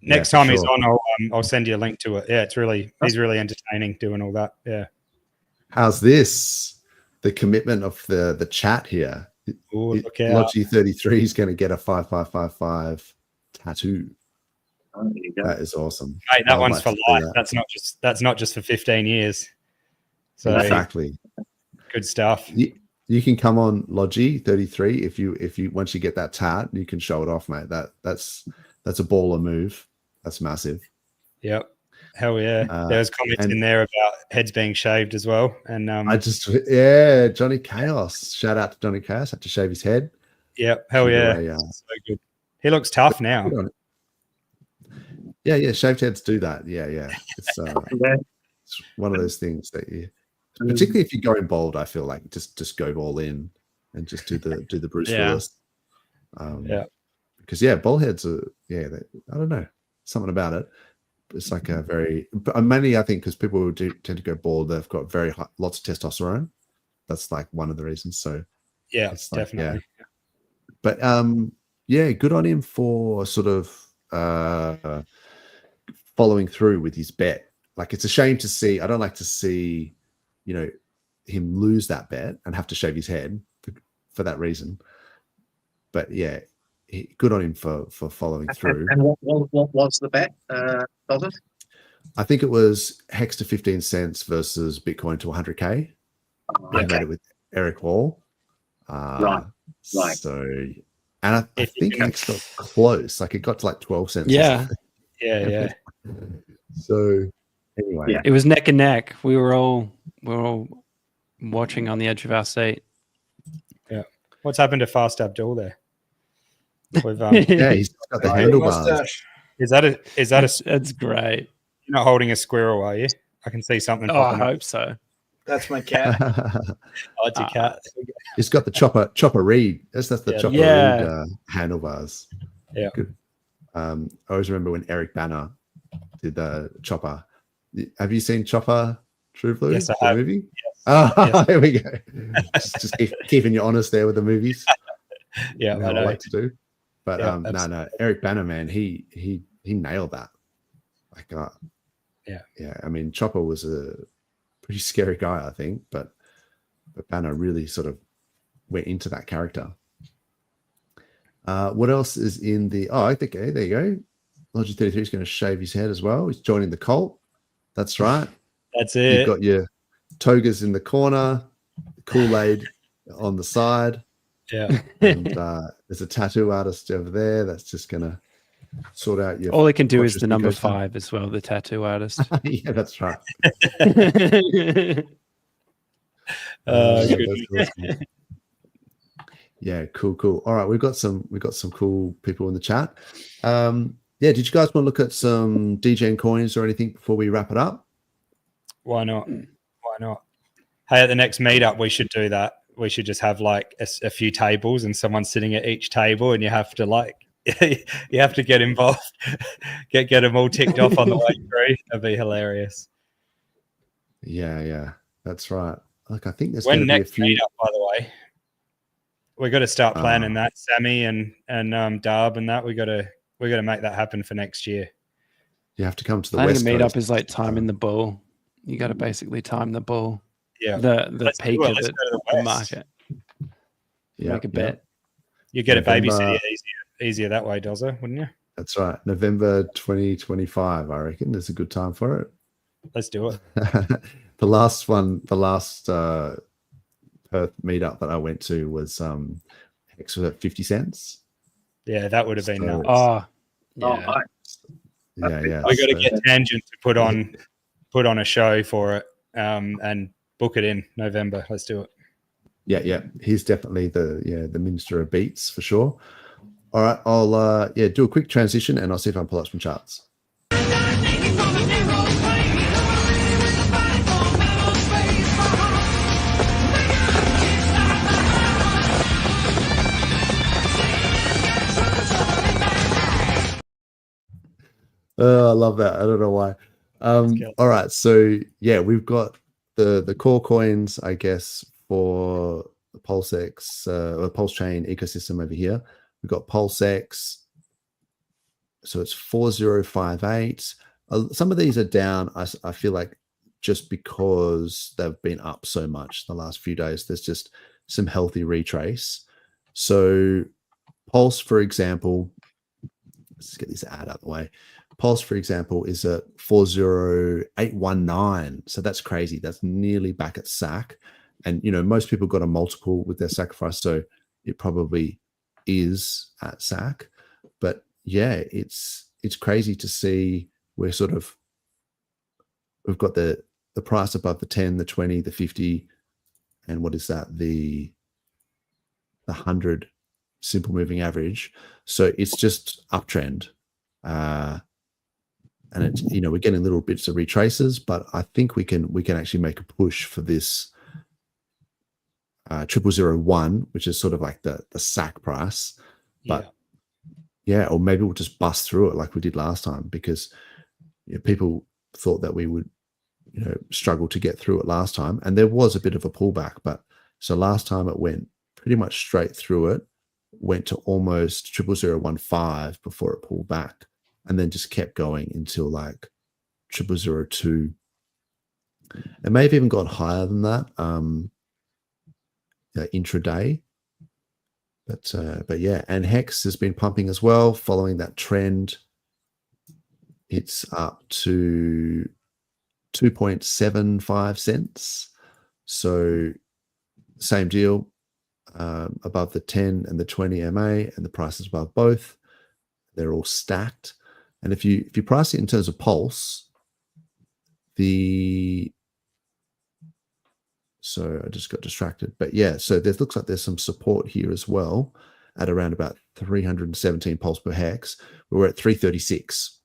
Next time he's on, I'll send you a link to it. It's he's really entertaining doing all that. How's this? The commitment of the chat here. Ooh, look out. Logi 33 is going to get a 5555 tattoo. That is awesome. Mate, that one's for life. That's not just for 15 years. So exactly. Good stuff. You can come on Logi 33 if you once you get that tat, you can show it off, mate. That's a baller move. That's massive. Yep. Hell yeah. There's comments in there about heads being shaved as well. And Johnny Chaos. Shout out to Johnny Chaos. Had to shave his head. Yep. Hell yeah. So good. He looks tough now. Yeah, shaved heads do that. Yeah. It's one of those things that particularly if you're going bold, I feel like just go all in and just do the Bruce Willis. Because bald heads are I don't know, something about it. It's like a very, but mainly I think because people who tend to go bald, they've got very high, lots of testosterone. That's like one of the reasons. So it's like, definitely. But good on him for sort of following through with his bet. Like, it's a shame to see. I don't like to see, him lose that bet and have to shave his head for that reason. But good on him for following through. And what was the bet, Dozza? I think it was Hex to 15 cents versus Bitcoin to 100K. I made it with Eric Wall. Right. So, and I think it actually got close. Like it got to like 12 cents. Yeah. Yeah. So anyway, It was neck and neck. We were all watching on the edge of our seat. Yeah. What's happened to Fast Abdul there? With, yeah, he's got the handlebars. Mustache. Is that a? That's great. You're not holding a squirrel, are you? I can see something. Oh, I popping up. hope so. That's my cat. Oh, it's your cat. He's got the chopper reed. That's the chopper reed handlebars. Yeah. Good. I always remember when Eric Banner did the Chopper. Have you seen Chopper, True Blue? Yes, I the have. movie? Yes. Oh, here we go. just keeping you honest there with the movies. Yeah, I like to do. But Yeah, no, Eric Banner, man, he nailed that. Like, yeah. I mean, Chopper was a pretty scary guy, I think, but Banner really sort of went into that character. What else is in the? Oh, okay, there you go. Logic 33 is going to shave his head as well. He's joining the cult. That's right. That's it. You've got your togas in the corner, Kool-Aid on the side. Yeah. And there's a tattoo artist over there that's just going to sort out your. All he can do is the number ecosystem. 5 as well, the tattoo artist. Yeah, that's right. Good. That's awesome. Yeah, cool. All right, we've got some cool people in the chat. Yeah, did you guys want to look at some DGen coins or anything before we wrap it up? Why not? Hey, at the next meetup, we should do that. We should just have like a few tables and someone sitting at each table, and you have to you have to get involved, get them all ticked off on the way through. That'd be hilarious. Yeah, that's right. Like I think there's When going to be a next few. meetup, by the way, we got to start planning that. Sammy and Darb and that we got to make that happen for next year. You have to come to the Planning West a meetup Coast. is like timing the bull. You got to basically time the bull. Yeah, the peak of Let's it, go to the West. market. Yeah, Make a bet. You get a November- babysitter easier that way, Dozza, wouldn't you? That's right. November 2025, I reckon. There's a good time for it. Let's do it. The last Perth meetup that I went to was Hex was at 50 cents. Yeah, that would have been So- nuts. Oh, yeah. Yeah. We got to So- get Tangent to put on a show for it and book it in November. Let's do it. Yeah. He's definitely the minister of beats for sure. All right, I'll do a quick transition and I'll see if I can pull up some charts. Oh, I love that. I don't know why. All right, so yeah, we've got the core coins, I guess, for the PulseX or Pulsechain ecosystem over here. We've got PulseX, so it's 4058. Some of these are down. I feel like just because they've been up so much the last few days, there's just some healthy retrace. So Pulse, for example, let's get this ad out of the way. Pulse, for example, is at 40819. So that's crazy. That's nearly back at SAC. And, most people got a multiple with their sacrifice. So it probably is at SAC. But yeah, it's crazy to see we've got the price above the 10, the 20, the 50. And what is that? The 100 simple moving average. So it's just uptrend. And it's, we're getting little bits of retraces, but I think we can actually make a push for this 0001, which is sort of like the SAC price. But yeah, or maybe we'll just bust through it like we did last time, because people thought that we would struggle to get through it last time, and there was a bit of a pullback. But so last time it went pretty much straight through it, went to almost 00015 before it pulled back, and then just kept going until like 0002. It may have even gone higher than that intraday. But yeah, and Hex has been pumping as well, following that trend. It's up to 2.75 cents. So same deal, above the 10 and the 20 MA, and the prices above both. They're all stacked. And if you price it in terms of pulse, so I just got distracted. But yeah, so there looks like there's some support here as well at around about 317 pulse per hex. We're at 336.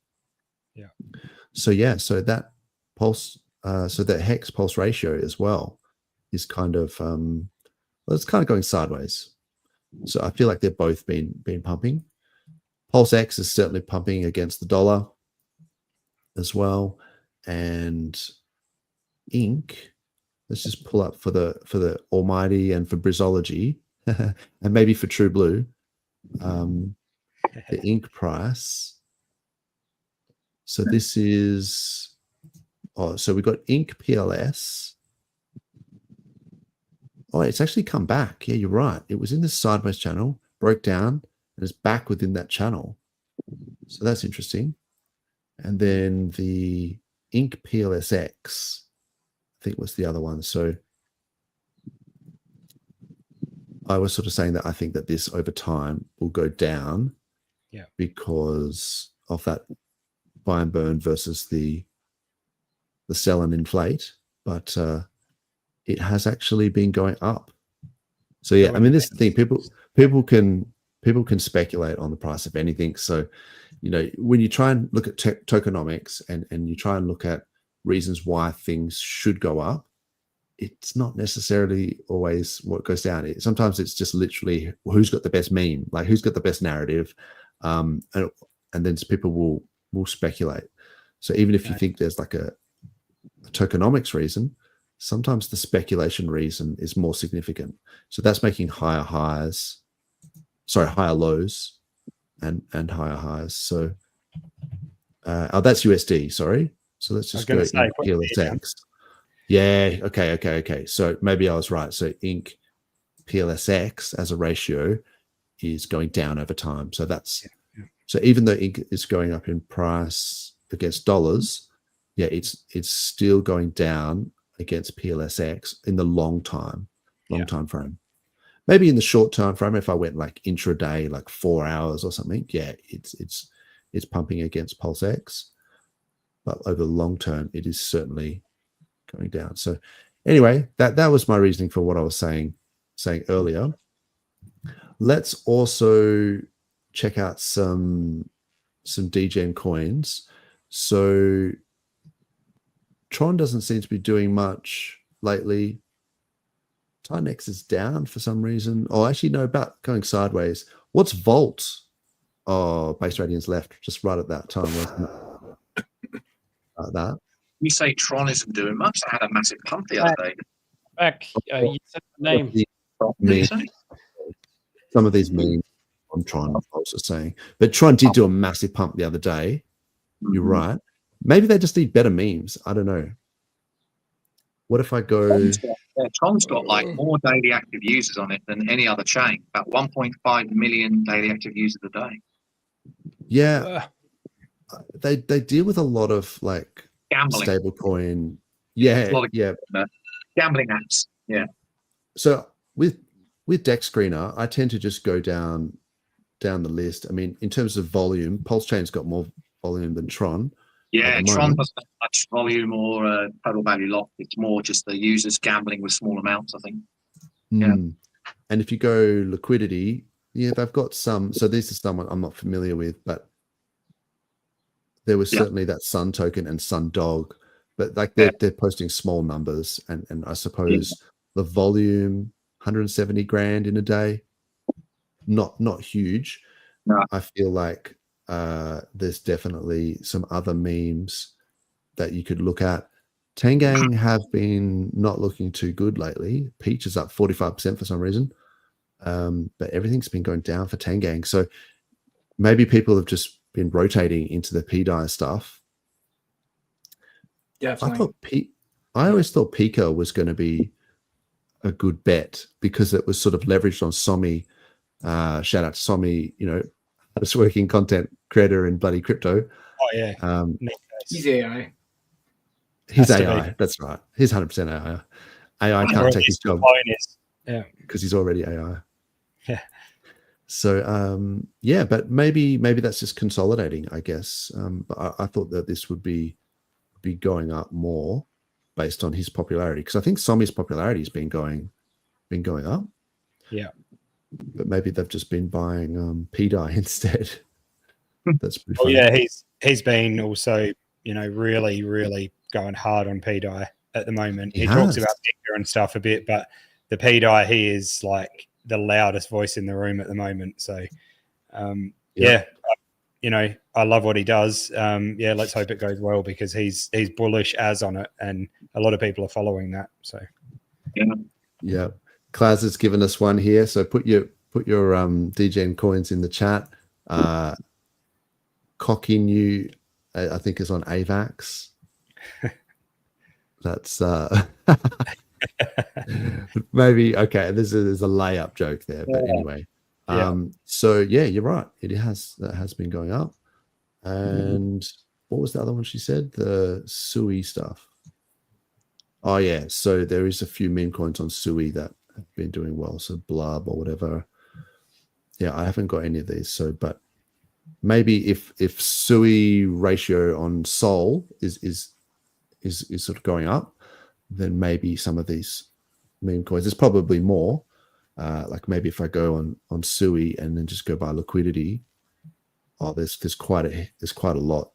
Yeah. So yeah, so that pulse, so that hex pulse ratio as well is kind of well, it's kind of going sideways. So I feel like they've both been pumping. PulseX is certainly pumping against the dollar as well, and Ink. Let's just pull up for the Almighty and for Brizology, and maybe for True Blue, the Ink price. So this is so we got Ink PLS. Oh, it's actually come back. Yeah, you're right. It was in this sideways channel, broke down, and is back within that channel. So that's interesting. And then the Ink PLSX, I think, was the other one. So I was sort of saying that I think that this over time will go down, because of that buy and burn versus the sell and inflate. But it has actually been going up. So yeah, I mean, this is the thing. People can speculate on the price of anything. So, you know, when you try and look at tokenomics and you try and look at reasons why things should go up, it's not necessarily always what goes down. Sometimes it's just literally who's got the best meme, like who's got the best narrative, and then people will speculate. So even if you think there's like a tokenomics reason, sometimes the speculation reason is more significant. So that's making higher lows and higher highs. So that's USD, sorry. So let's just go PLSX. Yeah, okay. So maybe I was right. So Ink PLSX as a ratio is going down over time. So that's so even though Ink is going up in price against dollars, yeah, it's still going down against PLSX in the long time frame. Maybe in the short time frame, if I went like intraday, like 4 hours or something, yeah, it's pumping against PulseX. But over the long term, it is certainly going down. So anyway, that was my reasoning for what I was saying earlier. Let's also check out some degen coins. So Tron doesn't seem to be doing much lately. Tinex is down for some reason. Oh, actually, no, about going sideways. What's Volt? Oh, Base Radiant's left just right at that time, wasn't it? Like that. You say Tron isn't doing much. I had a massive pump the other day. Back, you said the name. Some of these memes on Tron, I was just saying. But Tron did do a massive pump the other day. You're right. Maybe they just need better memes. I don't know. What if I go... Tron's got like more daily active users on it than any other chain. About 1.5 million daily active users a day. Yeah. They deal with a lot of like gambling, stablecoin. Yeah. Gambling apps. Yeah. So with Deck Screener, I tend to just go down the list. I mean, in terms of volume, PulseChain's got more volume than Tron. Yeah, Tron doesn't have much volume or total value locked. It's more just the users gambling with small amounts, I think. Yeah. And if you go liquidity, yeah, they've got some. So this is someone I'm not familiar with, but there was certainly that Sun token and Sun Dog, but like they're posting small numbers, and I suppose the volume 170 grand in a day, not huge. No. I feel like there's definitely some other memes that you could look at. Tangang have been not looking too good lately. Peach is up 45% for some reason, but everything's been going down for Tangang. So maybe people have just been rotating into the pDAI stuff. Definitely. I always thought Pika was going to be a good bet because it was sort of leveraged on Somi. Shout out to Somi, hardest working content creator in bloody crypto. Oh yeah. He's AI. He's AI. That's right. He's 100% AI. AI can't take his job Yeah, because he's already AI. Yeah. So yeah, but maybe that's just consolidating, I guess. But I thought that this would be going up more based on his popularity, because I think Somi's popularity has been going up. Yeah. But maybe they've just been buying pDAI instead. That's pretty Oh funny. yeah, he's been also, really going hard on pDAI at the moment. He talks about Victor and stuff a bit, but the pDAI, he is like the loudest voice in the room at the moment. So yeah, I love what he does. Yeah, let's hope it goes well, because he's bullish as on it, and a lot of people are following that. So yeah. Klaus has given us one here. So put your DGen coins in the chat. Cocky New, I think, is on AVAX. That's maybe okay. There's a layup joke there, but anyway. So yeah, you're right. That has been going up. And what was the other one she said? The Sui stuff. Oh yeah. So there is a few meme coins on Sui that have been doing well. So Blub or whatever. Yeah, I haven't got any of these. So, but maybe if Sui ratio on Sol is sort of going up, then maybe some of these meme coins. There's probably more. Like maybe if I go on Sui and then just go by liquidity, there's quite a lot.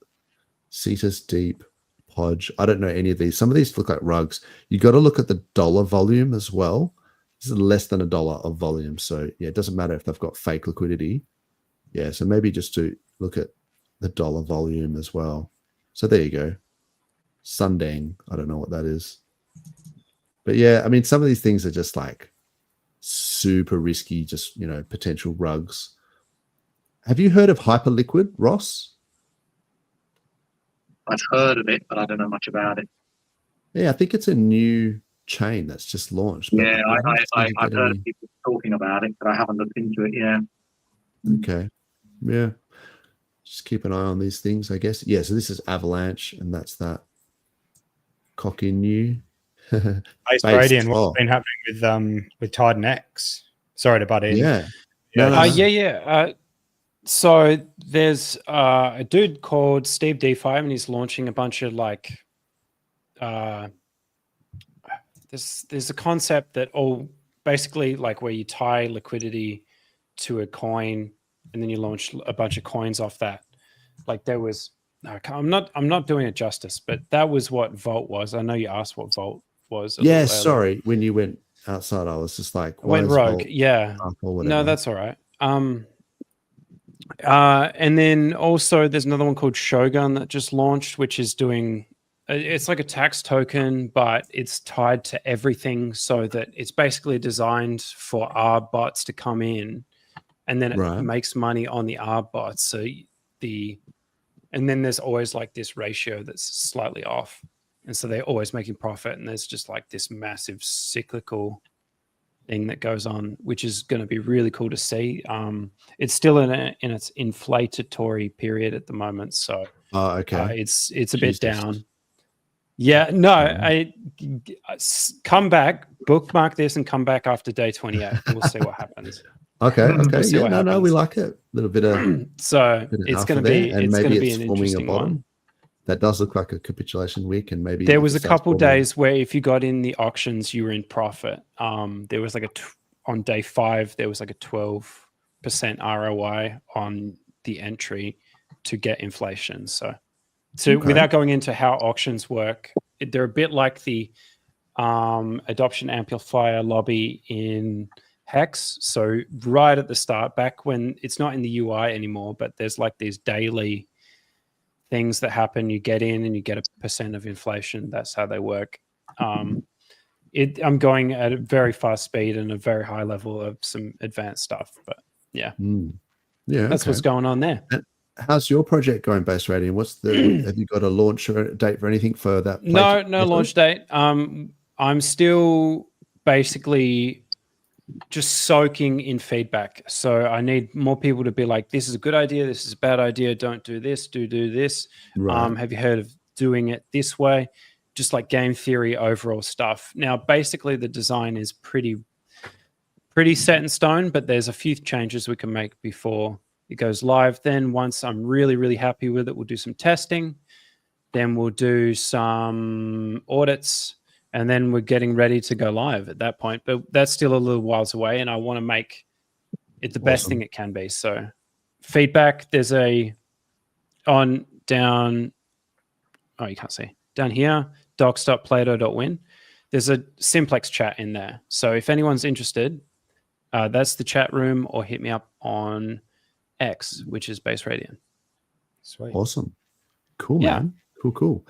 Cetus, Deep, Podge. I don't know any of these. Some of these look like rugs. You got to look at the dollar volume as well. This is less than $1 of volume. So yeah, it doesn't matter if they've got fake liquidity. Yeah, so maybe just to look at the dollar volume as well. So there you go. Sundang. I don't know what that is. But yeah, I mean, some of these things are just like super risky, just, potential rugs. Have you heard of Hyperliquid, Ross? I've heard of it, but I don't know much about it. Yeah, I think it's a new chain that's just launched. Yeah, I've heard of people talking about it, but I haven't looked into it yet. Okay. Yeah. Just keep an eye on these things, I guess. Yeah, so this is Avalanche, and that's that. Cocky New. Base Radiant, what's been happening with Tide and X? Sorry to butt in. Yeah. So there's a dude called Steve DeFi, and he's launching a bunch of like there's a concept that all basically like where you tie liquidity to a coin and then you launch a bunch of coins off that. Like there was I'm not doing it justice, but that was what Vault was. I know you asked what Vault was. Yeah, sorry. When you went outside, I was just like, went rogue. Yeah. No, that's all right. And then also there's another one called Shogun that just launched, which is doing, it's like a tax token, but it's tied to everything, so that it's basically designed for ARB bots to come in, and then it makes money on the ARB bots. So and then there's always like this ratio that's slightly off. And so they're always making profit. And there's just like this massive cyclical thing that goes on, which is going to be really cool to see. It's still in its inflatory period at the moment. So it's a bit down. Yeah, no, I come back, bookmark this and come back after day 28. We'll see what happens. Okay. Yeah, no, we like it. A little bit of so it's going to be an interesting one. That does look like a capitulation week, and maybe there was a couple days where if you got in the auctions, you were in profit. There was like on day 5, there was like a 12% ROI on the entry to get inflation. So without going into how auctions work, they're a bit like the adoption amplifier lobby in Hex. So right at the start, back when it's not in the UI anymore, but there's like these daily things that happen. You get in and you get 1% of inflation. That's how they work. I'm going at a very fast speed and a very high level of some advanced stuff, but yeah, that's what's going on there. How's your project going, Base Radiant? Have you got a launch date for anything for that? No launch date. I'm still basically just soaking in feedback. So I need more people to be like, this is a good idea, this is a bad idea, don't do this, do this. Have you heard of doing it this way? just like game theory overall stuff. Now, basically, the design is pretty set in stone, but there's a few changes we can make before it goes live. Then once I'm really, really happy with it, we'll do some testing. Then we'll do some audits, and then we're getting ready to go live at that point. But that's still a little whiles away, and I want to make it the best thing it can be. So feedback, there's a down here, docs.plato.win. There's a simplex chat in there. So if anyone's interested, that's the chat room, or hit me up on X, which is Base Radian. Sweet. Awesome. Cool, man. Cool.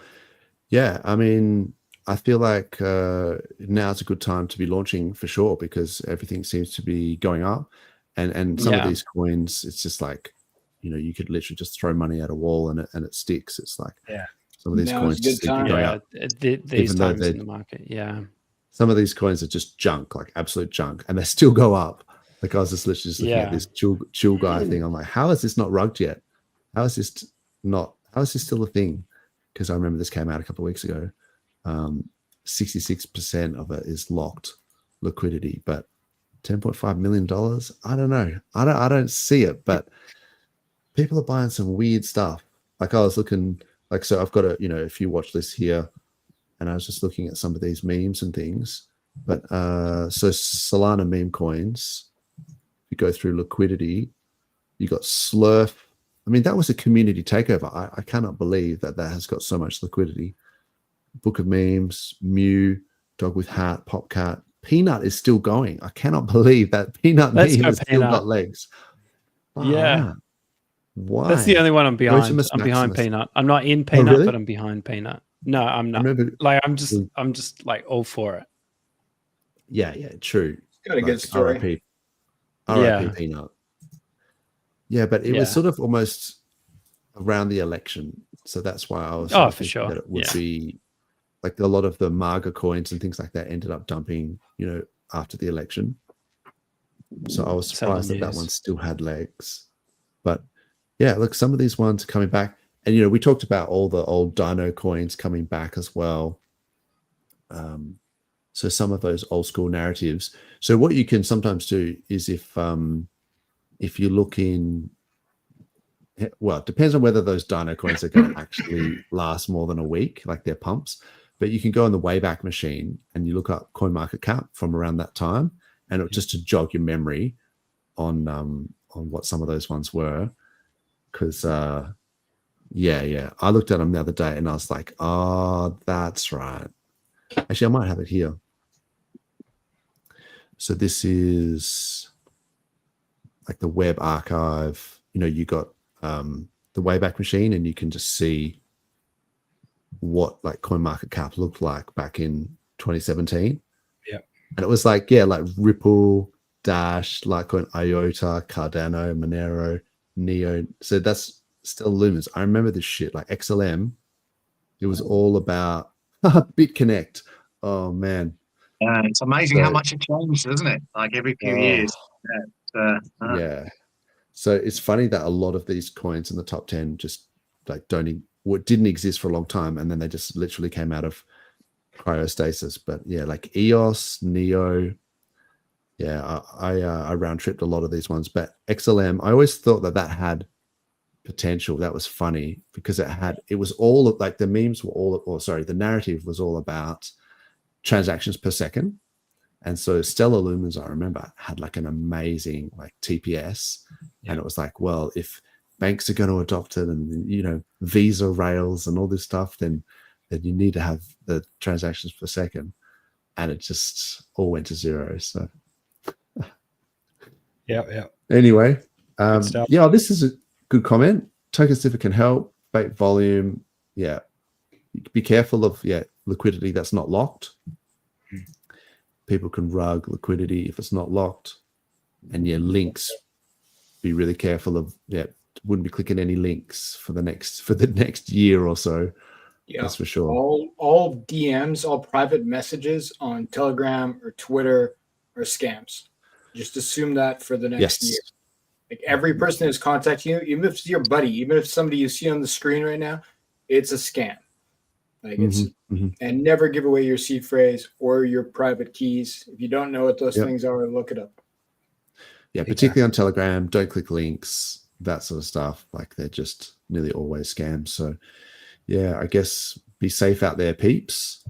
Yeah, I mean, I feel like now's a good time to be launching for sure, because everything seems to be going up. And some of these coins, it's just like, you could literally just throw money at a wall and it sticks. It's like some of these coins just keep going up. These times in the market, some of these coins are just junk, like absolute junk, and they still go up. Like I was just literally just looking at this chill guy thing. I'm like, how is this not rugged yet? How is this still a thing? Because I remember this came out a couple of weeks ago. 66% of it is locked liquidity, but $10.5 million. I don't know. I don't see it, but people are buying some weird stuff. Like I was looking, like, so I've got a few watch lists here, and I was just looking at some of these memes and things. But so Solana meme coins, you go through liquidity, you got Slurf. I mean, that was a community takeover. I cannot believe that has got so much liquidity. Book of Memes, Mew, Dog with Hat, Popcat. Peanut is still going. I cannot believe that Peanut meme has still got legs. Yeah. Why? That's the only one I'm behind. I'm behind Peanut. I'm not in Peanut, really? but I'm behind Peanut. No, I'm not. I'm just like all for it. Yeah, true. Got a good story. RIP Peanut. Yeah, but it was sort of almost around the election. So that's why I was for sure that it would be like a lot of the MAGA coins and things like that ended up dumping, after the election. So I was surprised that one still had legs. But yeah, look, some of these ones are coming back. And, we talked about all the old Dino coins coming back as well. So some of those old school narratives. So what you can sometimes do is if you look in, well, it depends on whether those Dino coins are going to actually last more than a week, like their pumps. But you can go on the Wayback Machine and you look up CoinMarketCap from around that time, and it just to jog your memory on what some of those ones were. Because I looked at them the other day and I was like, oh, that's right. Actually, I might have it here. So this is like the web archive. You got the Wayback Machine, and you can just see what like CoinMarketCap looked like back in 2017. Yeah. And it was like, like Ripple, Dash, Litecoin, IOTA, Cardano, Monero, Neo. So that's still Lumens. I remember this shit, like XLM. It was all about BitConnect. Oh man. It's amazing how much it changed, isn't it? Like every few years. Yeah. So it's funny that a lot of these coins in the top 10 just like didn't exist for a long time, and then they just literally came out of cryostasis. But yeah, like EOS, Neo. Yeah, I round tripped a lot of these ones, but XLM, I always thought that had potential. That was funny because it was all like the memes were the narrative was all about transactions per second. And so Stellar Lumens, I remember, had like an amazing like TPS. And it was like, well, if banks are going to adopt it and, Visa rails and all this stuff, then you need to have the transactions per second. And it just all went to zero. So, yeah. Anyway, this is a good comment. Token sniffer can help. Bait volume. Yeah. Be careful of, liquidity that's not locked. People can rug liquidity if it's not locked. And links, be really careful of, wouldn't be clicking any links for the next year or so. Yeah, that's for sure. All DMs, all private messages on Telegram or Twitter are scams. Just assume that for the next year. Like every person who's contacting you, even if it's your buddy, even if somebody you see on the screen right now, it's a scam. Like it's and never give away your seed phrase or your private keys. If you don't know what those things are, look it up. Yeah, particularly on Telegram, don't click links, that sort of stuff. Like they're just nearly always scams. So yeah, I guess be safe out there, peeps.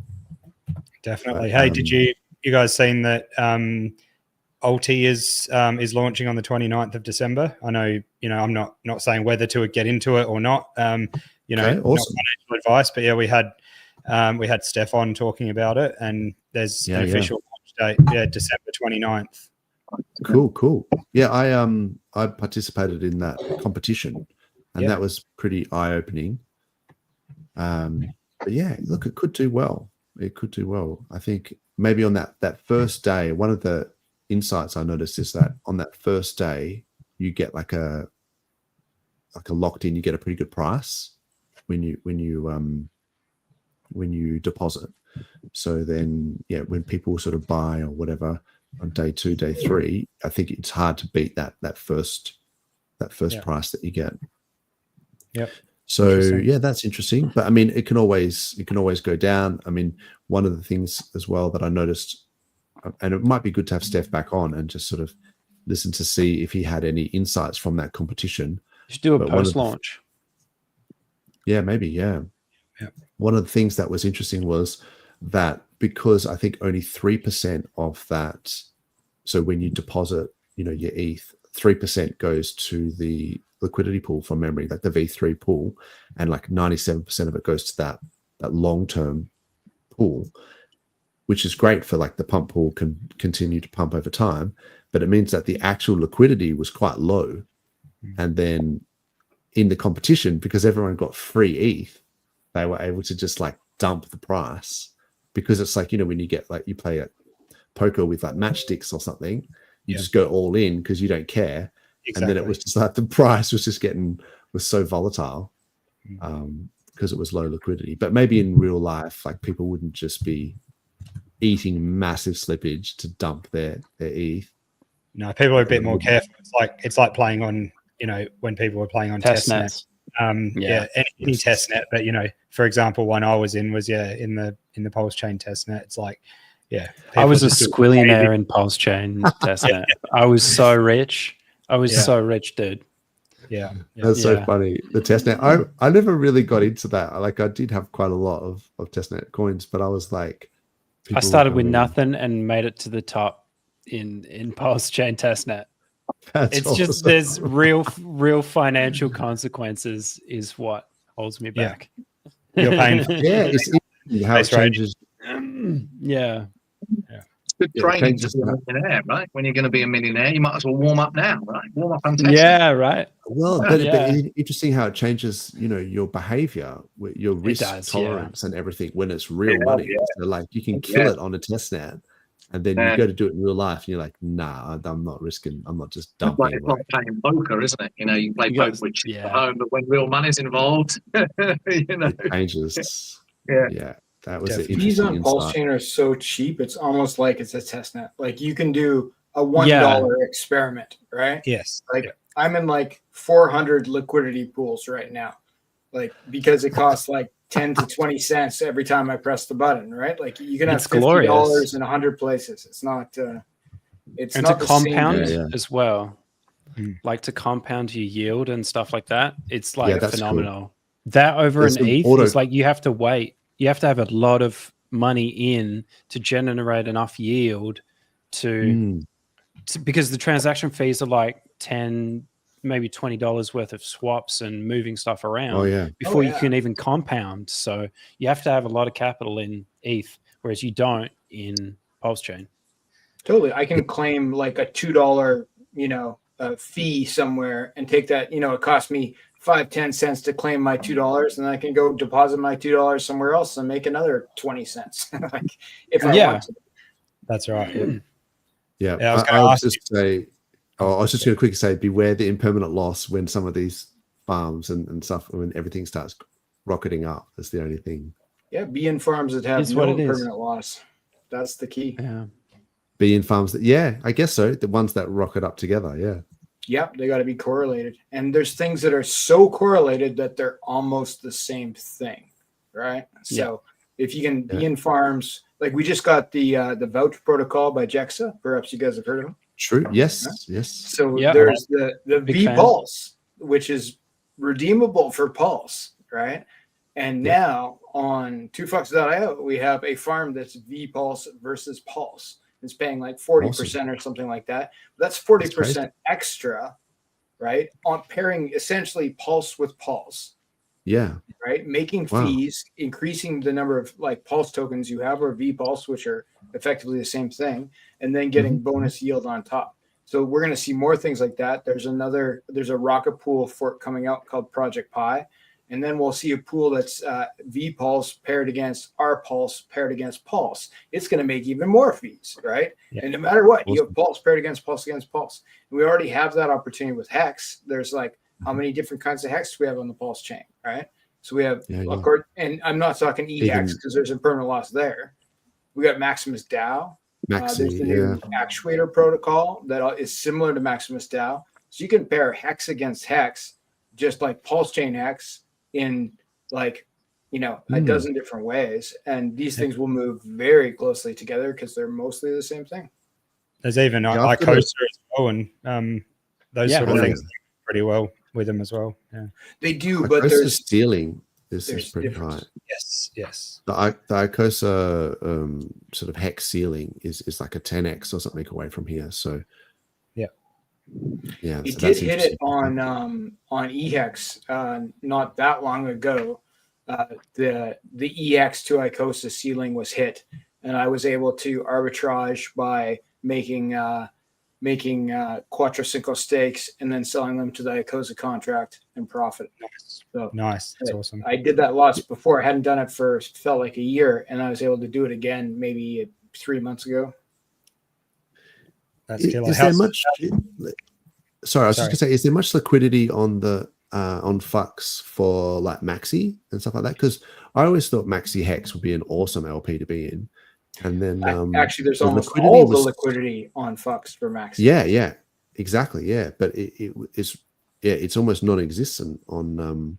Definitely. Hey, did you guys seen that Alti is launching on the 29th of December? I know, I'm not saying whether to get into it or not. Okay, awesome. Not financial advice, but yeah, we had Steph on talking about it, and there's an official launch date. Yeah, December 29th. Cool. Yeah, I participated in that competition, and that was pretty eye-opening. But yeah, look, it could do well. It could do well. I think maybe on that first day, one of the insights I noticed is that on that first day, you get like a locked in. You get a pretty good price when you deposit. So then, yeah, when people sort of buy or whatever on day 2, day 3, I think it's hard to beat that first price that you get. Yep. So yeah, that's interesting. But I mean, it can always go down. I mean, one of the things as well that I noticed, and it might be good to have Steph back on and just sort of listen to see if he had any insights from that competition. You should do a post-launch. Yeah, maybe. Yeah. One of the things that was interesting was that because I think only 3% of that, so when you deposit, your ETH, 3% goes to the liquidity pool from memory, like the V3 pool, and like 97% of it goes to that long-term pool, which is great for like the pump pool can continue to pump over time, but it means that the actual liquidity was quite low. And then in the competition, because everyone got free ETH, they were able to just like dump the price, because it's like, when you get like, you play at poker with like matchsticks or something, you just go all in because you don't care. Exactly. And then it was just like the price was so volatile because it was low liquidity. But maybe in real life, like people wouldn't just be eating massive slippage to dump their ETH. No, people are a bit more careful. It's like playing on, when people were playing on testnet. Any testnet. But for example, one I was in was in the PulseChain testnet. It's like, I was a squillionaire in PulseChain testnet. I was so rich. So rich, dude. Yeah. That's so funny. The testnet. I never really got into that. Like I did have quite a lot of testnet coins, but I was like, I started with nothing and made it to the top in PulseChain testnet. It's awesome. Just there's real financial consequences is what holds me back. You're paying. It's how it changes. Yeah. Good training to be a millionaire, right? When you're going to be a millionaire, you might as well warm up now, right? Warm up on test. Yeah, right. Well, but interesting how it changes, your behavior, your risk tolerance and everything when it's real money. Yeah. So like you can kill it on a testnet, and then you go to do it in real life, and you're like, nah, I'm not risking. I'm not just dumping. It's like playing poker, isn't it? You play poker with chips at home, but when real money's involved, it changes. Yeah. That was the fees on PulseChain are so cheap. It's almost like it's a test net. Like you can do a $1 experiment, right? Yes. Like I'm in like 400 liquidity pools right now, like because it costs like 10 to 20 cents every time I press the button, right? Like you can have $50 in 100 places. It's not. It's and not to compound as well. Like to compound your yield and stuff like that. It's like phenomenal. Cool. That over an ETH is like you have to wait. You have to have a lot of money in to generate enough yield to because the transaction fees are like $10, maybe $20 worth of swaps and moving stuff around before you can even compound. So you have to have a lot of capital in ETH, whereas you don't in PulseChain. Totally. I can claim like a $2, fee somewhere and take that, it cost me 5-10 cents to claim my $2, and I can go deposit my $2 somewhere else and make another 20 cents. Like if I want to. That's right. Yeah. I was just going to quickly say, beware the impermanent loss when some of these farms and stuff, when everything starts rocketing up. That's the only thing. Yeah. Be in farms that have no permanent loss. That's the key. Yeah. Be in farms that, I guess so. The ones that rocket up together. Yeah. Yep, they got to be correlated. And there's things that are so correlated that they're almost the same thing. right? So if you can be in farms, like we just got the vouch protocol by Jexa. Perhaps you guys have heard of them. True. Yes. Right? Yes. So there's the V Pulse, which is redeemable for Pulse, right? And now on 2fucks.io, we have a farm that's V Pulse versus Pulse. It's paying like 40% or something like that. That's 40% extra, right? On pairing essentially Pulse with Pulse. Yeah. Right. Making fees, increasing the number of like Pulse tokens you have or V Pulse, which are effectively the same thing, and then getting bonus yield on top. So we're going to see more things like that. There's a rocket pool fork coming out called Project Pi. And then we'll see a pool that's V Pulse paired against R Pulse paired against Pulse. It's going to make even more fees, right? Yeah. And no matter what, you have Pulse paired against Pulse against Pulse. And we already have that opportunity with Hex. There's like, how many different kinds of Hex do we have on the Pulse chain, right? So we have, and I'm not talking EHEX because there's a permanent loss there. We got Maximus DAO. There's the new actuator protocol that is similar to Maximus DAO. So you can pair Hex against Hex, just like Pulsechain Hex in like, a dozen different ways. And these things will move very closely together because they're mostly the same thing. There's even Icosa as well, and those sort of things pretty well with them as well. Yeah, they do, but there's stealing. This is pretty high. Yes. The Icosa sort of hex ceiling is like a 10x or something away from here. So yeah, it did hit it on EHEX not that long ago. The EX to Icosa ceiling was hit, and I was able to arbitrage by making Quattro Cinco stakes and then selling them to the Icosa contract and profit. Nice. That's awesome. I did that lots before. I hadn't done it for felt like a year, and I was able to do it again maybe 3 months ago. That's is there much? Sorry, I was just gonna say, is there much liquidity on the on Fux for like Maxi and stuff like that? Because I always thought Maxi Hex would be an awesome LP to be in. And then actually, there's almost all the liquidity on Fux for Maxi. Yeah, exactly. Yeah, but it's almost non-existent on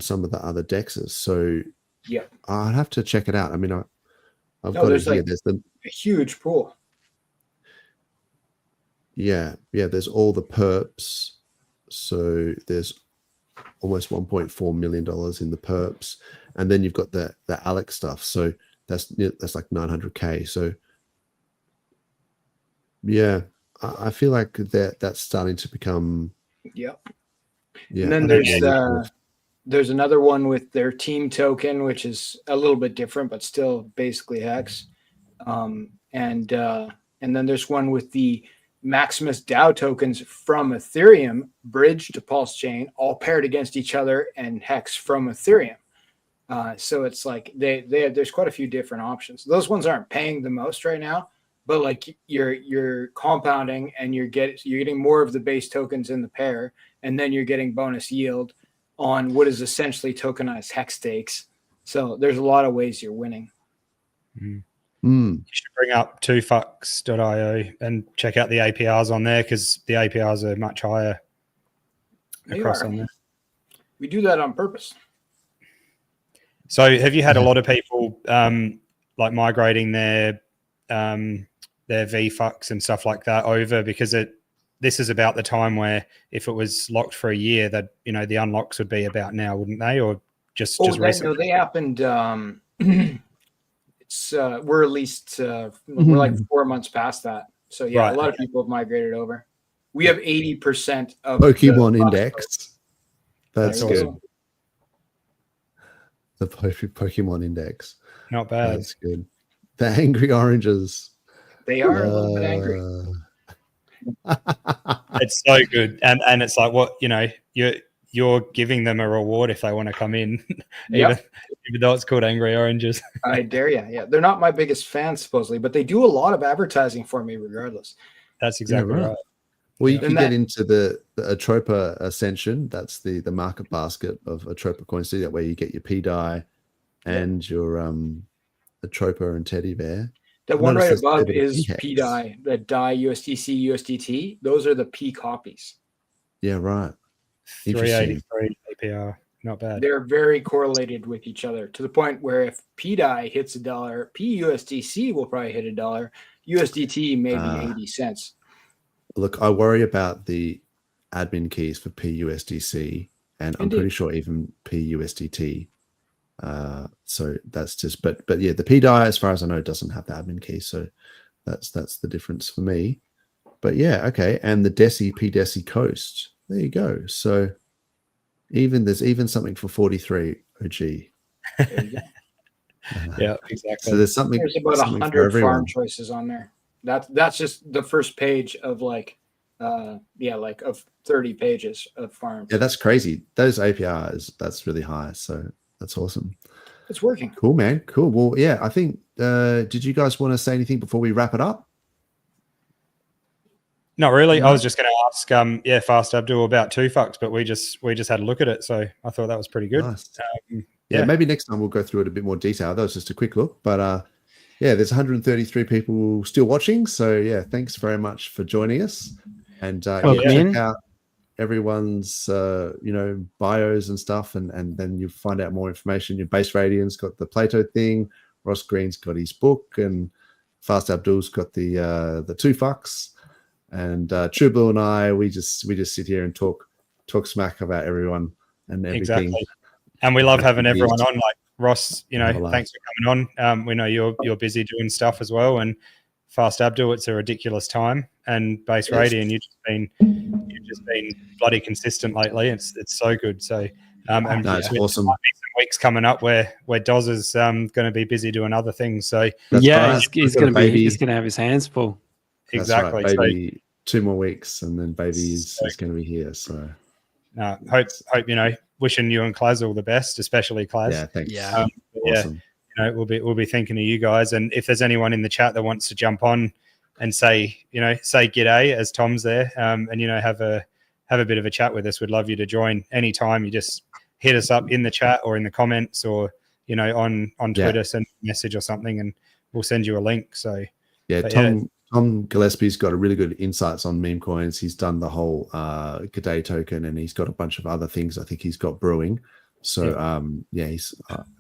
some of the other dexes. So yeah, I'd have to check it out. I mean, I've got it here. Like there's a huge pool. Yeah. There's all the perps. So there's almost $1.4 million in the perps, and then you've got the Alex stuff. So that's like 900K. So yeah, I feel like that's starting to become. Yeah. And then there's another one with their team token, which is a little bit different, but still basically Hex. And then there's one with the Maximus DAO tokens from Ethereum bridged to Pulsechain, all paired against each other, and Hex from Ethereum. So it's like there's quite a few different options. Those ones aren't paying the most right now, but like you're compounding and you're getting more of the base tokens in the pair, and then you're getting bonus yield on what is essentially tokenized Hex stakes. So there's a lot of ways you're winning. You should bring up 2fucks.io and check out the APRs on there, because the APRs are much higher across on there. We do that on purpose. So have you had a lot of people like migrating their VFucks and stuff like that over? Because this is about the time where if it was locked for a year, that the unlocks would be about now, wouldn't they? Or just recently? No, they happened. We're at least we're like 4 months past that. So yeah, a lot of people have migrated over. We have 80% of Pokemon Index. That's good. Awesome. The Pokemon Index. Not bad. That's good. The Angry Oranges. They are a little bit angry. It's so good, and it's like what you're giving them a reward if they want to come in, even though it's called Angry Oranges. I dare you. Yeah, they're not my biggest fans supposedly, but they do a lot of advertising for me regardless. That's exactly right. Well, you can get into the Atropa Ascension. That's the market basket of Atropa coins. So that way you get your pDAI and your Atropa and teddy bear. The one right above is pDAI, the DAI USDC USDT. Those are the P copies. Yeah, right. 383 APR. not bad. They're very correlated with each other to the point where if pDAI hits $1, PUSDC will probably hit $1, USDT maybe 80 cents. Look, I worry about the admin keys for PUSDC, and I'm pretty sure even PUSDT. So that's just, but yeah, the pDAI, as far as I know, doesn't have the admin key, so that's the difference for me. But yeah, okay, and the pDAI Coast, there you go. So there's even something for 43 OG. Yeah, exactly. So there's something. There's about 100 farm choices on there. That's just the first page of like of 30 pages of farms. Yeah, that's crazy. Those APRs, that's really high. So that's awesome. It's working. Cool, man. Cool. Well, yeah, I think. Did you guys want to say anything before we wrap it up? Not really. I was just going to ask, Fast Abdul about 2FUCks, but we just had a look at it, so I thought that was pretty good. Nice. Yeah, maybe next time we'll go through it a bit more detail. That was just a quick look, but yeah, there's 133 people still watching. So yeah, thanks very much for joining us. And check out everyone's bios and stuff, and then you find out more information. Your Base Radiant's got the Plato thing, Ross Green's got his book, and Fast Abdul's got the 2FUCks, and True Blue and I we just sit here and talk smack about everyone and everything. Exactly. And we love having everyone on, like Ross, thanks for coming on. We know you're busy doing stuff as well, and Fast Abdul, it's a ridiculous time, and Base Radiant, you've just been bloody consistent lately. It's so good. So and it's awesome. Some weeks coming up where Dozza's going to be busy doing other things. So he's going to have his hands full. Exactly. Right, baby, 2 more weeks, and then baby is going to be here. So hope wishing you and Klaz all the best, especially Klaz. Yeah, thanks. Awesome. We'll be thinking of you guys, and if there's anyone in the chat that wants to jump on and say g'day as Tom's there, and have a bit of a chat with us, we'd love you to join anytime. You just hit us up in the chat or in the comments, or on Twitter, send a message or something, and we'll send you a link. So Tom Gillespie's got a really good insights on meme coins. He's done the whole G'day token, and he's got a bunch of other things I think he's got brewing. So he's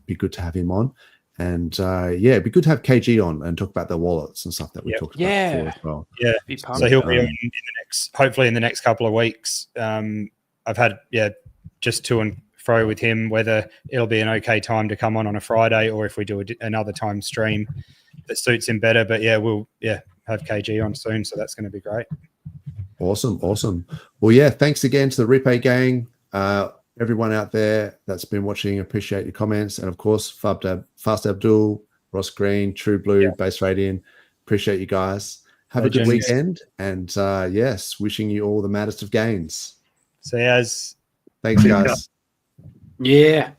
be good to have him on. And it'd be good to have KG on and talk about the wallets and stuff that we talked about before as well. Yeah. So he'll be on hopefully in the next couple of weeks. I've had just to and fro with him whether it'll be an okay time to come on a Friday, or if we do another time stream that suits him better. But we'll have KG on soon, so that's going to be great. Awesome. Well, thanks again to the Repay gang. Everyone out there that's been watching, appreciate your comments. And of course, Fast Abdul, Ross Green, True Blue, Base Radiant, appreciate you guys. Have a good weekend. And wishing you all the maddest of gains. See you guys. Thanks, guys. Yeah.